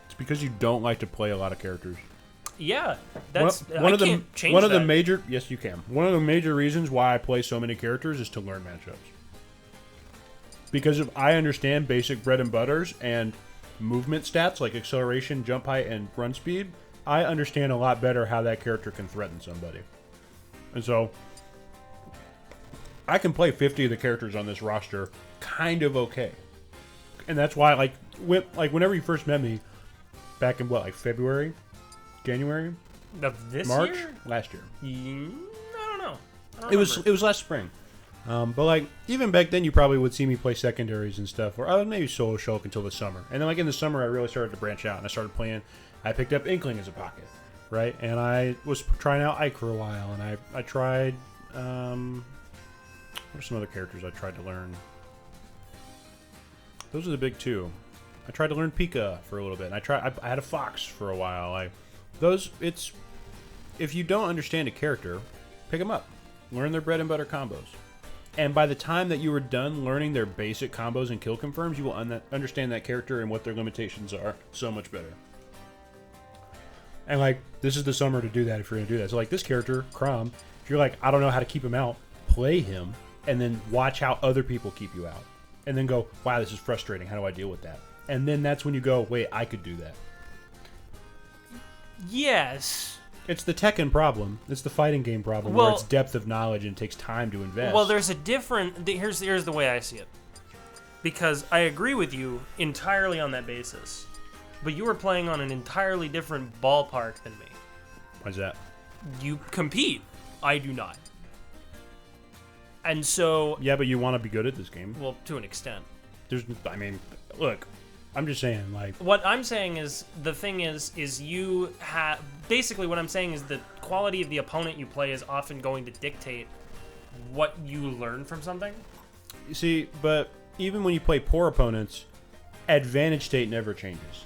It's because you don't like to play a lot of characters. Yeah, that's one of the major. Yes, you can. One of the major reasons why I play so many characters is to learn matchups. Because if I understand basic bread and butters and movement stats like acceleration, jump height, and run speed, I understand a lot better how that character can threaten somebody. And so I can play 50 of the characters on this roster kind of okay. And that's why, whenever you first met me, back in February? January? Of this March? year? Last year. I don't know. It was last spring. But even back then, you probably would see me play secondaries and stuff, or I would maybe solo Shulk until the summer. And then in the summer, I really started to branch out, and I started playing. I picked up Inkling as a pocket, right? And I was trying out Ike for a while, and I tried. What are some other characters I tried to learn? Those are the big two. I tried to learn Pika for a little bit, and I had a Fox for a while. If you don't understand a character, pick them up. Learn their bread and butter combos. And by the time that you were done learning their basic combos and kill confirms, you will understand that character and what their limitations are so much better. And this is the summer to do that if you're going to do that. So this character, Crom, if you're I don't know how to keep him out, play him, and then watch how other people keep you out. And then go, wow, this is frustrating. How do I deal with that? And then that's when you go, wait, I could do that. Yes. It's the Tekken problem. It's the fighting game problem, where it's depth of knowledge and it takes time to invest. Well, there's a different... Here's the way I see it. Because I agree with you entirely on that basis. But you are playing on an entirely different ballpark than me. Why's that? You compete. I do not. And so... Yeah, but you want to be good at this game. Well, to an extent. Look, I'm just saying, What I'm saying is, the thing is you have... Basically, what I'm saying is the quality of the opponent you play is often going to dictate what you learn from something. You see, but even when you play poor opponents, advantage state never changes.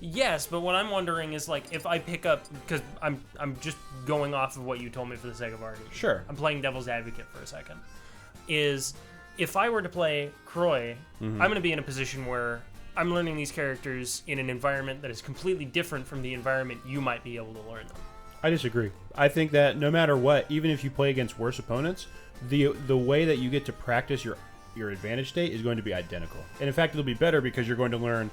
Yes, but what I'm wondering is, if I pick up... Because I'm just going off of what you told me for the sake of argument. Sure. I'm playing devil's advocate for a second. Is, if I were to play Croy, I'm going to be in a position where I'm learning these characters in an environment that is completely different from the environment you might be able to learn them. I disagree. I think that no matter what, even if you play against worse opponents, the way that you get to practice your advantage state is going to be identical. And in fact, it'll be better because you're going to learn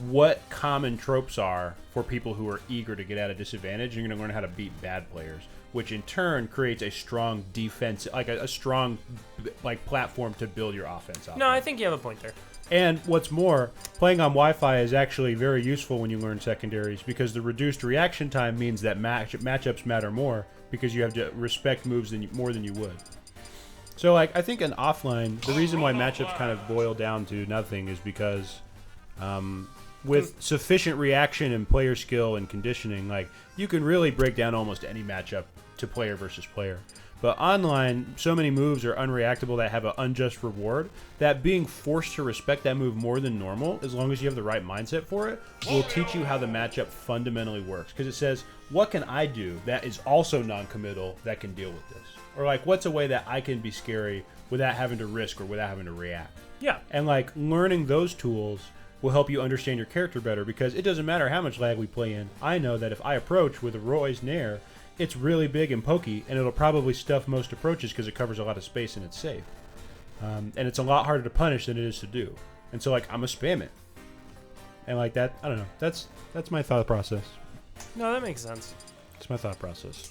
what common tropes are for people who are eager to get at a disadvantage. You're going to learn how to beat bad players. which in turn creates a strong defense, like a strong like platform to build your offense off. No, I think you have a point there. And what's more, playing on Wi-Fi is actually very useful when you learn secondaries because the reduced reaction time means that matchups matter more because you have to respect moves more than you would. So, like, I think in offline, the reason why matchups kind of boil down to nothing is because with sufficient reaction and player skill and conditioning, like, you can really break down almost any matchup to player versus player. But online, so many moves are unreactable that have an unjust reward that being forced to respect that move more than normal, as long as you have the right mindset for it, will teach you how the matchup fundamentally works. Because it says, what can I do that is also non-committal that can deal with this? Or like, what's a way that I can be scary without having to risk or without having to react? Yeah. And like, learning those tools will help you understand your character better because it doesn't matter how much lag we play in. I know that if I approach with a Roy's Nair, it's really big and pokey, and it'll probably stuff most approaches because it covers a lot of space and it's safe. And it's a lot harder to punish than it is to do. And so, like, I'm going to spam it. And like that, I don't know. That's my thought process. No, that makes sense. It's my thought process.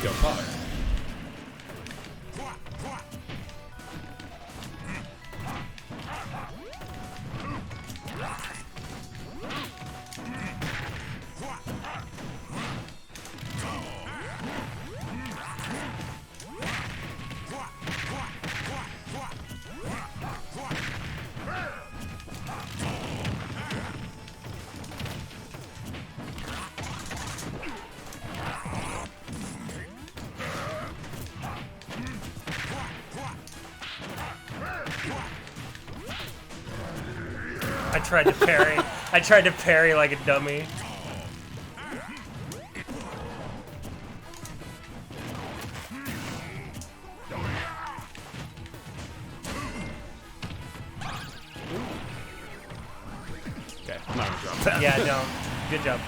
Go pop. I tried to parry like a dummy. Okay, I'm not gonna drop that. Yeah, no. Good job.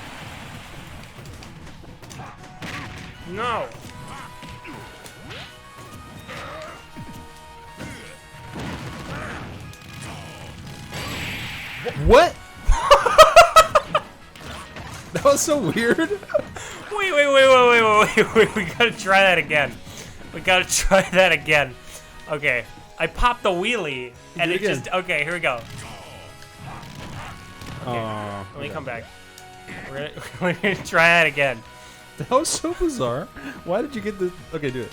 No. What? That was so weird. Wait. We gotta try that again. Okay. I popped the wheelie, and it just... Okay, here we go. Okay, let me come back. We're gonna try that again. That was so bizarre. Why did you get this? Okay, do it.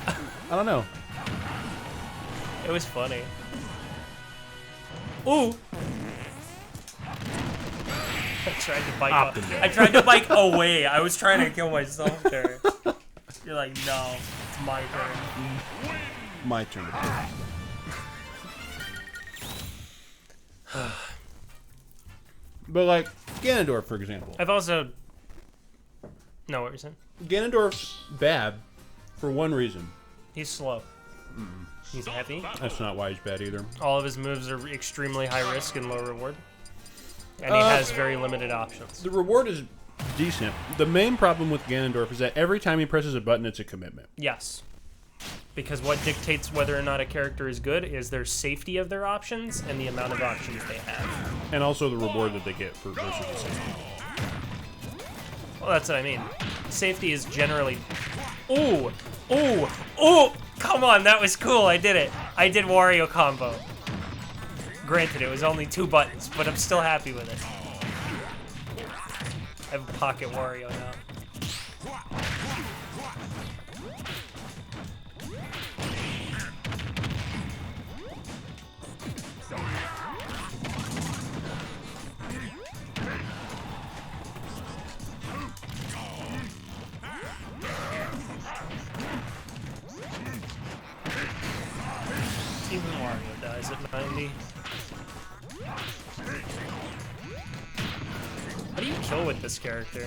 I don't know. It was funny. Ooh! I tried to bike away. I was trying to kill myself there. You're like, no, it's my turn. My turn to play. But like Ganondorf, for example. I've also... No, what were you saying? Ganondorf's bad for one reason. He's slow. He's heavy. That's not why he's bad either. All of his moves are extremely high risk and low reward. And he has very limited options. The reward is decent. The main problem with Ganondorf is that every time he presses a button, it's a commitment. Yes. Because what dictates whether or not a character is good is their safety of their options and the amount of options they have. And also the reward that they get for versus the safety. Well, that's what I mean. Safety is generally... Ooh! Ooh! Ooh! Come on, that was cool. I did it. I did Wario combo. Granted, it was only 2 buttons, but I'm still happy with it. I have a pocket Wario now. Even Wario dies at 90. How do you kill with this character?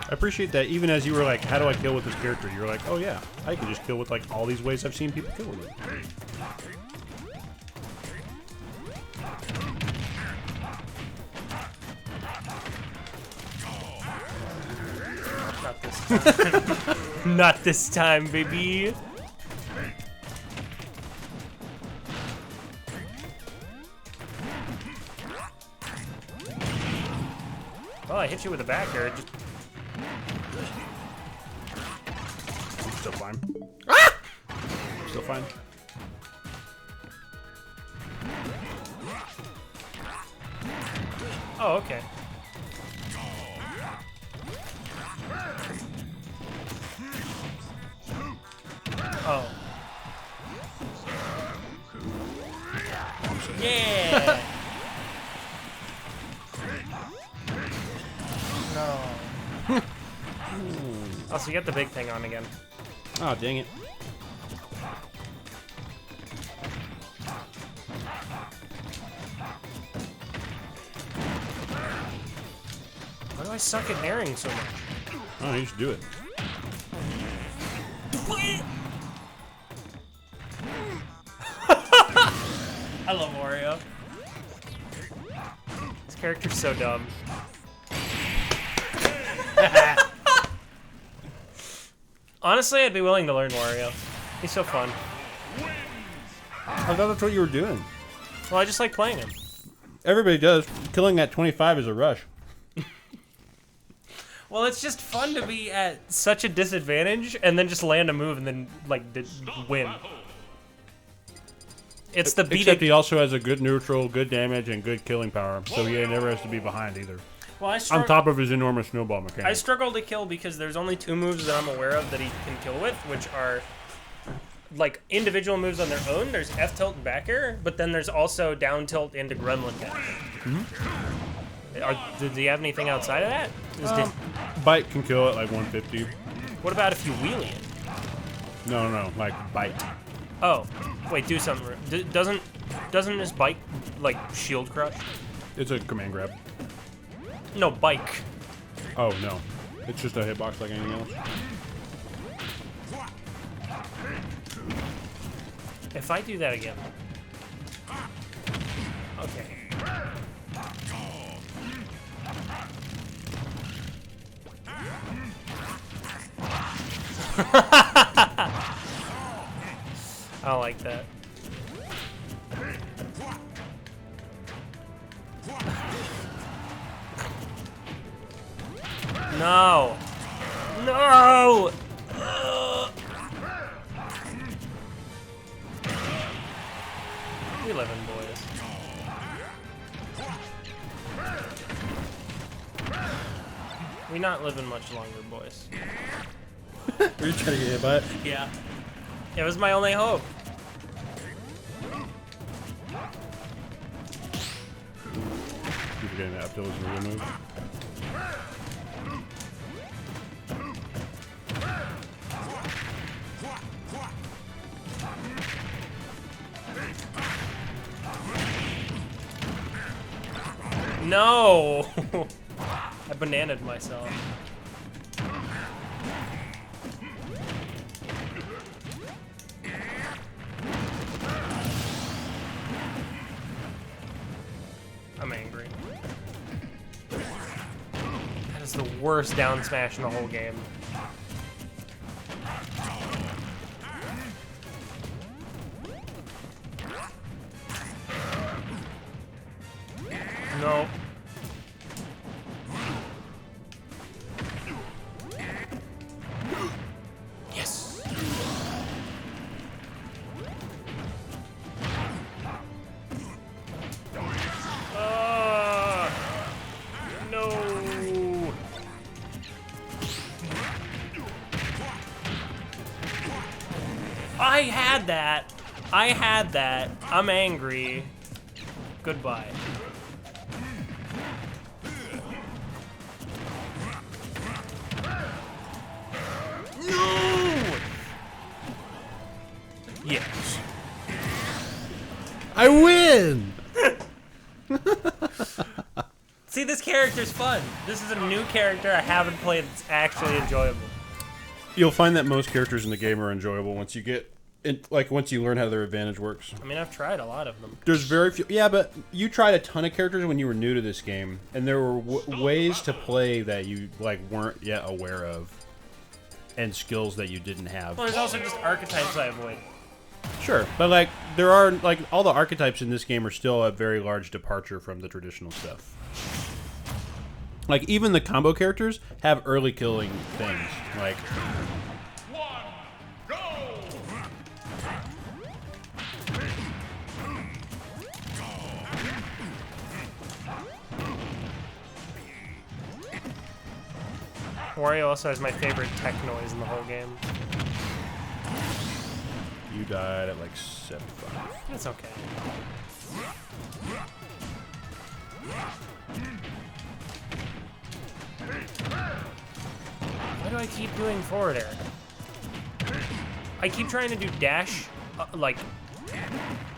I appreciate that. Even as you were like, "How do I kill with this character?" You were like, "Oh yeah, I can just kill with like all these ways I've seen people kill with it." Not this time. Not this time, baby. Well, I hit you with a back air. Just... Still fine. Ah! Still fine. Oh, okay. Oh. Yeah. No. Oh, so you got the big thing on again. Oh, dang it. Why do I suck at airing so much? Oh, you should do it. I love Wario. This character's so dumb. Honestly, I'd be willing to learn Wario. He's so fun. I thought that's what you were doing. Well, I just like playing him. Everybody does. Killing at 25 is a rush. Well, it's just fun to be at such a disadvantage and then just land a move and then, like, win. It's the beat Except it. he also has a good neutral, good damage, and good killing power, so he never has to be behind either. Well, On top of his enormous snowball mechanic. I struggle to kill because there's only 2 moves that I'm aware of that he can kill with, which are like individual moves on their own. There's F tilt and back air, but then there's also down tilt into gremlin dash. Do you have anything outside of that? Bite can kill at like 150. What about if you wheelie it? No, like bite. Oh, wait, do something. Doesn't this bike like shield crush? It's a command grab. No, bike. Oh no, it's just a hitbox like anything else. If I do that again. Okay. I don't like that. No! No! 11 boys. We not living much longer, boys. Are you trying to get hit by it? Yeah. It was my only hope. Keep getting that up till it's a real move. No! I bananaed myself. I'm angry. That is the worst down smash in the whole game. No. Yes. No. I had that. I had that. I'm angry. Goodbye. No! Yes. I win! See, this character's fun. This is a new character I haven't played that's actually enjoyable. You'll find that most characters in the game are enjoyable once you get, once you learn how their advantage works. I mean, I've tried a lot of them. There's very few. Yeah, but you tried a ton of characters when you were new to this game, and there were ways to play that you weren't yet aware of, and skills that you didn't have. Well, there's also just archetypes I avoid. Sure, but there are all the archetypes in this game are still a very large departure from the traditional stuff. Even the combo characters have early killing things. One, go! Wario also has my favorite tech noise in the whole game. You died at 75. It's okay. Why do I keep doing forward air? I keep trying to do dash,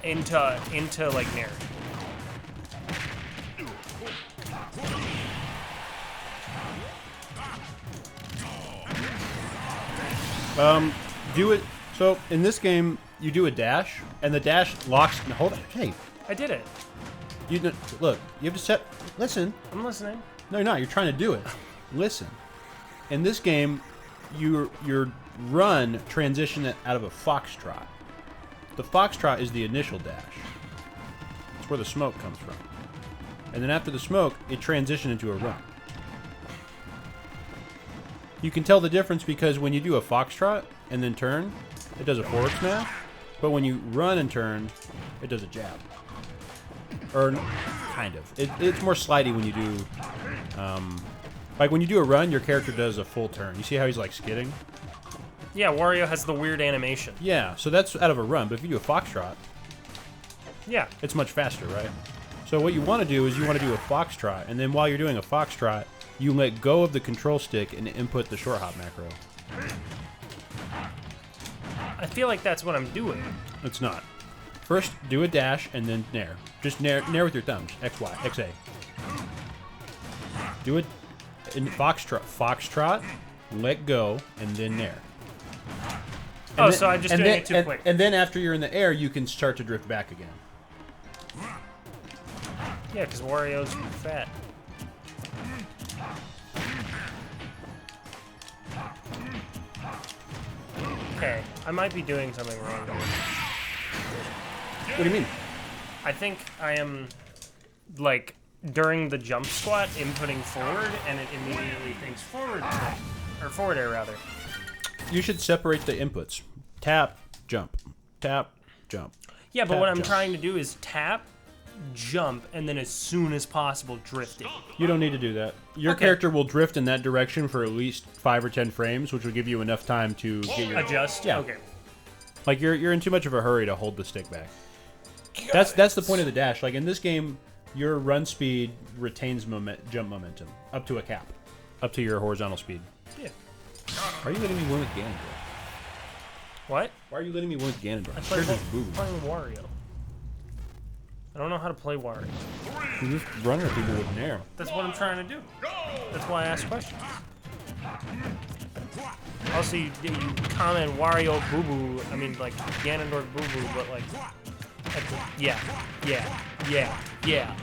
into Nair. Do it. So in this game, you do a dash, and the dash locks. Hold on. Hey, I did it. Look. You have to set. Listen. I'm listening. No, you're not. You're trying to do it. Listen. In this game, your run transition it out of a foxtrot. The foxtrot is the initial dash. It's where the smoke comes from. And then after the smoke, it transitions into a run. You can tell the difference because when you do a foxtrot and then turn, it does a forward smash. But when you run and turn, it does a jab. Or kind of. It's more slidey when you do... when you do a run, your character does a full turn. You see how he's skidding? Yeah, Wario has the weird animation. Yeah, so that's out of a run. But if you do a foxtrot, yeah, it's much faster, right? So what you want to do is you want to do a foxtrot, and then while you're doing a foxtrot, you let go of the control stick and input the short hop macro. I feel like that's what I'm doing. It's not. First, do a dash and then nair. Just nair with your thumbs. X, Y, X, A. Do it in foxtrot, let go, and then nair. And so I'm just doing it too quick. And then after you're in the air, you can start to drift back again. Yeah, because Wario's fat. Okay, I might be doing something wrong here. What do you mean? I think I am, during the jump squat, inputting forward, and it immediately thinks forward thing. Or forward air, rather. You should separate the inputs. Tap, jump. Tap, jump. Yeah, but Tap, what I'm jump. trying to do is tap, jump, and then as soon as possible, drift it. You don't need to do that. Your character will drift in that direction for at least 5 or 10 frames, which will give you enough time to get your... Adjust? Yeah. Okay. You're in too much of a hurry to hold the stick back. That's the point of the dash. In this game, your run speed retains jump momentum up to a cap, up to your horizontal speed. Yeah. Why are you letting me win with Ganondorf? What? Why are you letting me win with Ganondorf? I'm playing Wario. I don't know how to play Wario. You just run at people with nair. That's what I'm trying to do. That's why I ask questions. Also, you comment Wario boo boo. I mean, Ganondorf boo boo, but yeah. Yeah.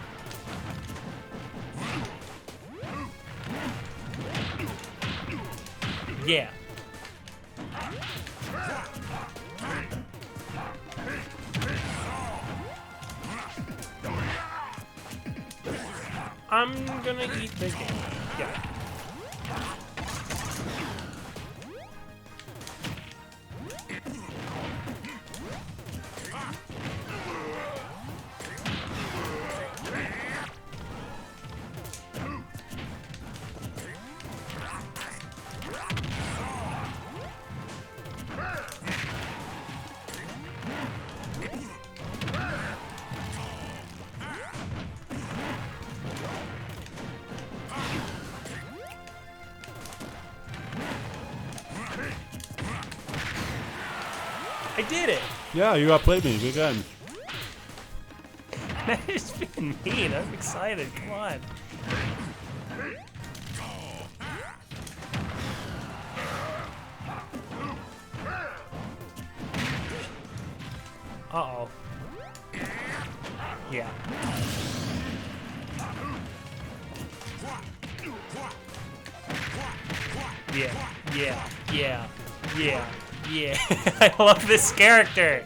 I'm gonna eat this game. Yeah. I did it! Yeah, you outplayed me. Good game. That is being mean. I'm excited. Come on. Uh-oh. Yeah. Yeah, yeah, yeah, yeah, yeah. I love this character.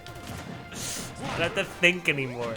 I don't have to think anymore.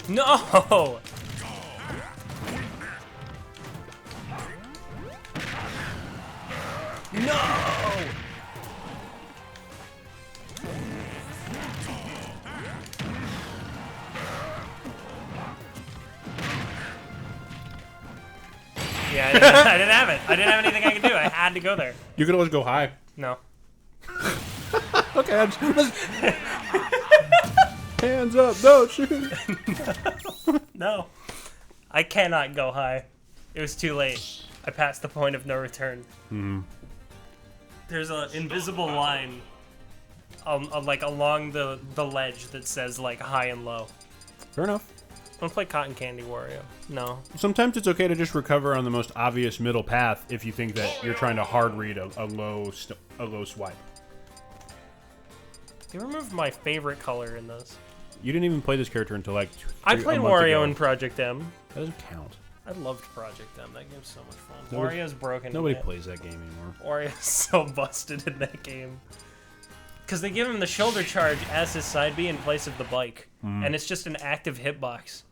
No! No! Yeah, I didn't have it. I didn't have anything I could do. I had to go there. You could always go high. No. Okay, hands up, no shoot. No. I cannot go high. It was too late. I passed the point of no return. There's an invisible line like along the ledge that says like high and low. Fair enough. I want to play Cotton Candy Wario. No. Sometimes it's okay to just recover on the most obvious middle path if you think that you're trying to hard read a low swipe. You removed my favorite color in this. You didn't even play this character until like I played a month Wario ago. in Project M. That doesn't count. I loved Project M. That game's so much fun. Nobody- Wario's broken. Nobody in it. plays that game anymore. Wario's so busted in that game. Because they give him the shoulder charge as his side B in place of the bike. And it's just an active hitbox.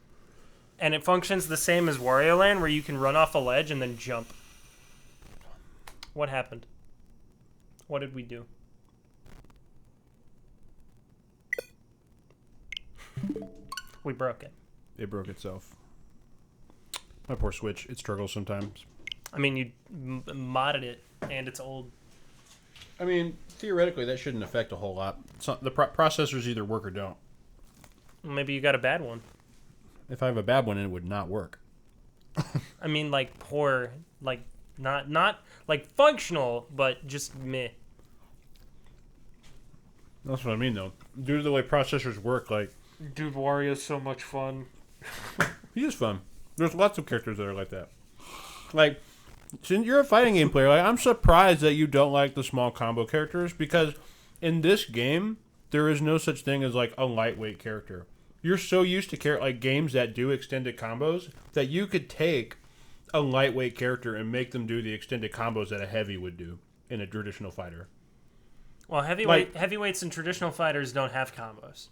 And it functions the same as Wario Land, where you can run off a ledge and then jump. What happened? What did we do? We broke it. It broke itself. My poor Switch. It struggles sometimes. I mean, you modded it, and it's old. I mean, theoretically, that shouldn't affect a whole lot. The processors either work or don't. Maybe you got a bad one. If I have a bad one, it would not work. I mean, like, poor, like, not like, functional, but just meh. That's what I mean, though. Due to the way processors work, like... Dude, Wario's so much fun. He is fun. There's lots of characters that are like that. Like, since you're a fighting game player, like, I'm surprised that you don't like the small combo characters, because in this game, there is no such thing as, like, a lightweight character. You're so used to like games that do extended combos that you could take a lightweight character and make them do the extended combos that a heavy would do in a traditional fighter. Well, heavyweights and traditional fighters don't have combos.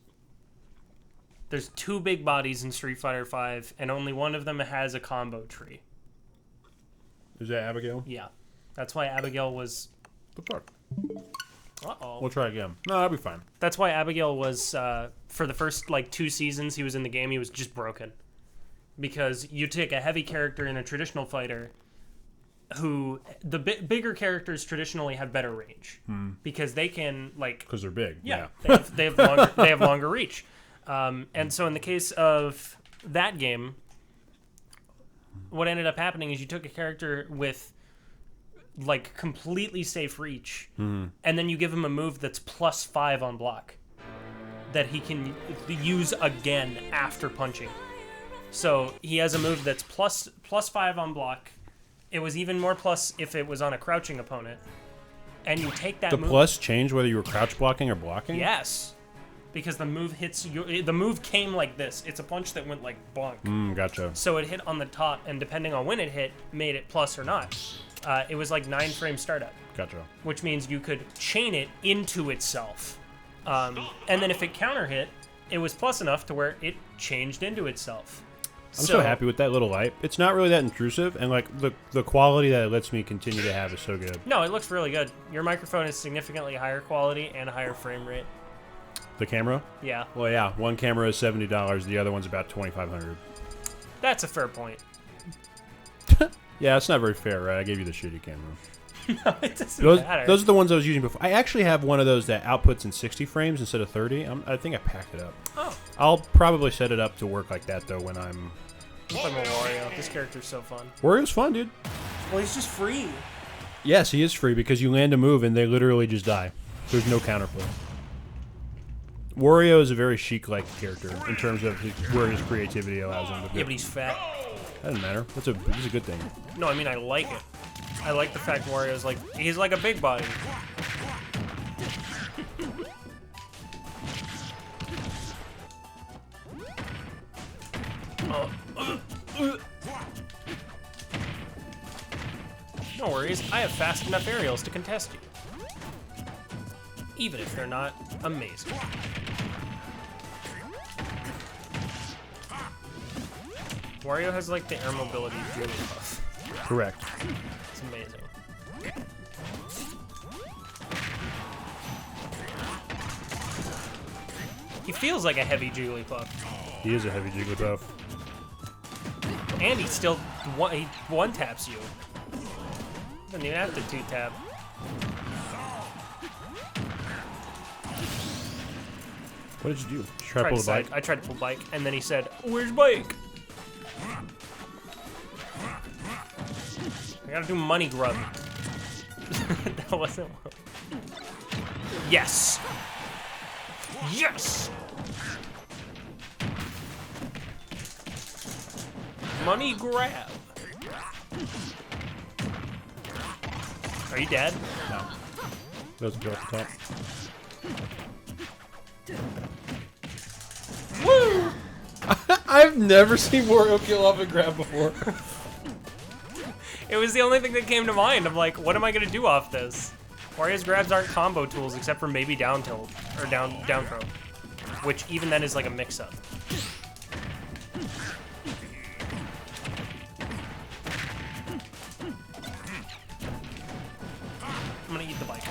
There's two big bodies in Street Fighter V, and only one of them has a combo tree. Is that Abigail? Yeah. That's why Abigail was... The fuck? Uh-oh. We'll try again. No, that'll be fine. That's why Abigail was, for the first, like, 2 seasons he was in the game, he was just broken. Because you take a heavy character in a traditional fighter who... The bigger characters traditionally have better range. Because they can, like... Because they're big. Yeah. They have longer reach. And so in the case of that game, what ended up happening is you took a character with... like completely safe reach, and then you give him a move that's +5 on block. that he can use again after punching. So he has a move that's plus 5 on block. It was even more plus if it was on a crouching opponent. And you take that The move. plus changed whether you were crouch blocking or blocking? Yes. Because the move hits you. The move came like this. It's a punch that went like bonk. Gotcha. So it hit on the top, and depending on when it hit, made it plus or not. It was like 9-frame startup, Gotcha. which means you could chain it into itself. And then if it counter hit, it was plus enough to where it changed into itself. I'm so happy with that little light. It's not really that intrusive, and like the quality that it lets me continue to have is so good. No, it looks really good. Your microphone is significantly higher quality and a higher frame rate. The camera? Yeah, Well, yeah. One camera is $70. The other one's about $2,500. that's a fair point. Yeah, it's not very fair, right? I gave you the shitty camera. No, it doesn't Those matter. are the ones I was using before. I actually have one of those that outputs in 60 frames instead of 30. I think I packed it up. Oh, I'll probably set it up to work like that, though, when I'm... I'm playing with Wario. This character's so fun. Wario's fun, dude. Well, he's just free. Yes, he is free because you land a move and they literally just die. There's no counterplay. Wario is a very chic-like character in terms of where his creativity allows him to go. Yeah, but he's fat. That doesn't matter. It's a good thing. No, I mean, I like it. I like the fact Wario's like, he's like a big body. No worries, I have fast enough aerials to contest you. Even if they're not amazing. Wario has like the air mobility really buff. Correct. It's amazing. He feels like a heavy Jigglypuff. He is a heavy Jigglypuff. And he still one taps you. Doesn't even have to 2-tap. What did you do? Try to pull the bike? I tried to pull bike, and then he said, "Where's bike?" I gotta do money grub. That wasn't one. Yes! Yes! Money grab. Are you dead? No. Doesn't go at the top. Woo! I've never seen Wario kill off a grab before. It was the only thing that came to mind. I'm like, what am I gonna do off this? Wario's grabs aren't combo tools except for maybe down tilt or down throw, which even then is like a mix-up. I'm gonna eat the bike.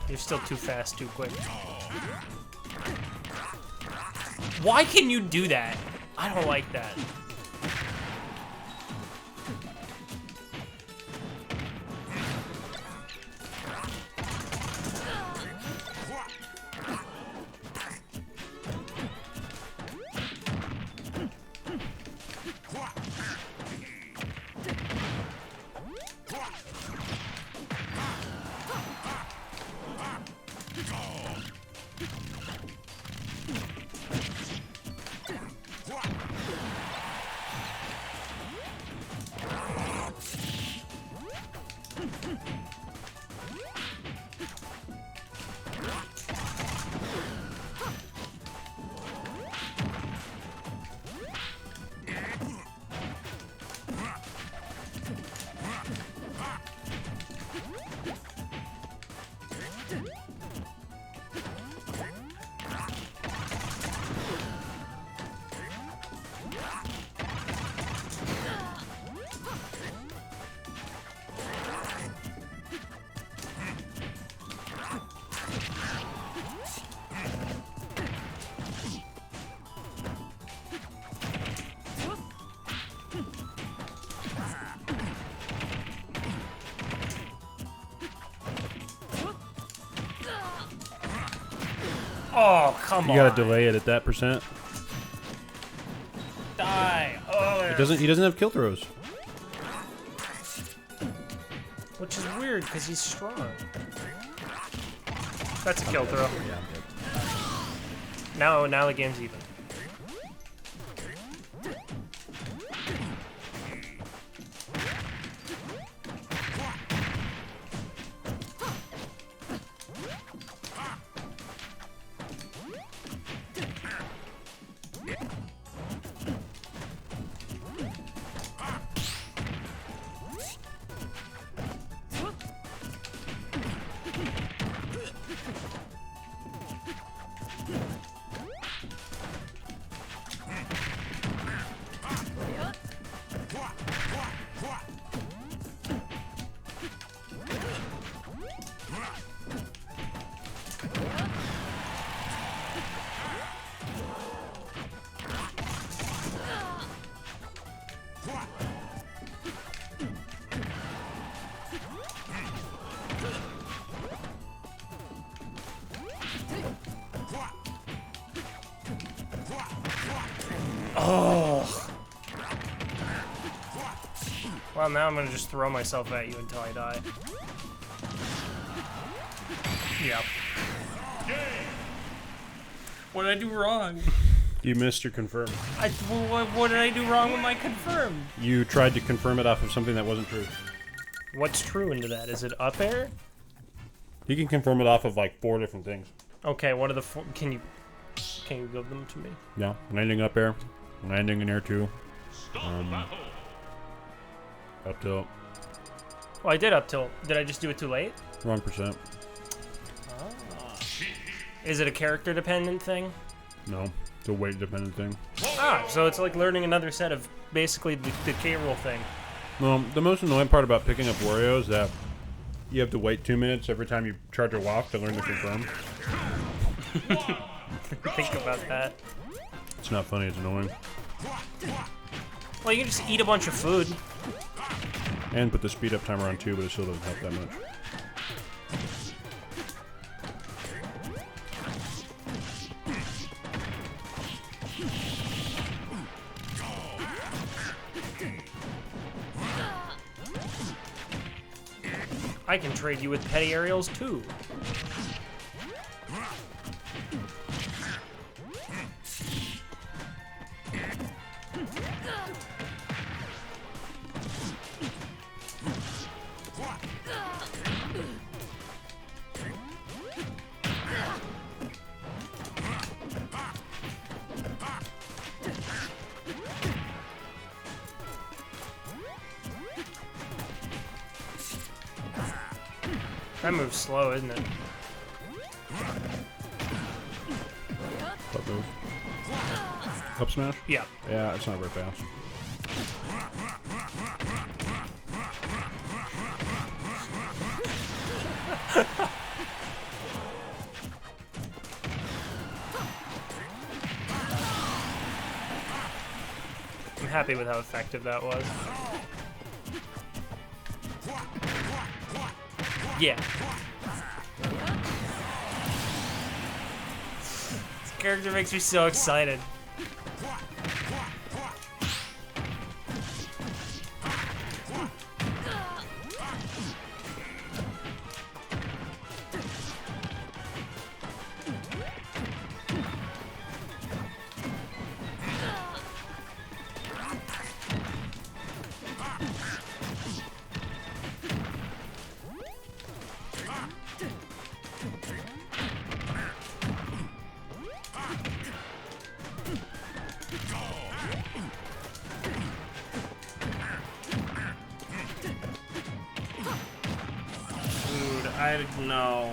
You're still too fast, too quick. Why can you do that? I don't like that. Oh, come You on. gotta delay it at that percent. Die. Oh, It doesn't. He doesn't have kill throws. Which is weird because he's strong. That's a kill throw. Yeah, I'm dead. Now the game's even. Oh. Well, now I'm gonna just throw myself at you until I die. Yep. What did I do wrong? You missed your confirm. What did I do wrong with my confirm? You tried to confirm it off of something that wasn't true. What's true into that? Is it up air? You can confirm it off of like 4 different things. Okay, what are the four? Can you give them to me? Yeah, landing up air, landing in air 2, up tilt, Well, I did up tilt. Did I just do it too late? wrong percent. Is it a character dependent thing? No, it's a weight dependent thing. Ah, so it's like learning another set of basically the K-roll thing. Well, the most annoying part about picking up Wario is that you have to wait 2 minutes every time you charge a walk to learn to confirm. Think about that. It's not funny, it's annoying. Well, you can just eat a bunch of food. And put the speed up timer on 2, but it still doesn't help that much. I can trade you with petty aerials too. That move's slow, isn't it? What move? Up smash? Yeah. Yeah, it's not very fast. I'm happy with how effective that was. Yeah. This character makes me so excited. I don't know.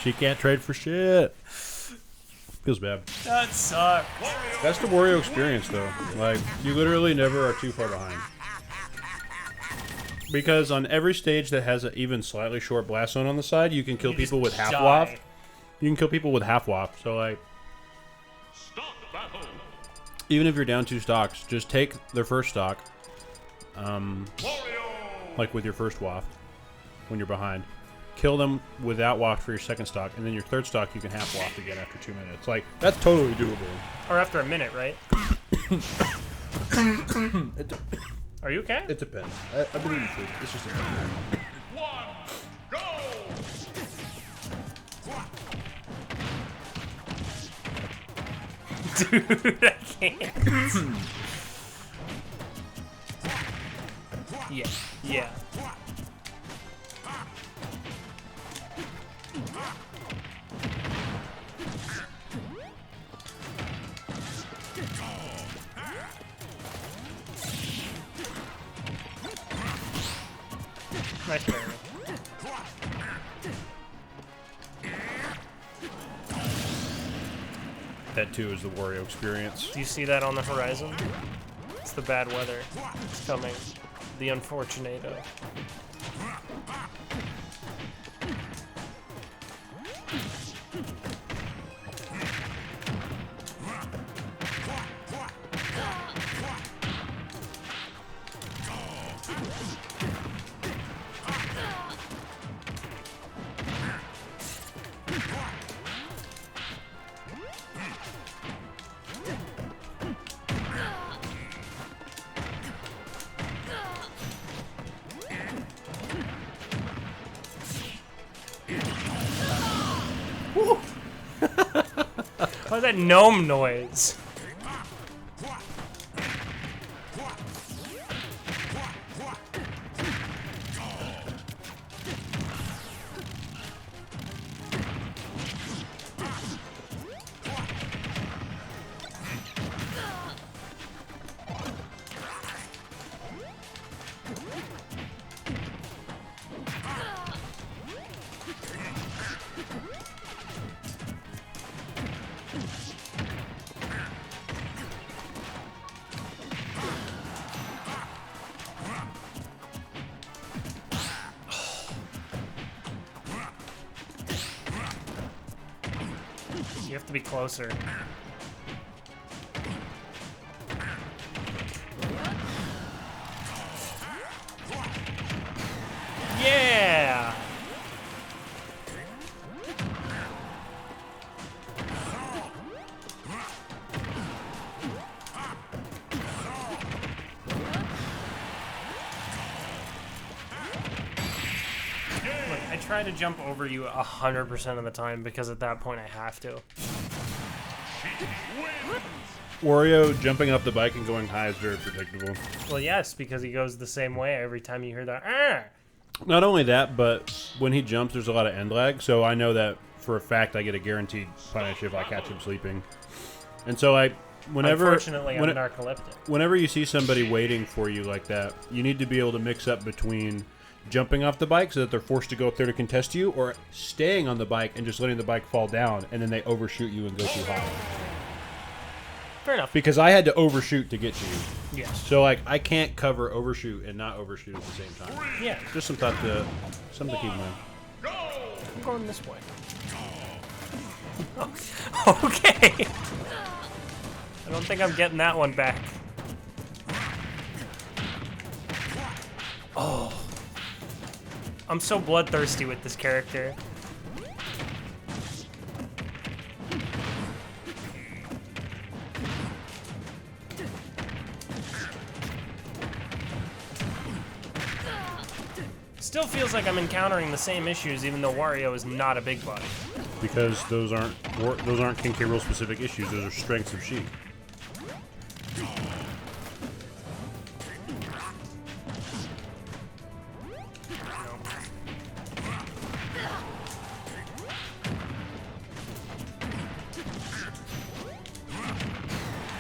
She can't trade for shit. Feels bad. That sucks. That's the Wario experience, though. Like, you literally never are too far behind. Because on every stage that has an even slightly short blast zone on the side, you can kill people with half die. waft. You can kill people with half waft. So, like, Stop battle. even if you're down 2 stocks, just take their first stock, Wario. like with your first waft, when you're behind. Kill them without waft for your second stock, and then your third stock you can half waft again after 2 minutes. Like, that's totally doable. Or after a minute, right? Are you okay? It depends. I believe you should. It's just a One, go. Dude, I can't. Yeah, yeah. Nice parry. That too is the Wario experience. Do you see that on the horizon? It's the bad weather. It's coming. The unfortunato. What's that gnome noise? You have to be closer. Yeah! Look, I try to jump over you 100% of the time because at that point I have to. Wario jumping up the bike and going high is very predictable. Well, yes, because he goes the same way every time you hear that. Ah! Not only that, but when he jumps, there's a lot of end lag. So I know that for a fact I get a guaranteed punish if I catch him sleeping. And so Unfortunately, I'm narcoleptic. whenever you see somebody waiting for you like that, you need to be able to mix up between jumping off the bike so that they're forced to go up there to contest you, or staying on the bike and just letting the bike fall down, and then they overshoot you and go too high. Fair enough. Because I had to overshoot to get to you. Yes. So, like, I can't cover overshoot and not overshoot at the same time. Yeah, Just something to keep in mind. I'm going this way. Oh, okay. I don't think I'm getting that one back. Oh. I'm so bloodthirsty with this character. Still feels like I'm encountering the same issues even though Wario is not a big body. Because those aren't King K. Rool specific issues. Those are strengths of Sheik.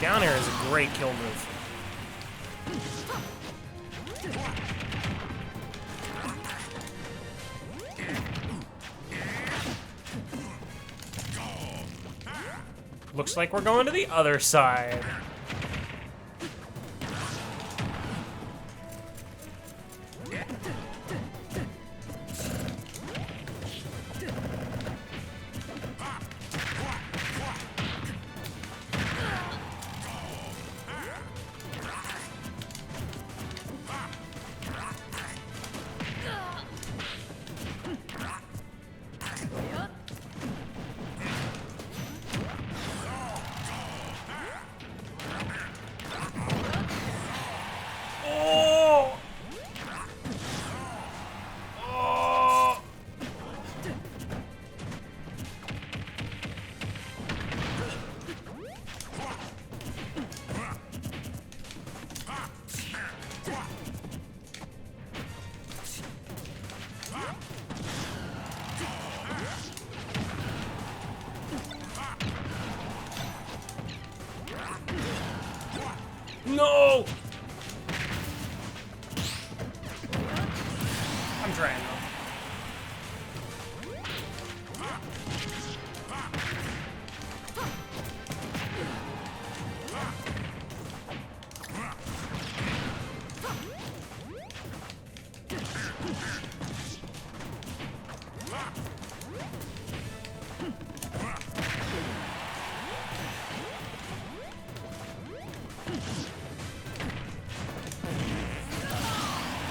Down air is a great kill move. Looks like we're going to the other side. Oh! Oh! No! I'm trying though.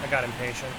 I got impatient.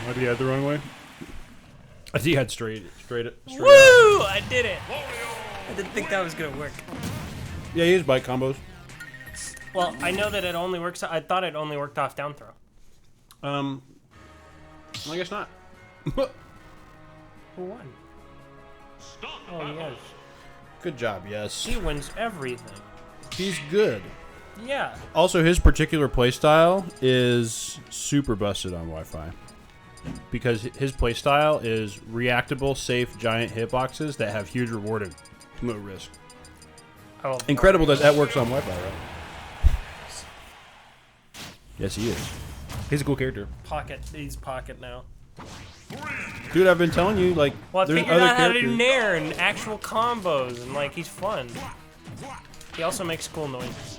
Maybe you had the wrong way. I think you had straight Woo! out. I did it. I didn't think that was gonna work. Yeah, he used bike combos. Well, I know that it only works. I thought it only worked off down throw. I guess not. Who won? Stop the Oh, battle. yes. Good job, yes. He wins everything. He's good. Yeah. Also, his particular playstyle is super busted on Wi-Fi. Because his playstyle is reactable, safe, giant hitboxes that have huge reward and low risk. Oh, Incredible that that works on Wi-Fi, right? Yes, he is. He's a cool character. Pocket. He's pocket now. Dude, I've been telling you, like, Well, I there's figured other out how to do characters. Nair and actual combos, and like he's fun. He also makes cool noises.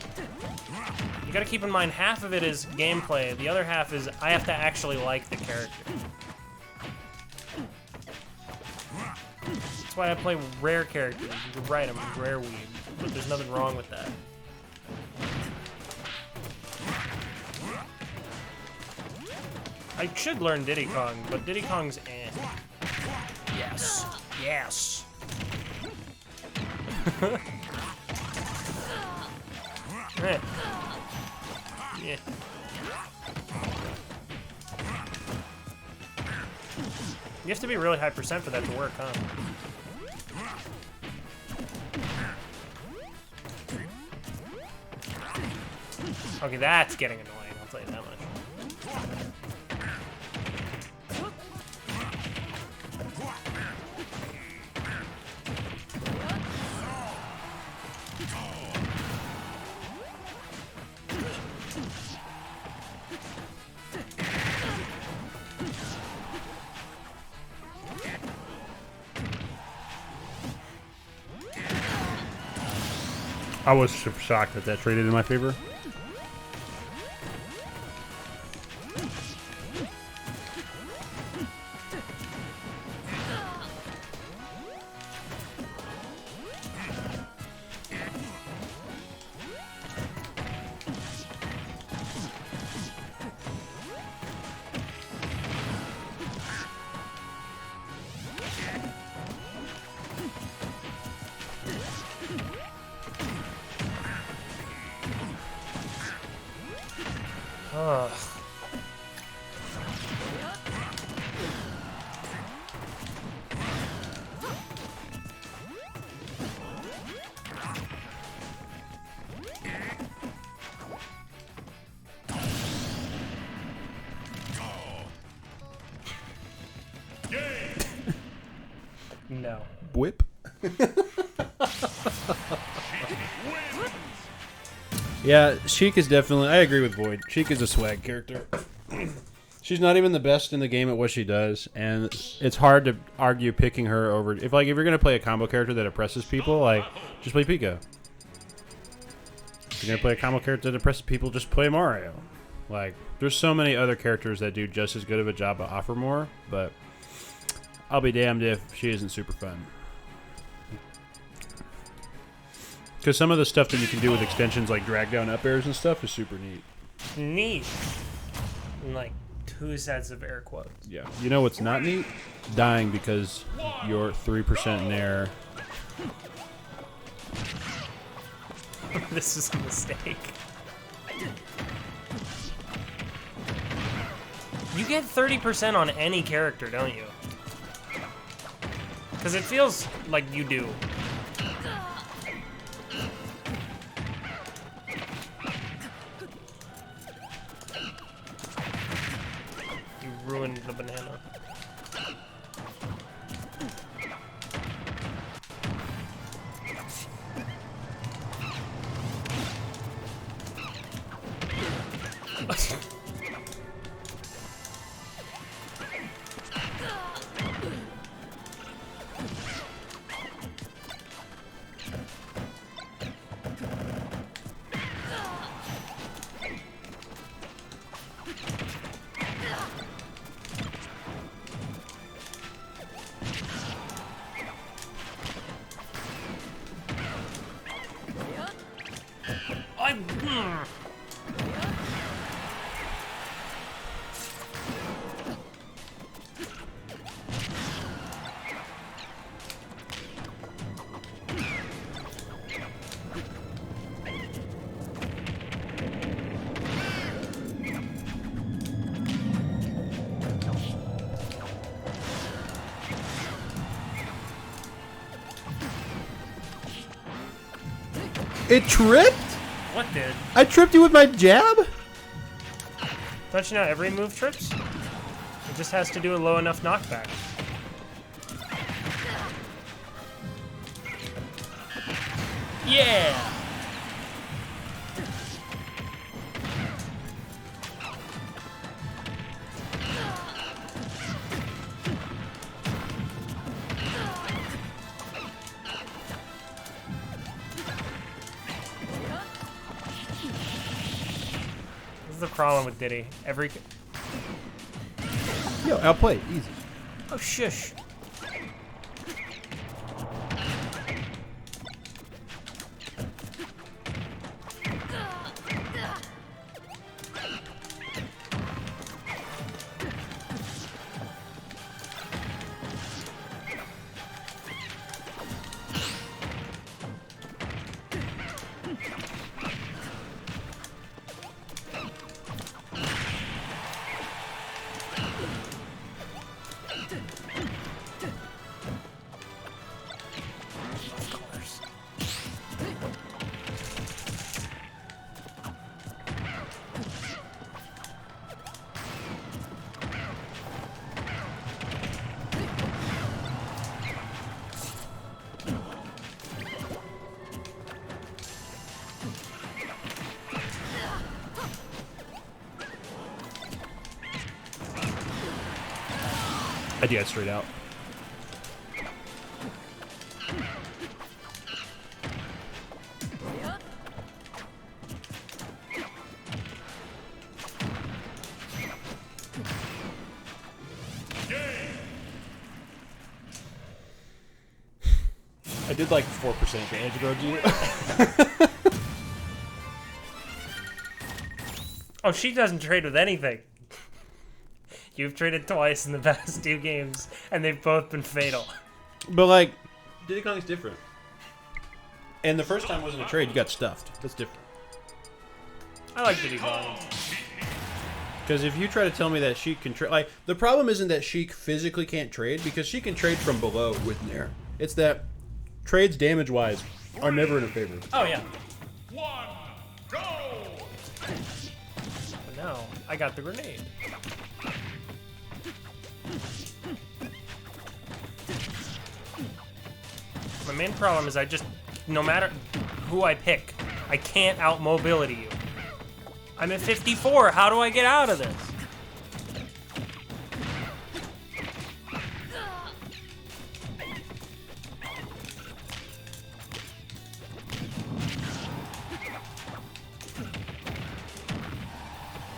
You gotta keep in mind, half of it is gameplay, the other half is I have to actually like the character. That's why I play rare characters. You're right, I'm a rare weeb. but there's nothing wrong with that. I should learn Diddy Kong, but Diddy Kong's eh. Yes. Yes. Eh. Yeah. You have to be really high percent for that to work, huh? Okay, that's getting annoying, I'll tell you that much. I was super shocked that that traded in my favor. Ugh. No. Whip. Yeah, Sheik is definitely. I agree with Void. Sheik is a swag character. She's not even the best in the game at what she does, and it's hard to argue picking her over. If you're gonna play a combo character that oppresses people, like just play Pika. If you're gonna play a combo character that oppresses people, just play Mario. Like, there's so many other characters that do just as good of a job but offer more, but I'll be damned if she isn't super fun. Because some of the stuff that you can do with extensions like drag down up airs and stuff is super neat. Neat. And like 2 sets of air quotes. Yeah. You know what's not neat? Dying because you're 3% in air. This is a mistake. You get 30% on any character, don't you? Because it feels like you do. You ruined the banana. It tripped? What did? I tripped you with my jab? Don't you know every move trips? It just has to do a low enough knockback. Yeah! This is the problem with Diddy. Yo, outplay. Easy. Oh, shush. I did straight out. I did like 4% damage, bro. Oh, she doesn't trade with anything. You've traded twice in the past 2 games, and they've both been fatal. But like, Diddy Kong's different. And the first time wasn't a trade; you got stuffed. That's different. I like Diddy Kong. Because if you try to tell me that Sheik can trade, like the problem isn't that Sheik physically can't trade because she can trade from below with Nair. It's that trades damage-wise are never in her favor. Oh yeah. 1, go! But now I got the grenade. My main problem is no matter who I pick, I can't out-mobility you. I'm at 54, how do I get out of this?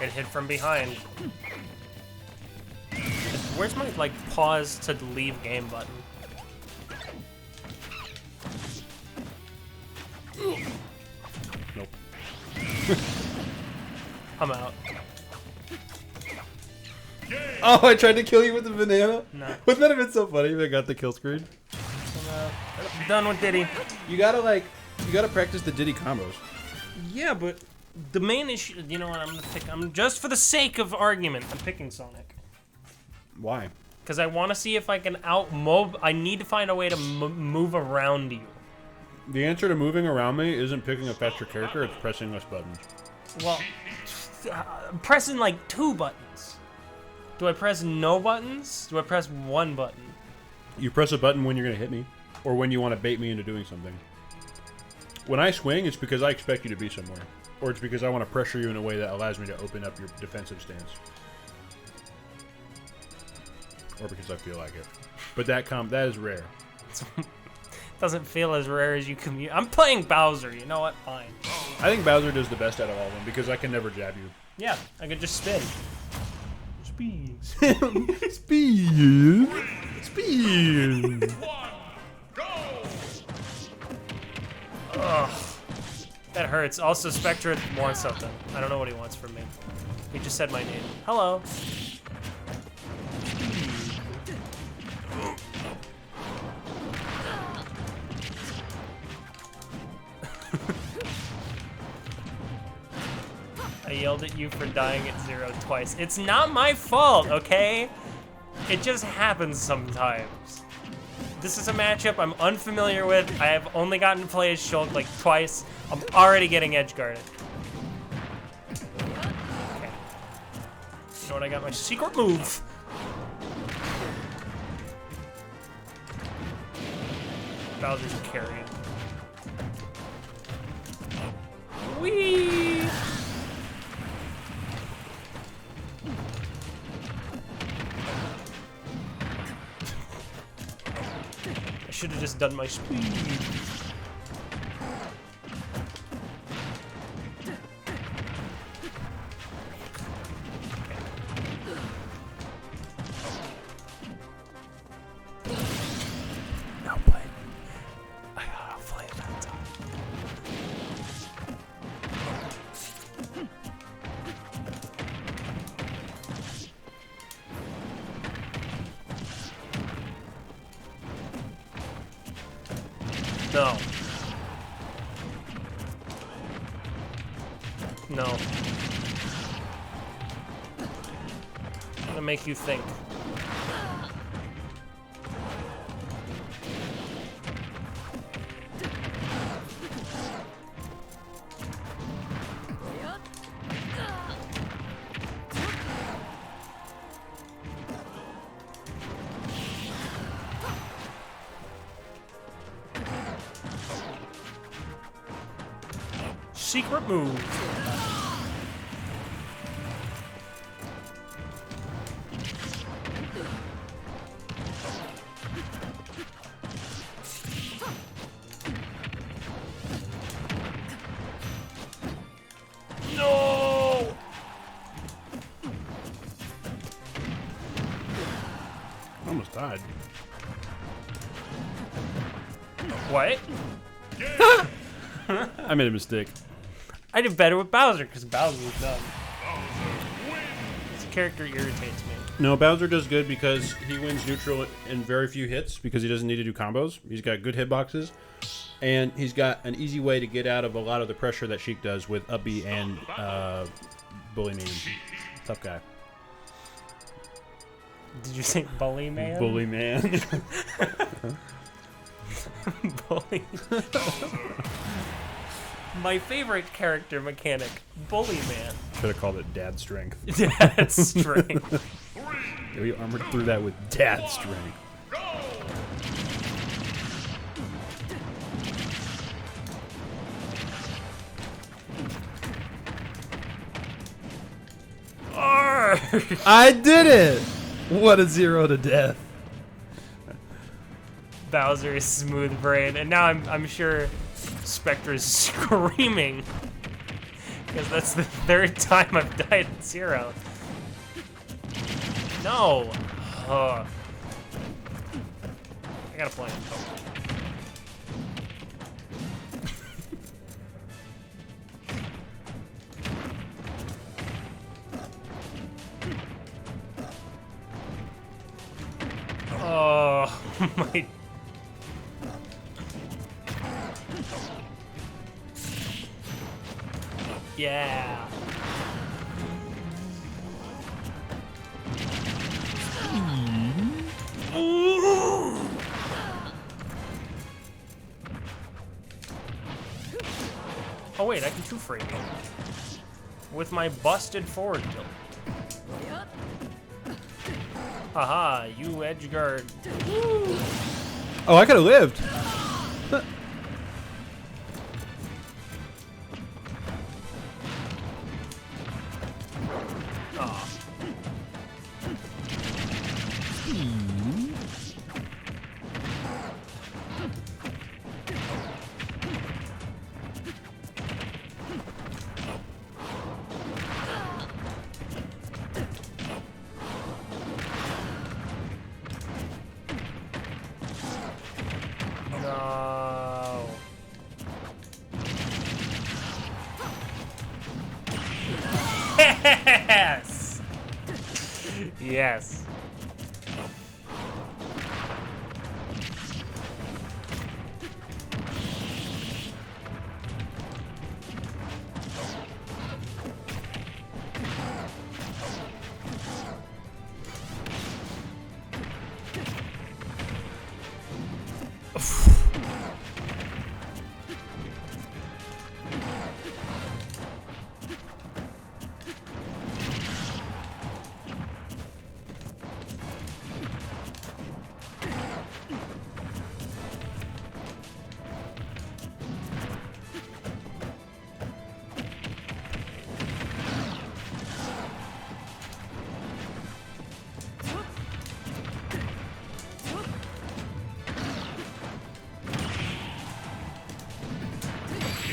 Get hit from behind. Where's my, like, pause to leave game button? Nope. I'm out. Oh, I tried to kill you with the banana? No. Wouldn't that have been so funny if I got the kill screen? I'm done with Diddy. You gotta practice the Diddy combos. Yeah, but the main issue, you know what, I'm just for the sake of argument, I'm picking Sonic. Why? Because I want to see if I can I need to find a way to move around you. The answer to moving around me isn't picking a faster character, it's pressing less buttons. Well, I'm pressing like 2 buttons. Do I press no buttons? Do I press 1 button? You press a button when you're gonna hit me, or when you want to bait me into doing something. When I swing, it's because I expect you to be somewhere. Or it's because I want to pressure you in a way that allows me to open up your defensive stance. Or because I feel like it. But that is rare. Doesn't feel as rare as you commute. I'm playing Bowser, you know what? Fine. I think Bowser does the best out of all of them because I can never jab you. Yeah, I could just spin. Speed. Speed. Speed. 1, go! Ugh. That hurts. Also, Spectre wants something. I don't know what he wants from me. He just said my name. Hello. I yelled at you for dying at 0 twice. It's not my fault, okay? It just happens sometimes. This is a matchup I'm unfamiliar with. I have only gotten to play as Shulk like twice. I'm already getting edge guarded. Okay. You know what? I got my secret move. Bowser's carrying. Whee! I should have just done my speed. Now play. I gotta play that time. No. No. I'm gonna make you think. Secret move. What? I made a mistake. I did better with Bowser because Bowser was dumb. This character irritates me. No, Bowser does good because he wins neutral in very few hits because he doesn't need to do combos. He's got good hitboxes, and he's got an easy way to get out of a lot of the pressure that Sheik does with up B and Bully Man. Tough guy. Did you say Bully Man? Bully Man. Bully. My favorite character mechanic, Bully Man. Should have called it Dad Strength. Dad's strength. We armored through that with Dad Strength. Arrgh! I did it! What a 0 to death. Bowser is smooth brain, and now I'm sure Spectre is screaming because that's the third time I've died at 0. No. Ugh. I gotta play him. Oh my. Yeah. Oh wait, I can two-frame you with my busted forward tilt. Haha, you edge guard. Oh, I could have lived. Aw. No. Yes. Yes.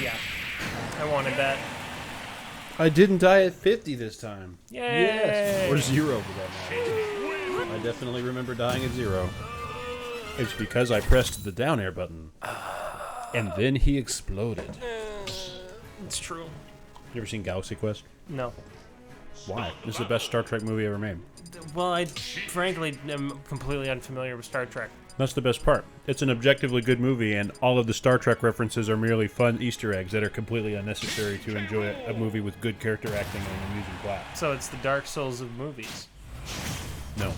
Yeah. I wanted that. I didn't die at 50 this time. Yay! Yes. Or 0 for that matter. I definitely remember dying at 0. It's because I pressed the down air button. And then he exploded. It's true. You ever seen Galaxy Quest? No. Why? This is the best Star Trek movie ever made. Well, I frankly am completely unfamiliar with Star Trek. That's the best part. It's an objectively good movie, and all of the Star Trek references are merely fun Easter eggs that are completely unnecessary to enjoy a movie with good character acting and an amusing plot. So it's the Dark Souls of movies. No.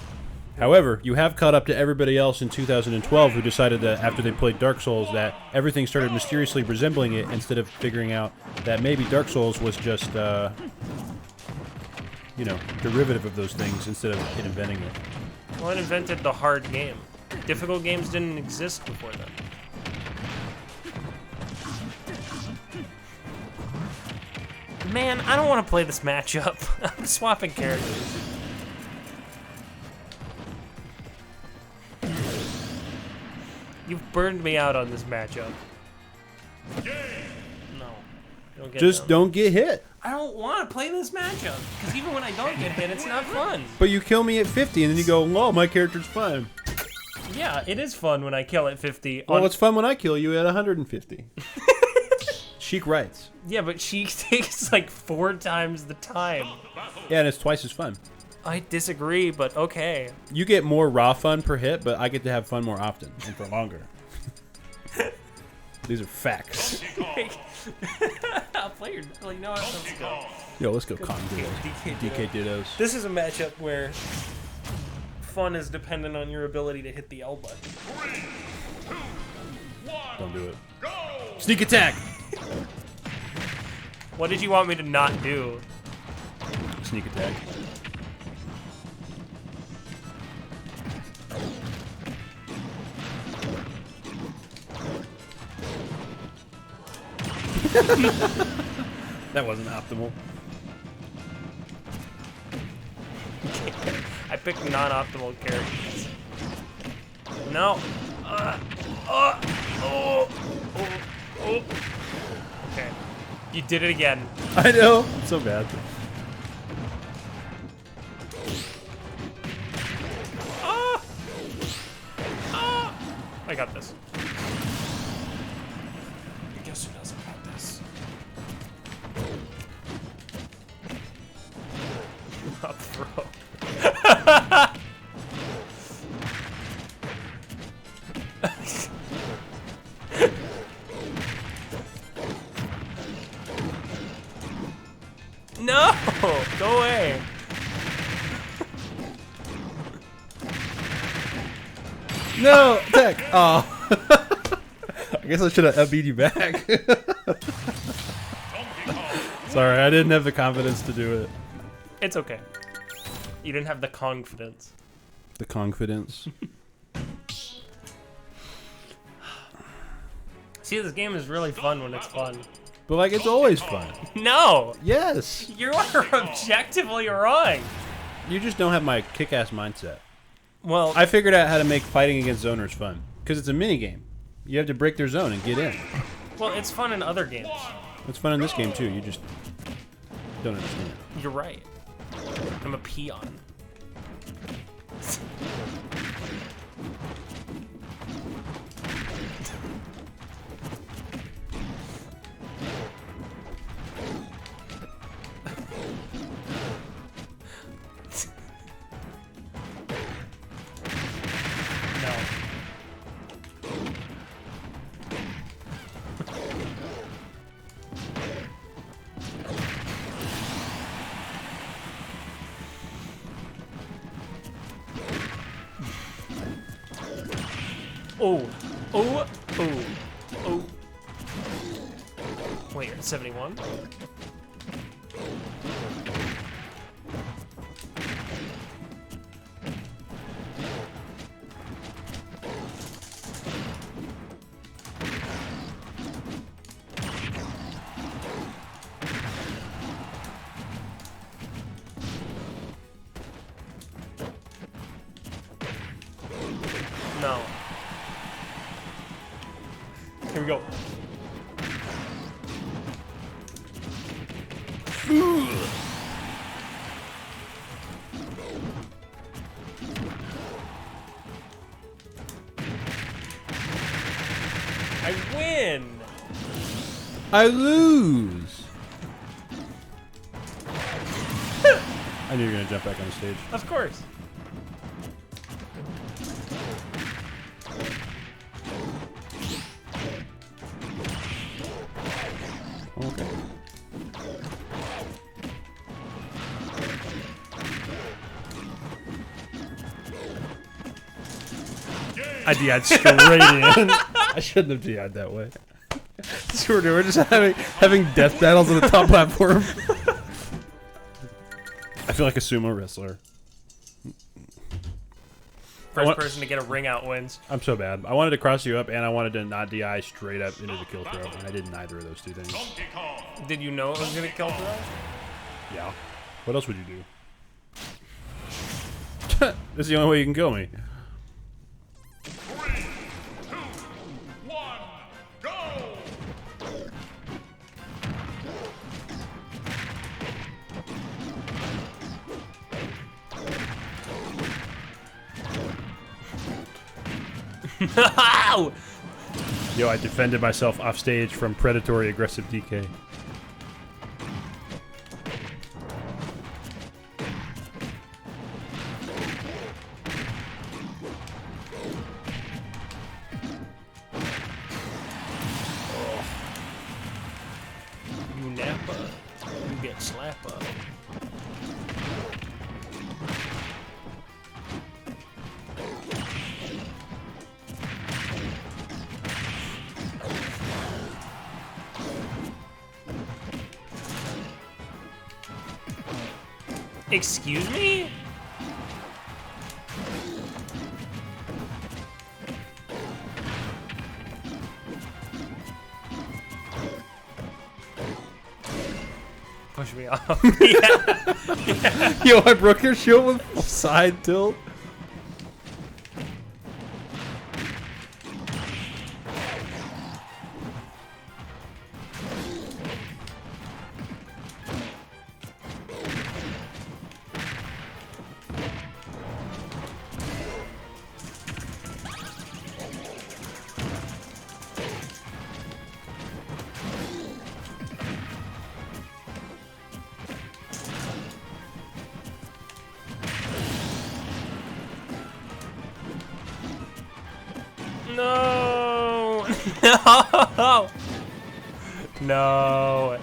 However, you have caught up to everybody else in 2012 who decided that after they played Dark Souls that everything started mysteriously resembling it instead of figuring out that maybe Dark Souls was just, derivative of those things instead of it inventing it. Well, it invented the hard game. Difficult games didn't exist before then. Man, I don't want to play this matchup. I'm swapping characters. You've burned me out on this matchup. No. Don't get Just them. don't get hit. I don't want to play this matchup. Because even when I don't get hit, it's not fun. But you kill me at 50 and then you go, oh, my character's fine. Yeah, it is fun when I kill at 50. Well, it's fun when I kill you at 150. Sheik writes. Yeah, but she takes like 4 times the time. Yeah, and it's twice as fun. I disagree, but okay. You get more raw fun per hit, but I get to have fun more often and for longer. These are facts. I'll play your... Well, you know what? Let's go. Yo, let's go Con Dittos. DK Dittos. This is a matchup where fun is dependent on your ability to hit the L button. 3, 2, 1, Don't do it. go! Sneak attack! What did you want me to not do? Sneak attack. That wasn't optimal. I picked non-optimal characters. No. Okay. You did it again. I know. So bad. I got this. Guess who doesn't got this? Up throw. No! Go away. No! Attack! Oh. I guess I should have beat you back. Sorry, I didn't have the confidence to do it. It's okay. You didn't have the confidence. The confidence. See, this game is really fun when it's fun. But like, it's always fun. No! Yes! You are objectively wrong. You just don't have my kick-ass mindset. Well, I figured out how to make fighting against zoners fun. Because it's a mini-game. You have to break their zone and get in. well, it's fun in other games. It's fun in this game, too. You just don't understand. You're right. I'm a peon. No. Oh, oh, oh, oh. Wait, you're at 71? No. Here we go. I win! I lose! I knew you were going to jump back on the stage. Of course. Okay. I DI'd straight in. I shouldn't have DI'd that way. We're just having death battles on the top platform. I feel like a sumo wrestler. First person to get a ring out wins. I'm so bad. I wanted to cross you up, and I wanted to not DI straight up into the kill throw, and I did neither of those two things. Donkey Kong. Did you know it was gonna kill throw? Yeah. What else would you do? This is the only way you can kill me. 3, 2, 1, go! No! Yo, I defended myself off stage from predatory aggressive DK. You nappa, you get slappa. Excuse me? Push me off. Yeah. Yo, I broke your shield with side tilt. No! No! No!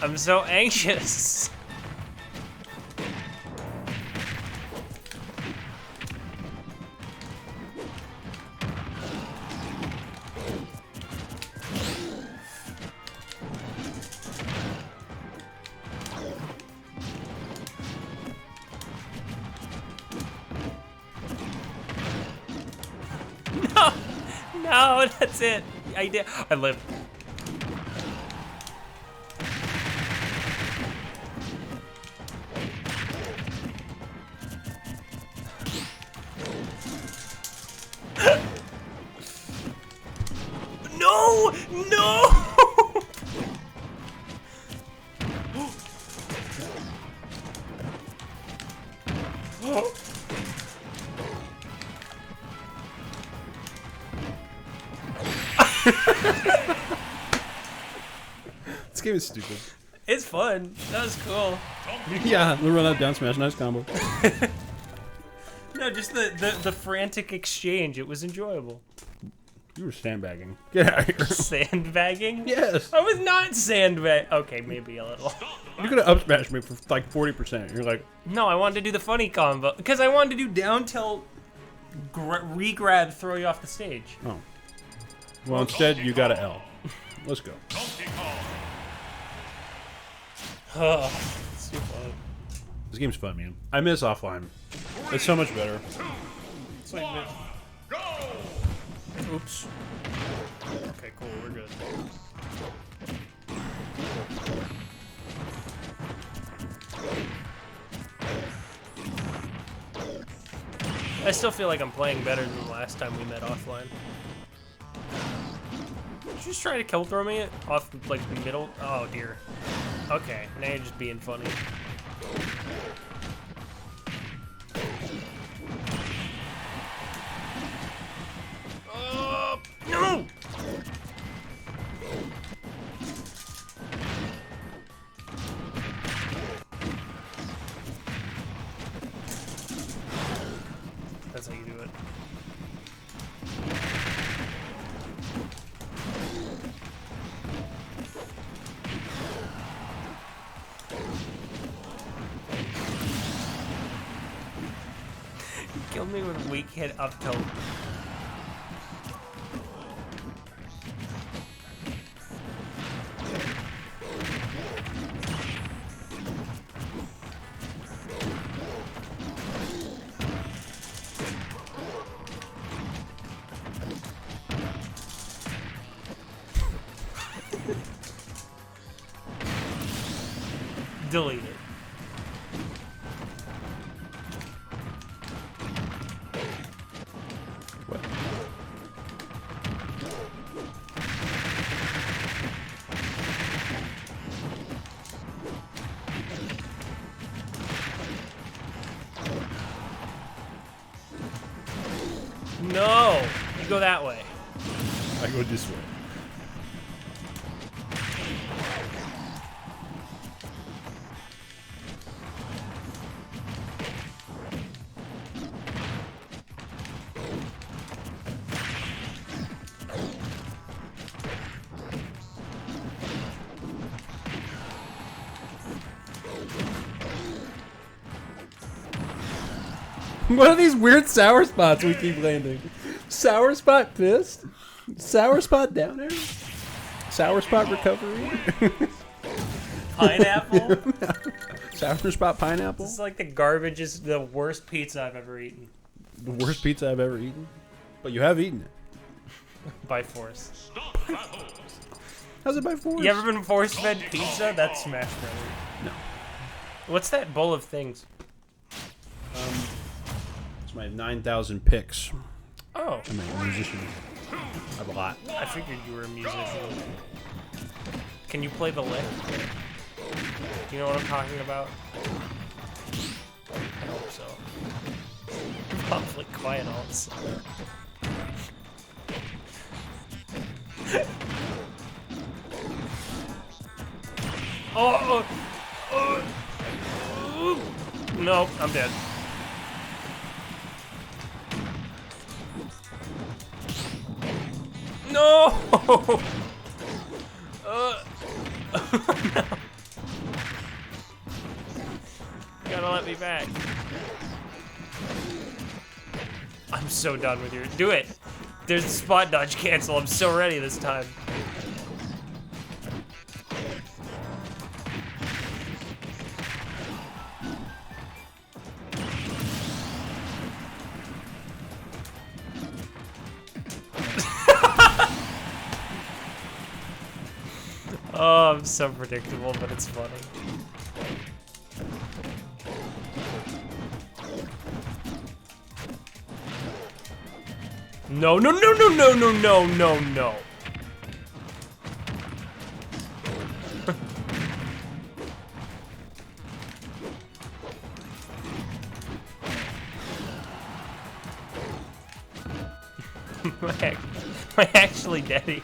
I'm so anxious. No! No, that's it. I did. I live. No! No! This game is stupid. It's fun. That was cool. Yeah, the run out down smash, nice combo. No, just the frantic exchange. It was enjoyable. You were sandbagging. Get out of here. Sandbagging? Yes. I was not sandbag. Okay, maybe a little. You could have up smashed me for like 40%. You're like, No, I wanted to do the funny combo because I wanted to do down tilt, re-grab, throw you off the stage. oh. Well, instead, you got a L. Let's go. Donkey Kong. Oh, it's too fun. This game's fun, man. I miss offline. It's so much better. It's like One, go! oops. Okay, cool. We're good. I still feel like I'm playing better than the last time we met offline. Did you just try to kill throw me off like the middle? Oh dear. Okay, now you're just being funny. No! That's how you do it. You killed me with weak hit up tilt. Delete it. What? No! You go that way. I go this way. What are these weird sour spots we keep landing? Sour spot pissed? Sour spot down there? Sour spot recovery? Pineapple? Sour spot pineapple? This is like the garbage is the worst pizza I've ever eaten. The worst pizza I've ever eaten? But you have eaten it. By force. Stop battle. How's it by force? You ever been force-fed pizza? That's Smash Brothers. No. What's that bowl of things? It's my 9,000 picks. Oh, I'm a musician. I have a lot. I figured you were a musician. Can you play the lick? Do you know what I'm talking about? I hope so. Probably quiet also. Nope, I'm dead. No! No. Gotta let me back. I'm so done with your. Do it! There's a spot dodge cancel. I'm so ready this time. Oh, I'm so predictable, but it's funny. No, no, no, no, no, no, no, no, no. Am I actually dead here?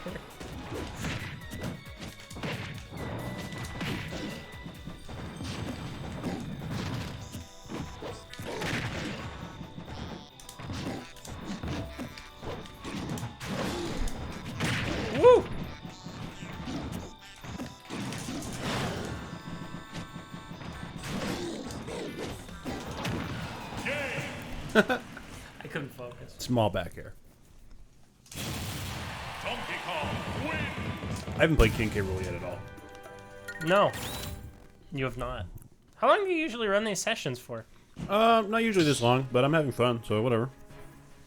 Woo! I couldn't focus. Small back air. Donkey Kong wins. I haven't played King K. Rool yet at all. No, you have not. How long do you usually run these sessions for? Not usually this long, but I'm having fun, so whatever.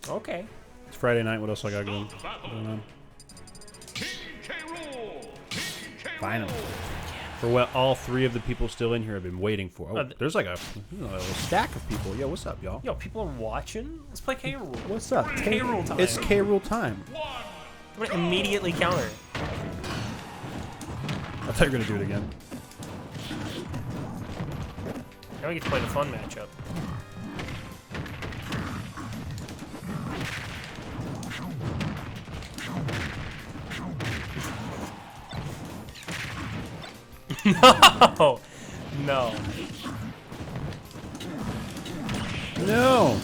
Okay. It's Friday night. What else I got going Battle. on? King K. Rool. King K. Finally. Rool. For what all three of the people still in here have been waiting for. Oh, Uh, there's like a little stack of people. Yo, what's up, y'all? Yo, people are watching. Let's play K Rool. What's up? K. Rool time. It's K. Rool time. One. I'm gonna immediately counter it. I thought you were gonna do it again. Now we get to play the fun matchup. No! No. No.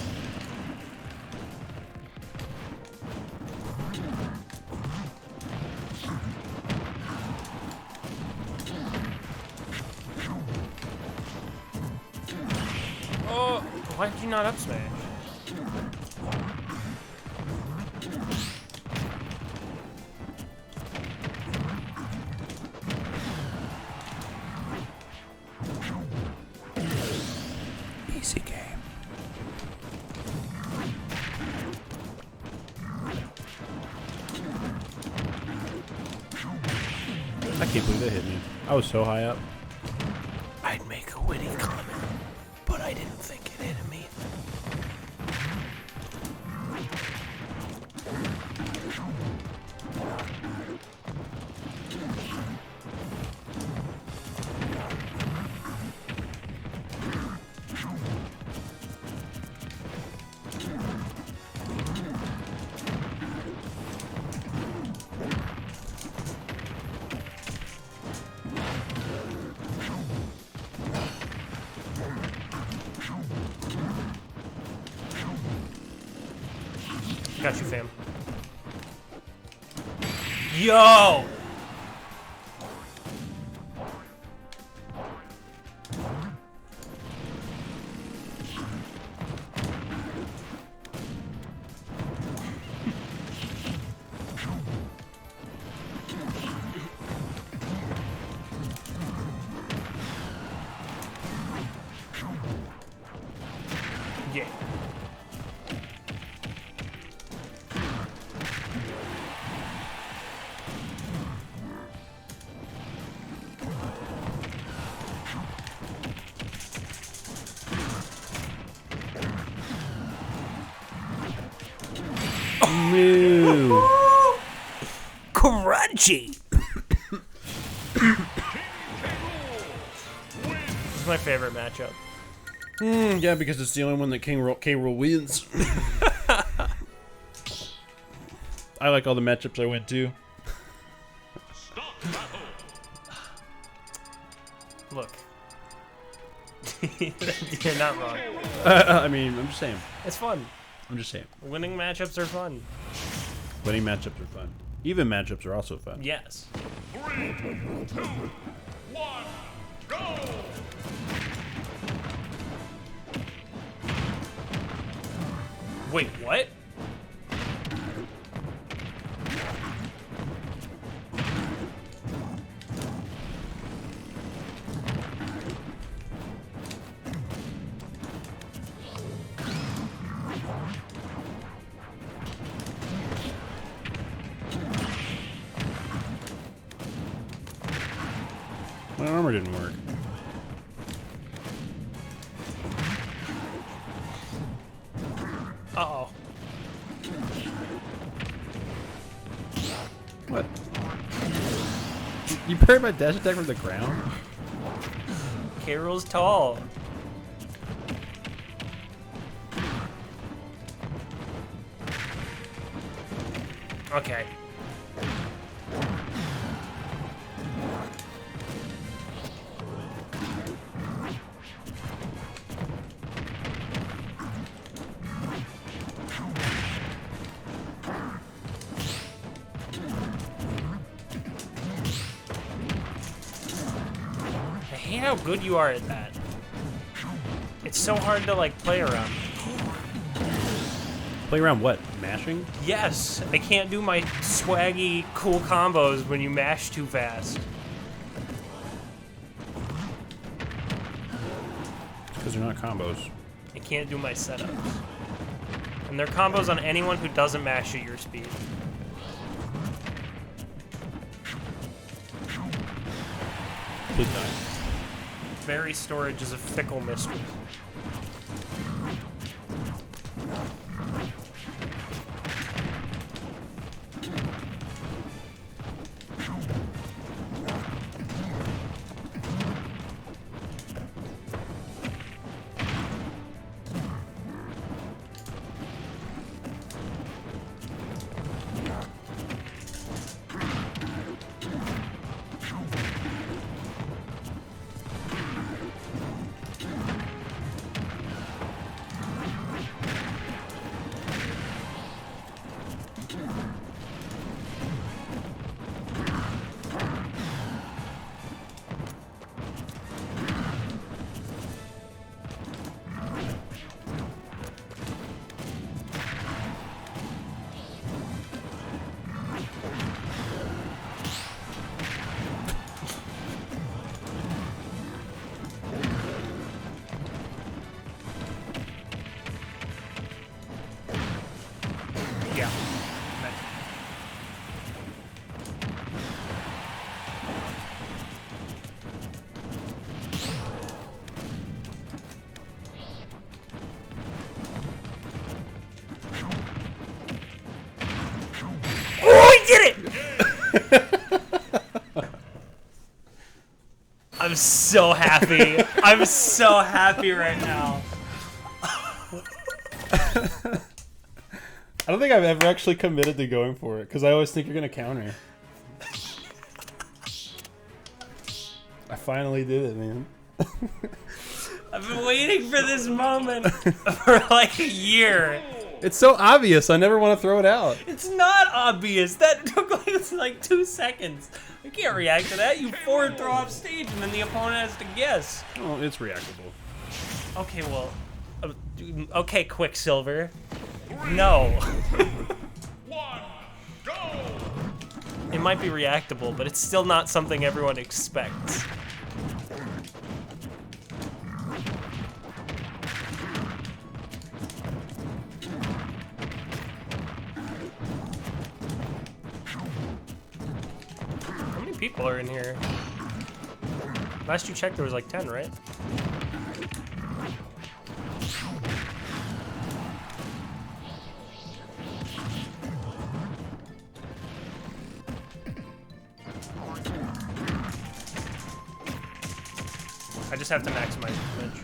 Oh, why did you not up smash? Easy game. I can't believe that hit me. I was so high up. I'd make a witty comment, but I didn't think it hit me. Got you, fam. Yo! Yeah. Moo. Crunchy! This is my favorite matchup. Yeah, because it's the only one that K. Rool wins. I like all the matchups I went to. Look. You're not wrong. I mean, I'm just saying. It's fun. I'm just saying. Winning matchups are fun. Winning matchups are fun. Even matchups are also fun. Yes. 3, 2, 1, go! Wait, what? My armor didn't work. Uh-oh. What? You parried my dash attack from the ground? K-Rool's tall. Okay. I hate how good you are at that. It's so hard to like play around. Play around what? Mashing? Yes, I can't do my swaggy, cool combos when you mash too fast. Because they're not combos. I can't do my setups. And they're combos on anyone who doesn't mash at your speed. Big time. Very storage is a fickle mistress. Yeah. Oh, he did it! I'm so happy. I'm so happy right now. I don't think I've ever actually committed to going for it, because I always think you're going to counter. I finally did it, man. I've been waiting for this moment for like a year. It's so obvious. I never want to throw it out. It's not obvious. That took like 2 seconds. I can't react to that. You forward throw off stage, and then the opponent has to guess. Oh, it's reactable. Okay, well, okay, Quicksilver. No. 1, go! It might be reactable, but it's still not something everyone expects. How many people are in here? Last you checked, there was like 10, right? I just have to maximize damage.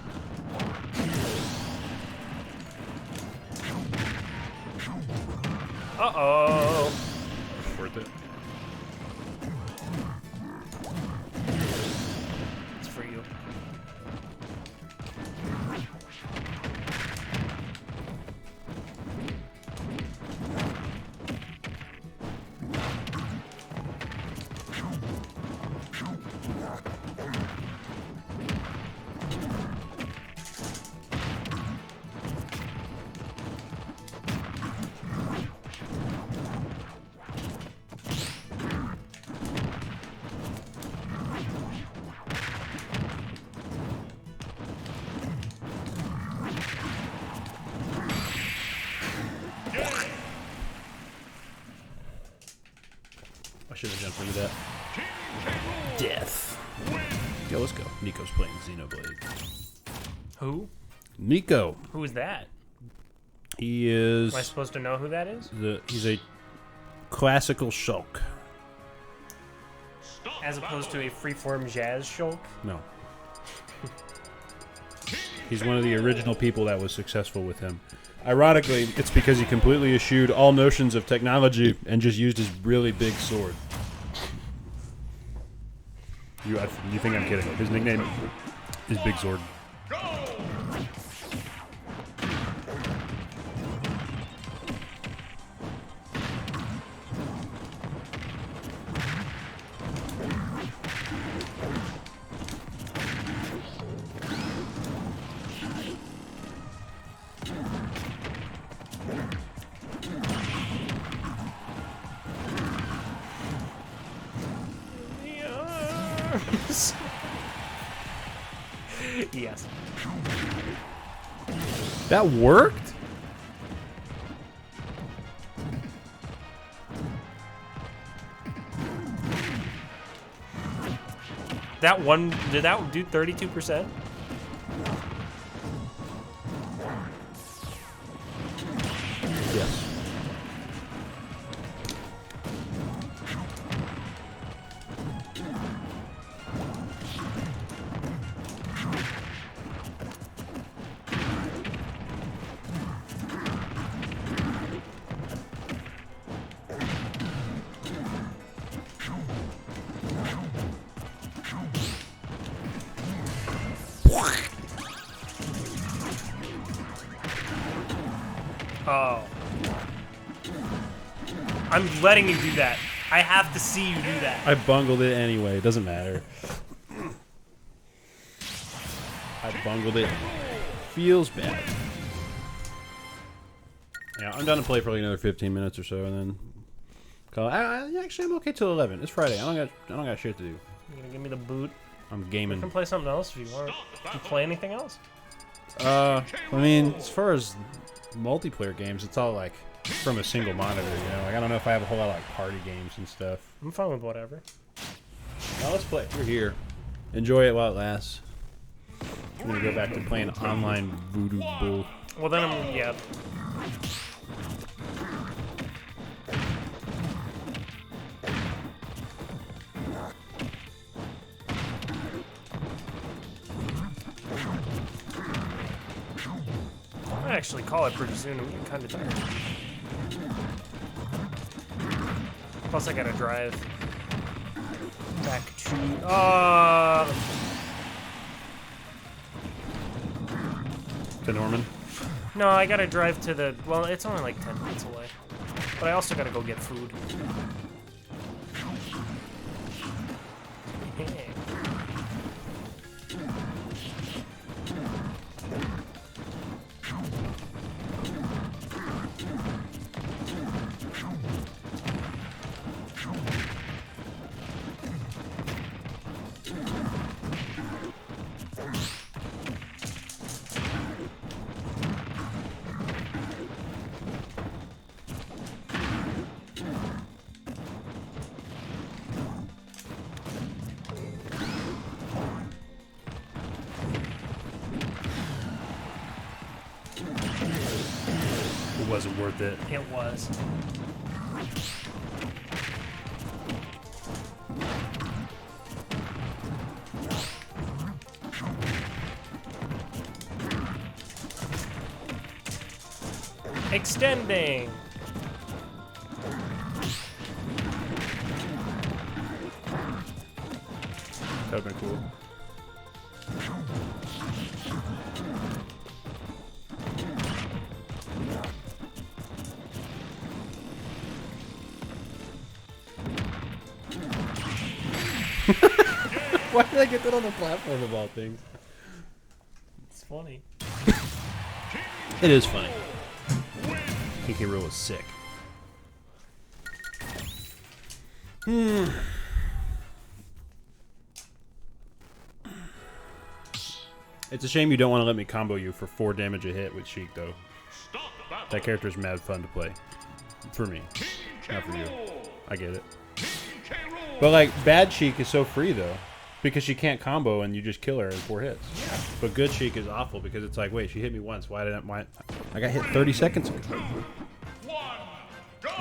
Uh-oh. Worth it. It's for you. I should have jumped into that. King K. Rool Death. wins. Yo, let's go. Nico's playing Xenoblade. Who? Nico. Who is that? He is Am I supposed to know who that is? he's a classical shulk. Stop As the opposed to battle. a freeform jazz shulk? No. He's one of the original people that was successful with him. Ironically, it's because he completely eschewed all notions of technology and just used his really big sword. You think I'm kidding? His nickname is Big Sword. Go! Yes. That worked? That one, did that do 32%? Yes. Oh. I'm letting you do that. I have to see you do that. I bungled it anyway. It doesn't matter. I bungled it. Feels bad. Yeah, I'm done to play for like another 15 minutes or so, and then call. Actually, I'm okay till 11. It's Friday. I don't got shit to do. You gonna give me the boot? I'm We gaming. can play something else if you want. Do you play anything else? I mean, as far as multiplayer games, it's all like from a single monitor. You know, like I don't know if I have a whole lot of like party games and stuff. I'm fine with whatever. Now let's play. We're here. Enjoy it while it lasts. I'm gonna go back to playing online voodoo bull. Well, then I'm, yeah. I might actually call it pretty soon. I'm getting kind of tired. Plus, I gotta drive back to. To Norman. No, I gotta drive to the... Well, it's only like 10 minutes away. But I also gotta go get food. Yeah. It wasn't worth it. It was. Extending. That would've been cool. Why did I get that on the platform of all things? It's funny. It is funny. Kinky Rool is sick. It's a shame you don't want to let me combo you for 4 damage a hit with Sheik, though. Stop the battle. That character's mad fun to play. For me. Not for you. I get it. But, like, bad Sheik is so free, though. Because she can't combo and you just kill her in 4 hits. Yeah. But good Sheik is awful because it's like, wait, she hit me once. Why didn't I got hit 30 seconds ago. 1, go!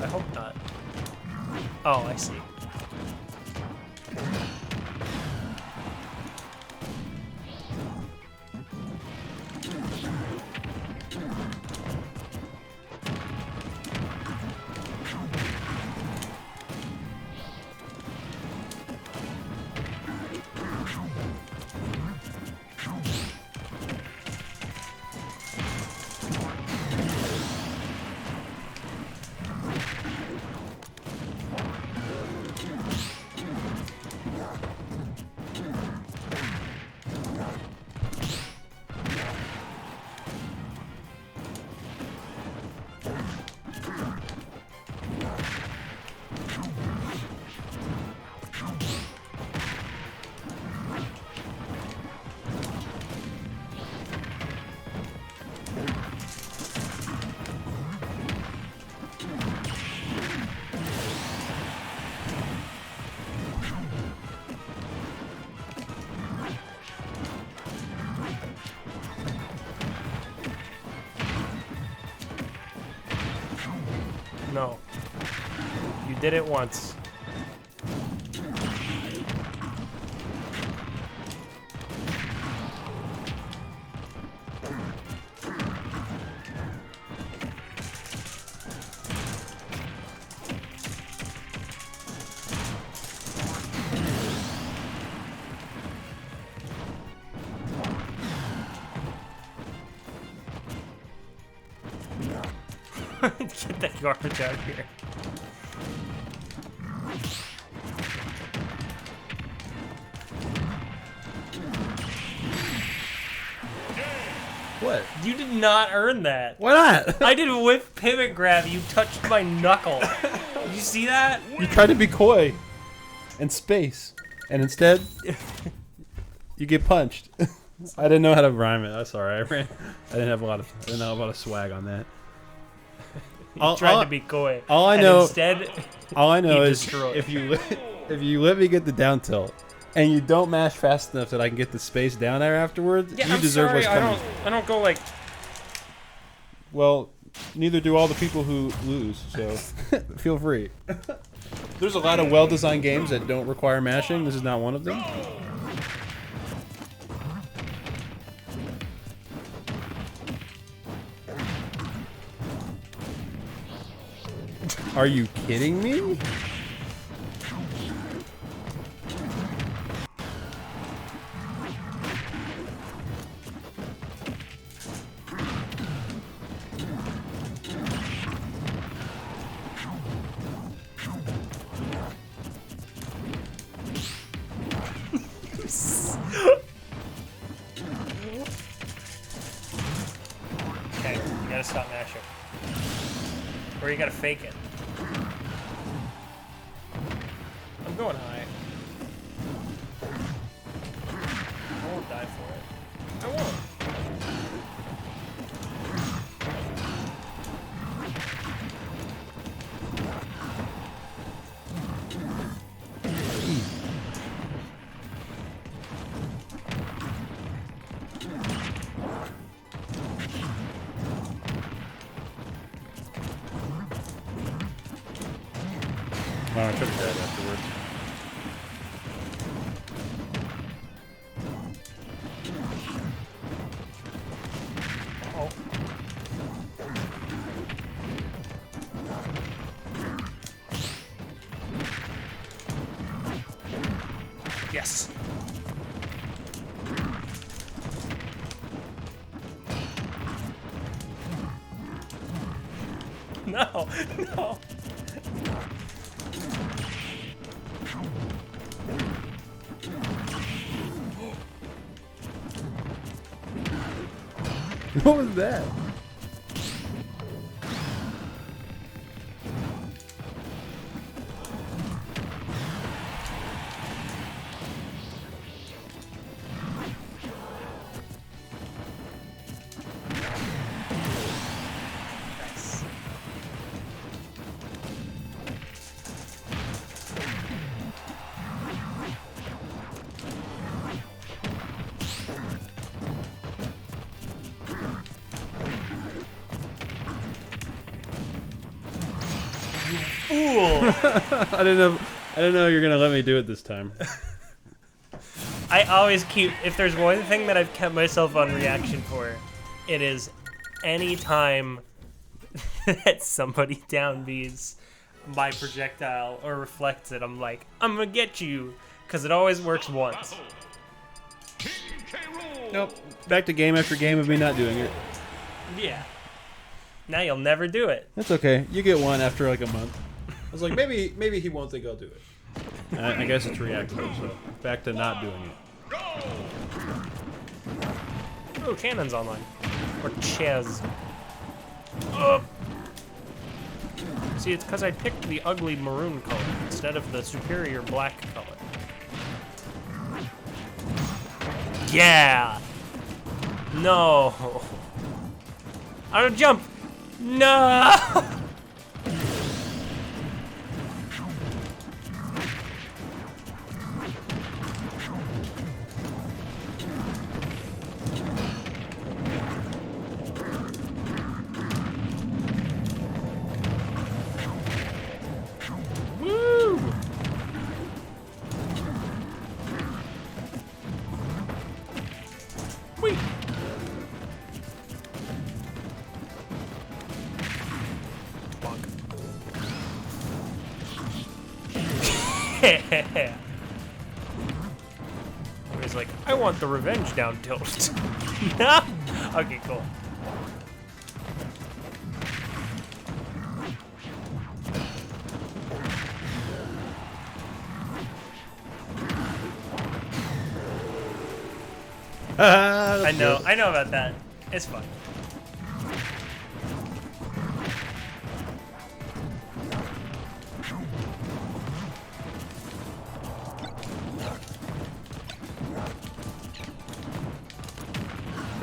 I hope not. Oh, I see. No. You did it once. Get that garbage out of here. What? You did not earn that. Why not? I did a whip pivot grab. You touched my knuckle. Did you see that? You tried to be coy and space, and instead you get punched. I didn't know how to rhyme it. That's alright. I didn't have a lot of swag on that. You tried to be coy. All I and know, instead, all I know he is destroyed. if you let me get the down tilt, and you don't mash fast enough that I can get the space down there afterwards, Yeah, you I'm deserve sorry, what's coming. I don't go like. Well, neither do all the people who lose, so feel free. There's a lot of well-designed games that don't require mashing. This is not one of them. Are you kidding me? Okay, you gotta stop mashing. Or you gotta fake it. I'm going high. I won't die for it. I won't. Oh, I could have died afterwards. Oh. Yes. No, no. What was that? Nice. Fool! I didn't know you were gonna let me do it this time. I always keep, if there's one thing that I've kept myself on reaction for, it is any time that somebody downbeats my projectile or reflects it, I'm like, I'm gonna get you, because it always works once. King K. Rool. Nope. Back to game after game of me not doing it. Yeah. Now you'll never do it. That's okay. You get one after like a month. I was like, maybe he won't think I'll do it. I guess it's reactive, so back to not doing it. Oh, Shannon's online. Or Ches. Oh. See, it's because I picked the ugly maroon color instead of the superior black color. Yeah! No! I don't jump! No! Woo! Whee! Bonk. He's like, I want the revenge down tilt. Okay, cool. I know about that. It's fun.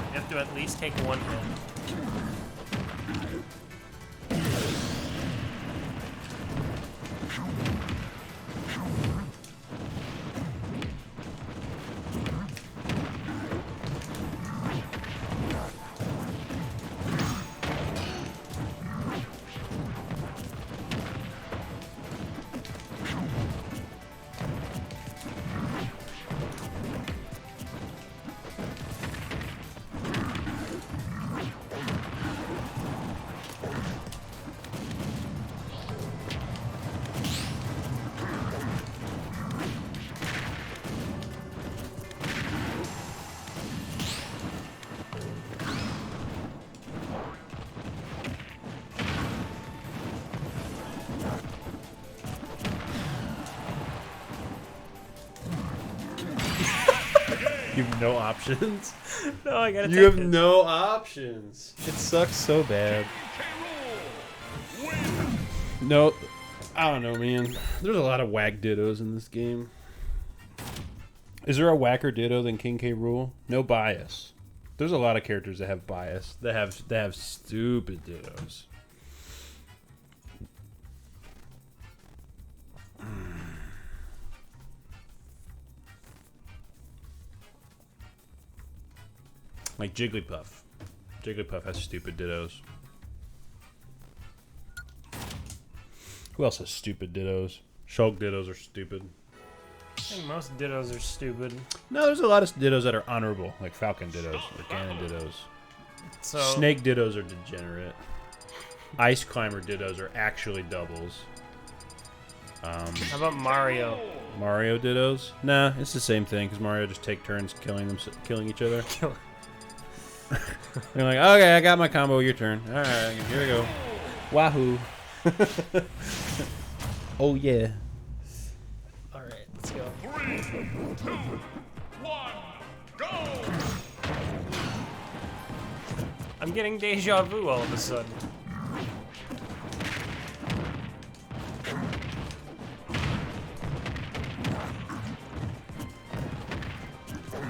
You have to at least take one hit. You have no options. No, I gotta You have no options. It sucks so bad. No, I don't know, man. There's a lot of whack dittos in this game. Is there a whacker ditto than King K. Rool? No bias. There's a lot of characters that have bias. That have stupid dittos. Like Jigglypuff. Jigglypuff has stupid dittos. Who else has stupid dittos? Shulk dittos are stupid. I think most dittos are stupid. No, there's a lot of dittos that are honorable, like Falcon dittos or Ganon dittos. So Snake dittos are degenerate. Ice Climber dittos are actually doubles. how about Mario? Mario dittos? Nah, it's the same thing because Mario just take turns killing each other. They're like, okay, I got my combo. Your turn. All right, here we go. Wahoo! Oh yeah. All right, let's go. 3, 2, 1, go! I'm getting deja vu all of a sudden.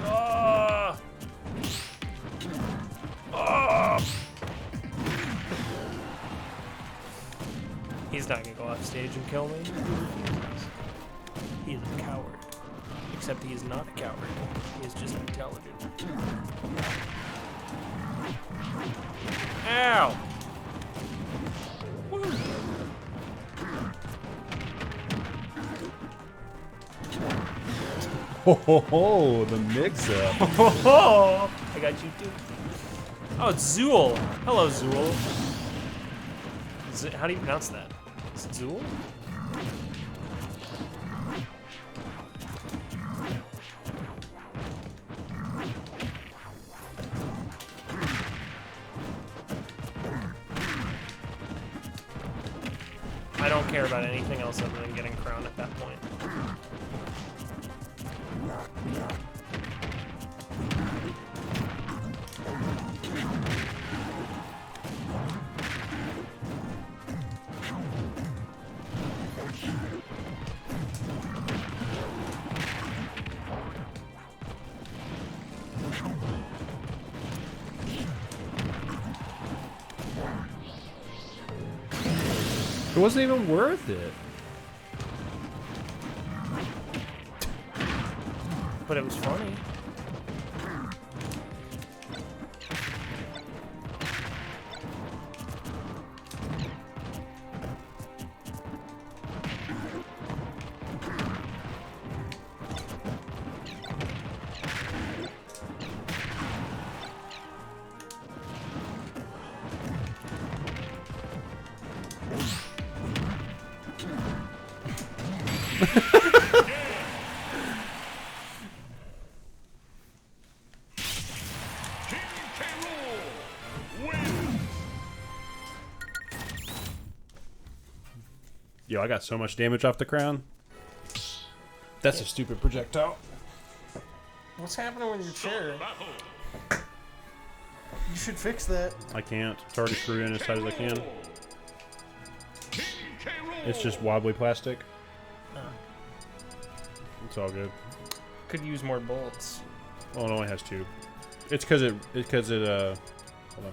Oh! Oh! He's not gonna go off stage and kill me. He is a coward. Except he is not a coward. He is just intelligent. Ow! Woo. Oh, the mix-up. Oh, I got you too. Oh, it's Zool. Hello, Zool. How do you pronounce that? Is it Zool? I don't care about anything else other than getting crowned at that point. It wasn't even worth it. But it was funny. Yo, I got so much damage off the crown. That's a stupid projectile. What's happening with your chair? You should fix that. I can't. It's already screwed in as tight as I can. It's just wobbly plastic. It's all good. Could use more bolts. Oh, it only has two. It's because it, hold on.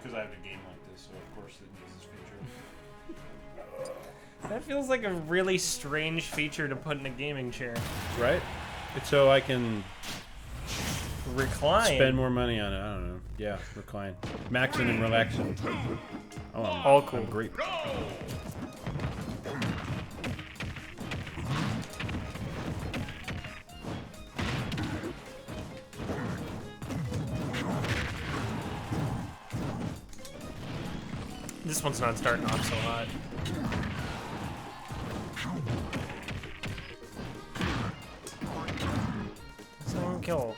Because I have a game like this, so of course it needs this feature. That feels like a really strange feature to put in a gaming chair. Right? It's so I can Recline. spend more money on it. I don't know. Yeah, recline. Maxing and relaxing. Oh, I'm, All cool. I'm great. This one's not starting off so hot. Someone kill.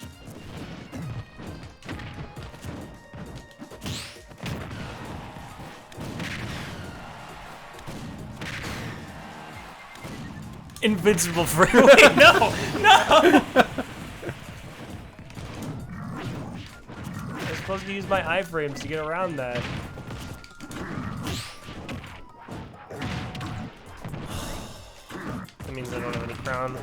invincible for wait, no! No! I was supposed to use my iframes to get around that. That means I don't have any crown.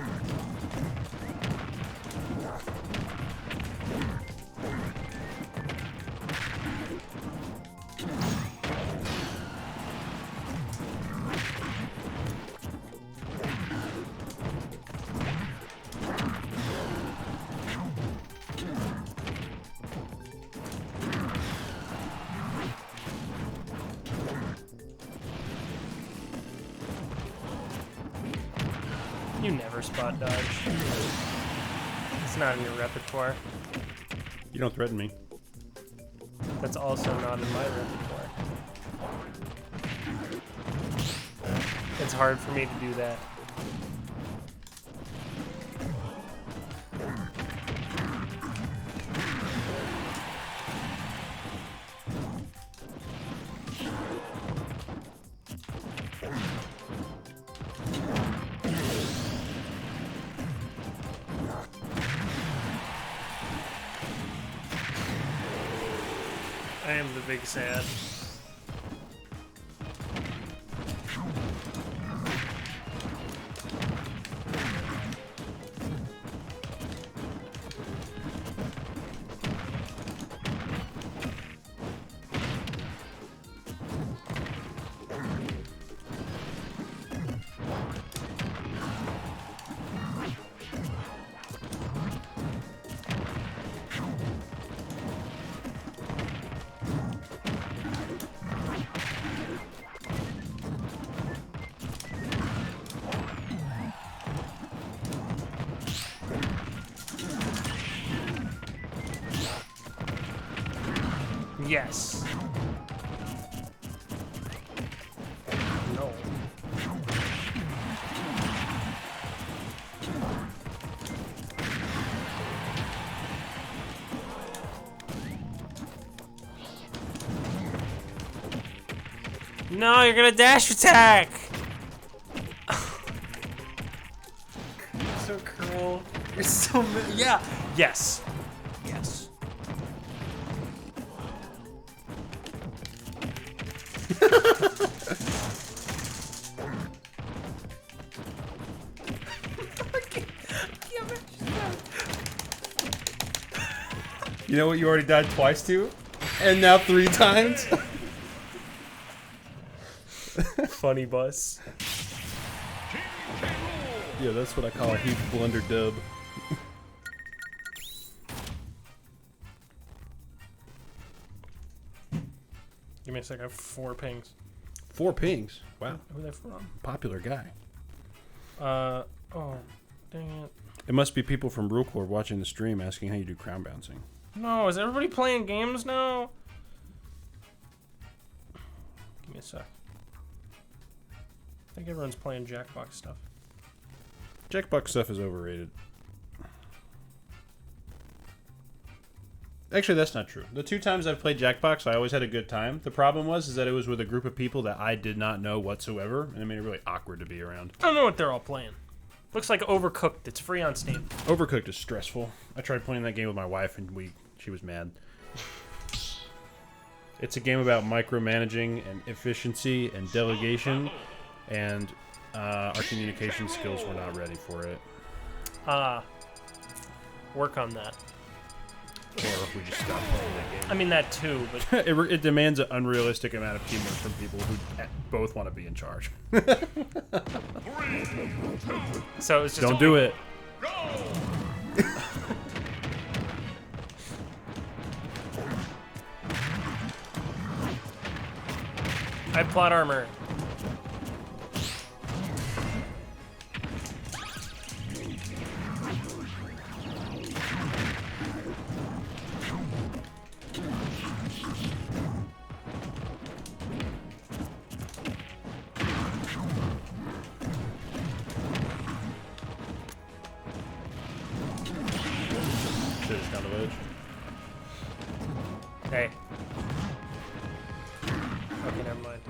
You never spot dodge. It's not in your repertoire. You don't threaten me. That's also not in my repertoire. It's hard for me to do that. I am the big sad. Yes. No. No, you're gonna dash attack! You're so cruel. You're so yeah. Yes. Yes. You know what you already died twice to? And now 3 times? Funny bus. Yeah, that's what I call a huge blunder dub. Give me a sec, I have 4 pings. 4 pings. Wow. Who are they from? Popular guy. Oh, dang it. It must be people from Rool watching the stream asking how you do crown bouncing. No, is everybody playing games now? Give me a sec. I think everyone's playing Jackbox stuff. Jackbox stuff is overrated. Actually, that's not true. The 2 times I've played Jackbox, I always had a good time. The problem is that it was with a group of people that I did not know whatsoever, and it made it really awkward to be around. I don't know what they're all playing. Looks like Overcooked. It's free on Steam. Overcooked is stressful. I tried playing that game with my wife, and she was mad. It's a game about micromanaging and efficiency and delegation, and our communication skills were not ready for it. Work on that. Or we just stopped playing that game. I mean that too, but It demands an unrealistic amount of teamwork from people who both want to be in charge. so it's just Don't do it. I have plot armor. Shit, it's down the ledge. Hey. Okay, never mind.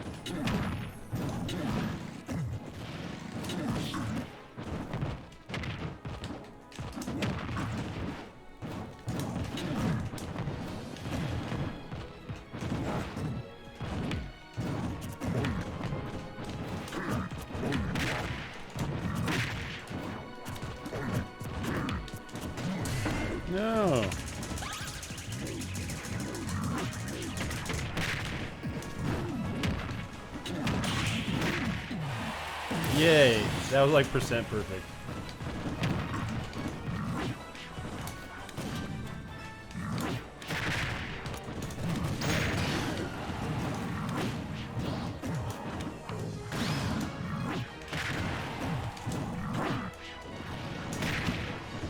Yay! That was like percent perfect.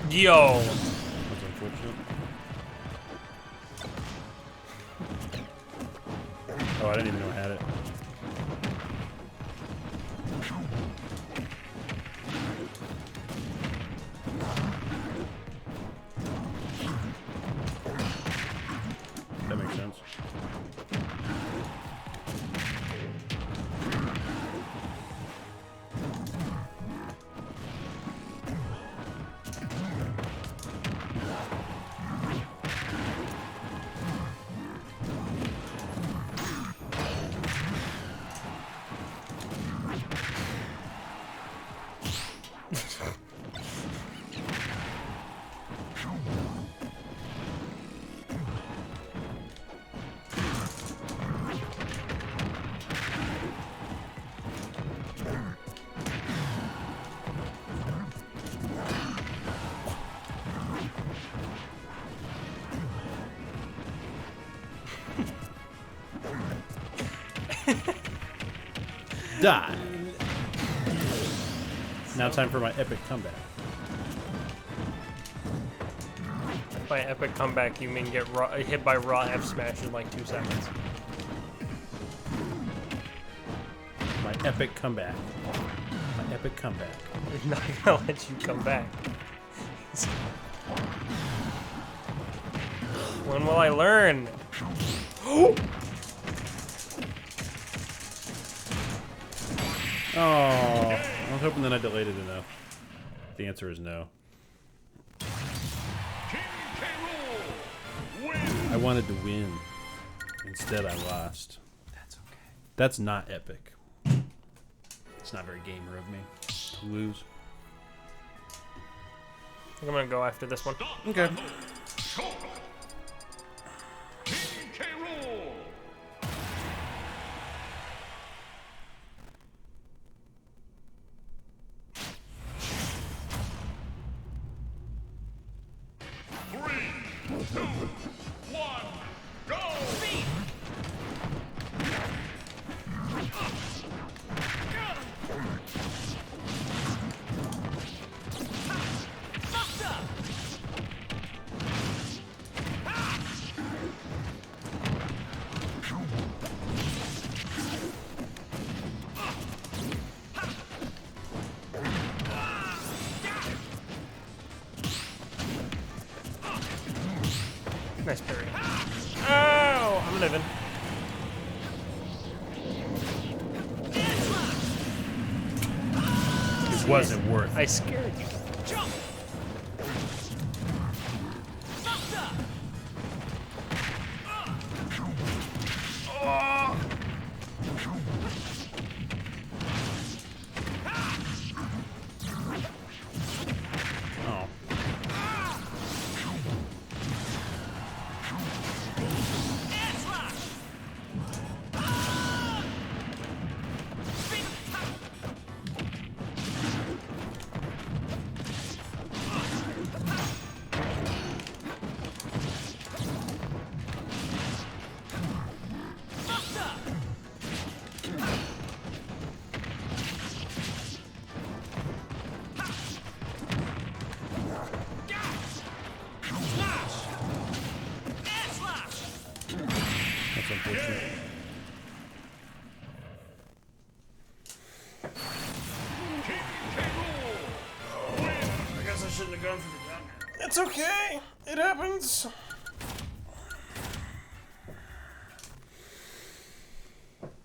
Yo. That's unfortunate. Oh, I didn't even know I had it. That makes sense. Die. Now time for my epic comeback. By epic comeback, you mean get hit by raw F smash in like 2 seconds. My epic comeback. My epic comeback. He's not gonna let you come back. When will I learn? Oh, I was hoping that I delayed it enough. The answer is no. I wanted to win. Instead, I lost. That's okay. That's not epic. It's not very gamer of me to lose. I think I'm gonna go after this one. Okay. Nice parry. Oh, I'm living. It wasn't worth I it. scared you. Oh. That's unfortunate. I guess I shouldn't have gone for the jump. It's okay. It happens.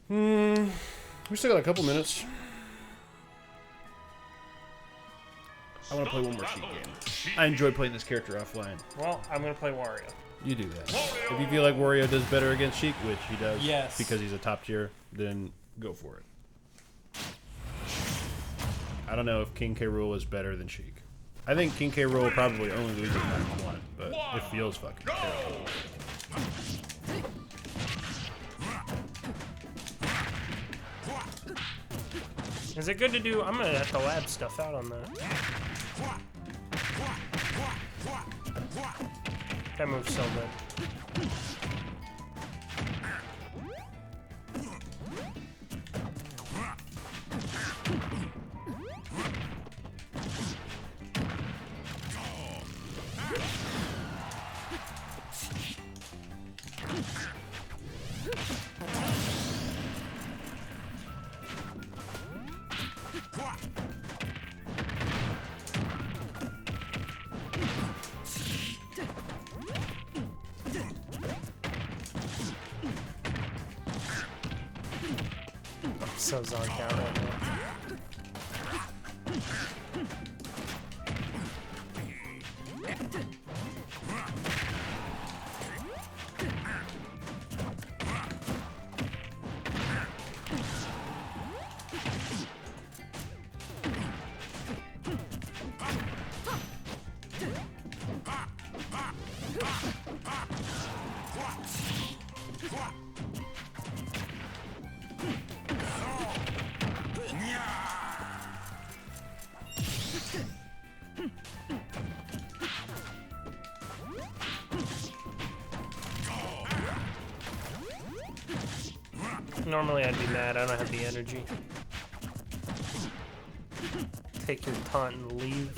We still got a couple minutes. I want to play one more Sheik game. I enjoy playing this character offline. Well, I'm gonna play Wario. You do that. If you feel like Wario does better against Sheik, which he does, Yes. because he's a top tier, then go for it. I don't know if King K. Rool is better than Sheik. I think King K. Rool probably only loses match 1, but it feels fucking terrible. Is it good to do? I'm gonna have to lab stuff out on that. That move's so good. I'm so zonked out right now. Normally I'd be mad, I don't have the energy. Take your taunt and leave.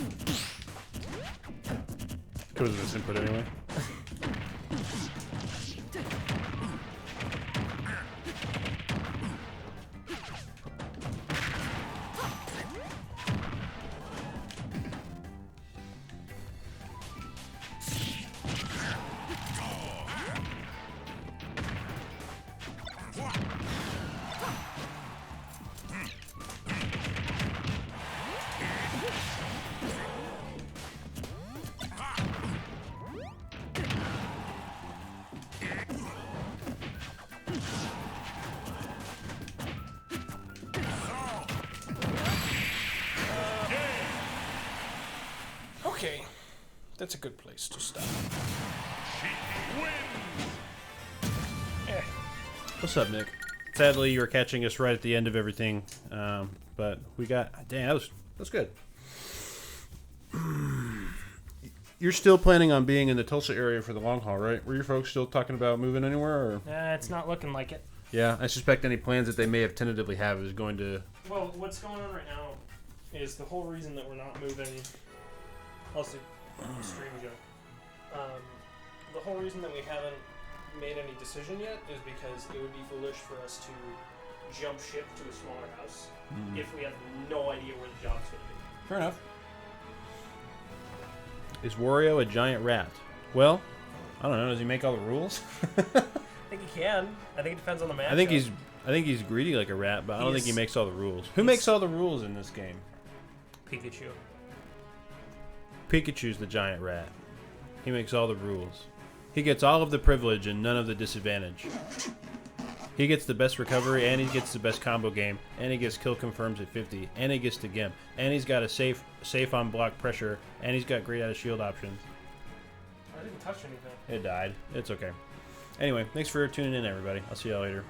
Goes with this input anyway. Okay, that's a good place to stop. Yeah. What's up, Nick? Sadly, you were catching us right at the end of everything, but we got. Dang, that's good. You're still planning on being in the Tulsa area for the long haul, right? Were your folks still talking about moving anywhere? Or? It's not looking like it. Yeah, I suspect any plans that they may have tentatively have is going to. Well, what's going on right now is the whole reason that we're not moving. Also, stream Joe. The whole reason that we haven't made any decision yet is because it would be foolish for us to jump ship to a smaller house if we have no idea where the job's going to be. Fair enough. Is Wario a giant rat? Well, I don't know. Does he make all the rules? I think he can. I think it depends on the matchup. I think he's greedy like a rat, but I don't think he makes all the rules. Who makes all the rules in this game? Pikachu. Pikachu's the giant rat. He makes all the rules. He gets all of the privilege and none of the disadvantage. He gets the best recovery, and he gets the best combo game, and he gets kill confirms at 50, and he gets the Gimp, and he's got a safe on block pressure, and he's got great out of shield options. I didn't touch anything. It died. It's okay. Anyway, thanks for tuning in, everybody. I'll see y'all later.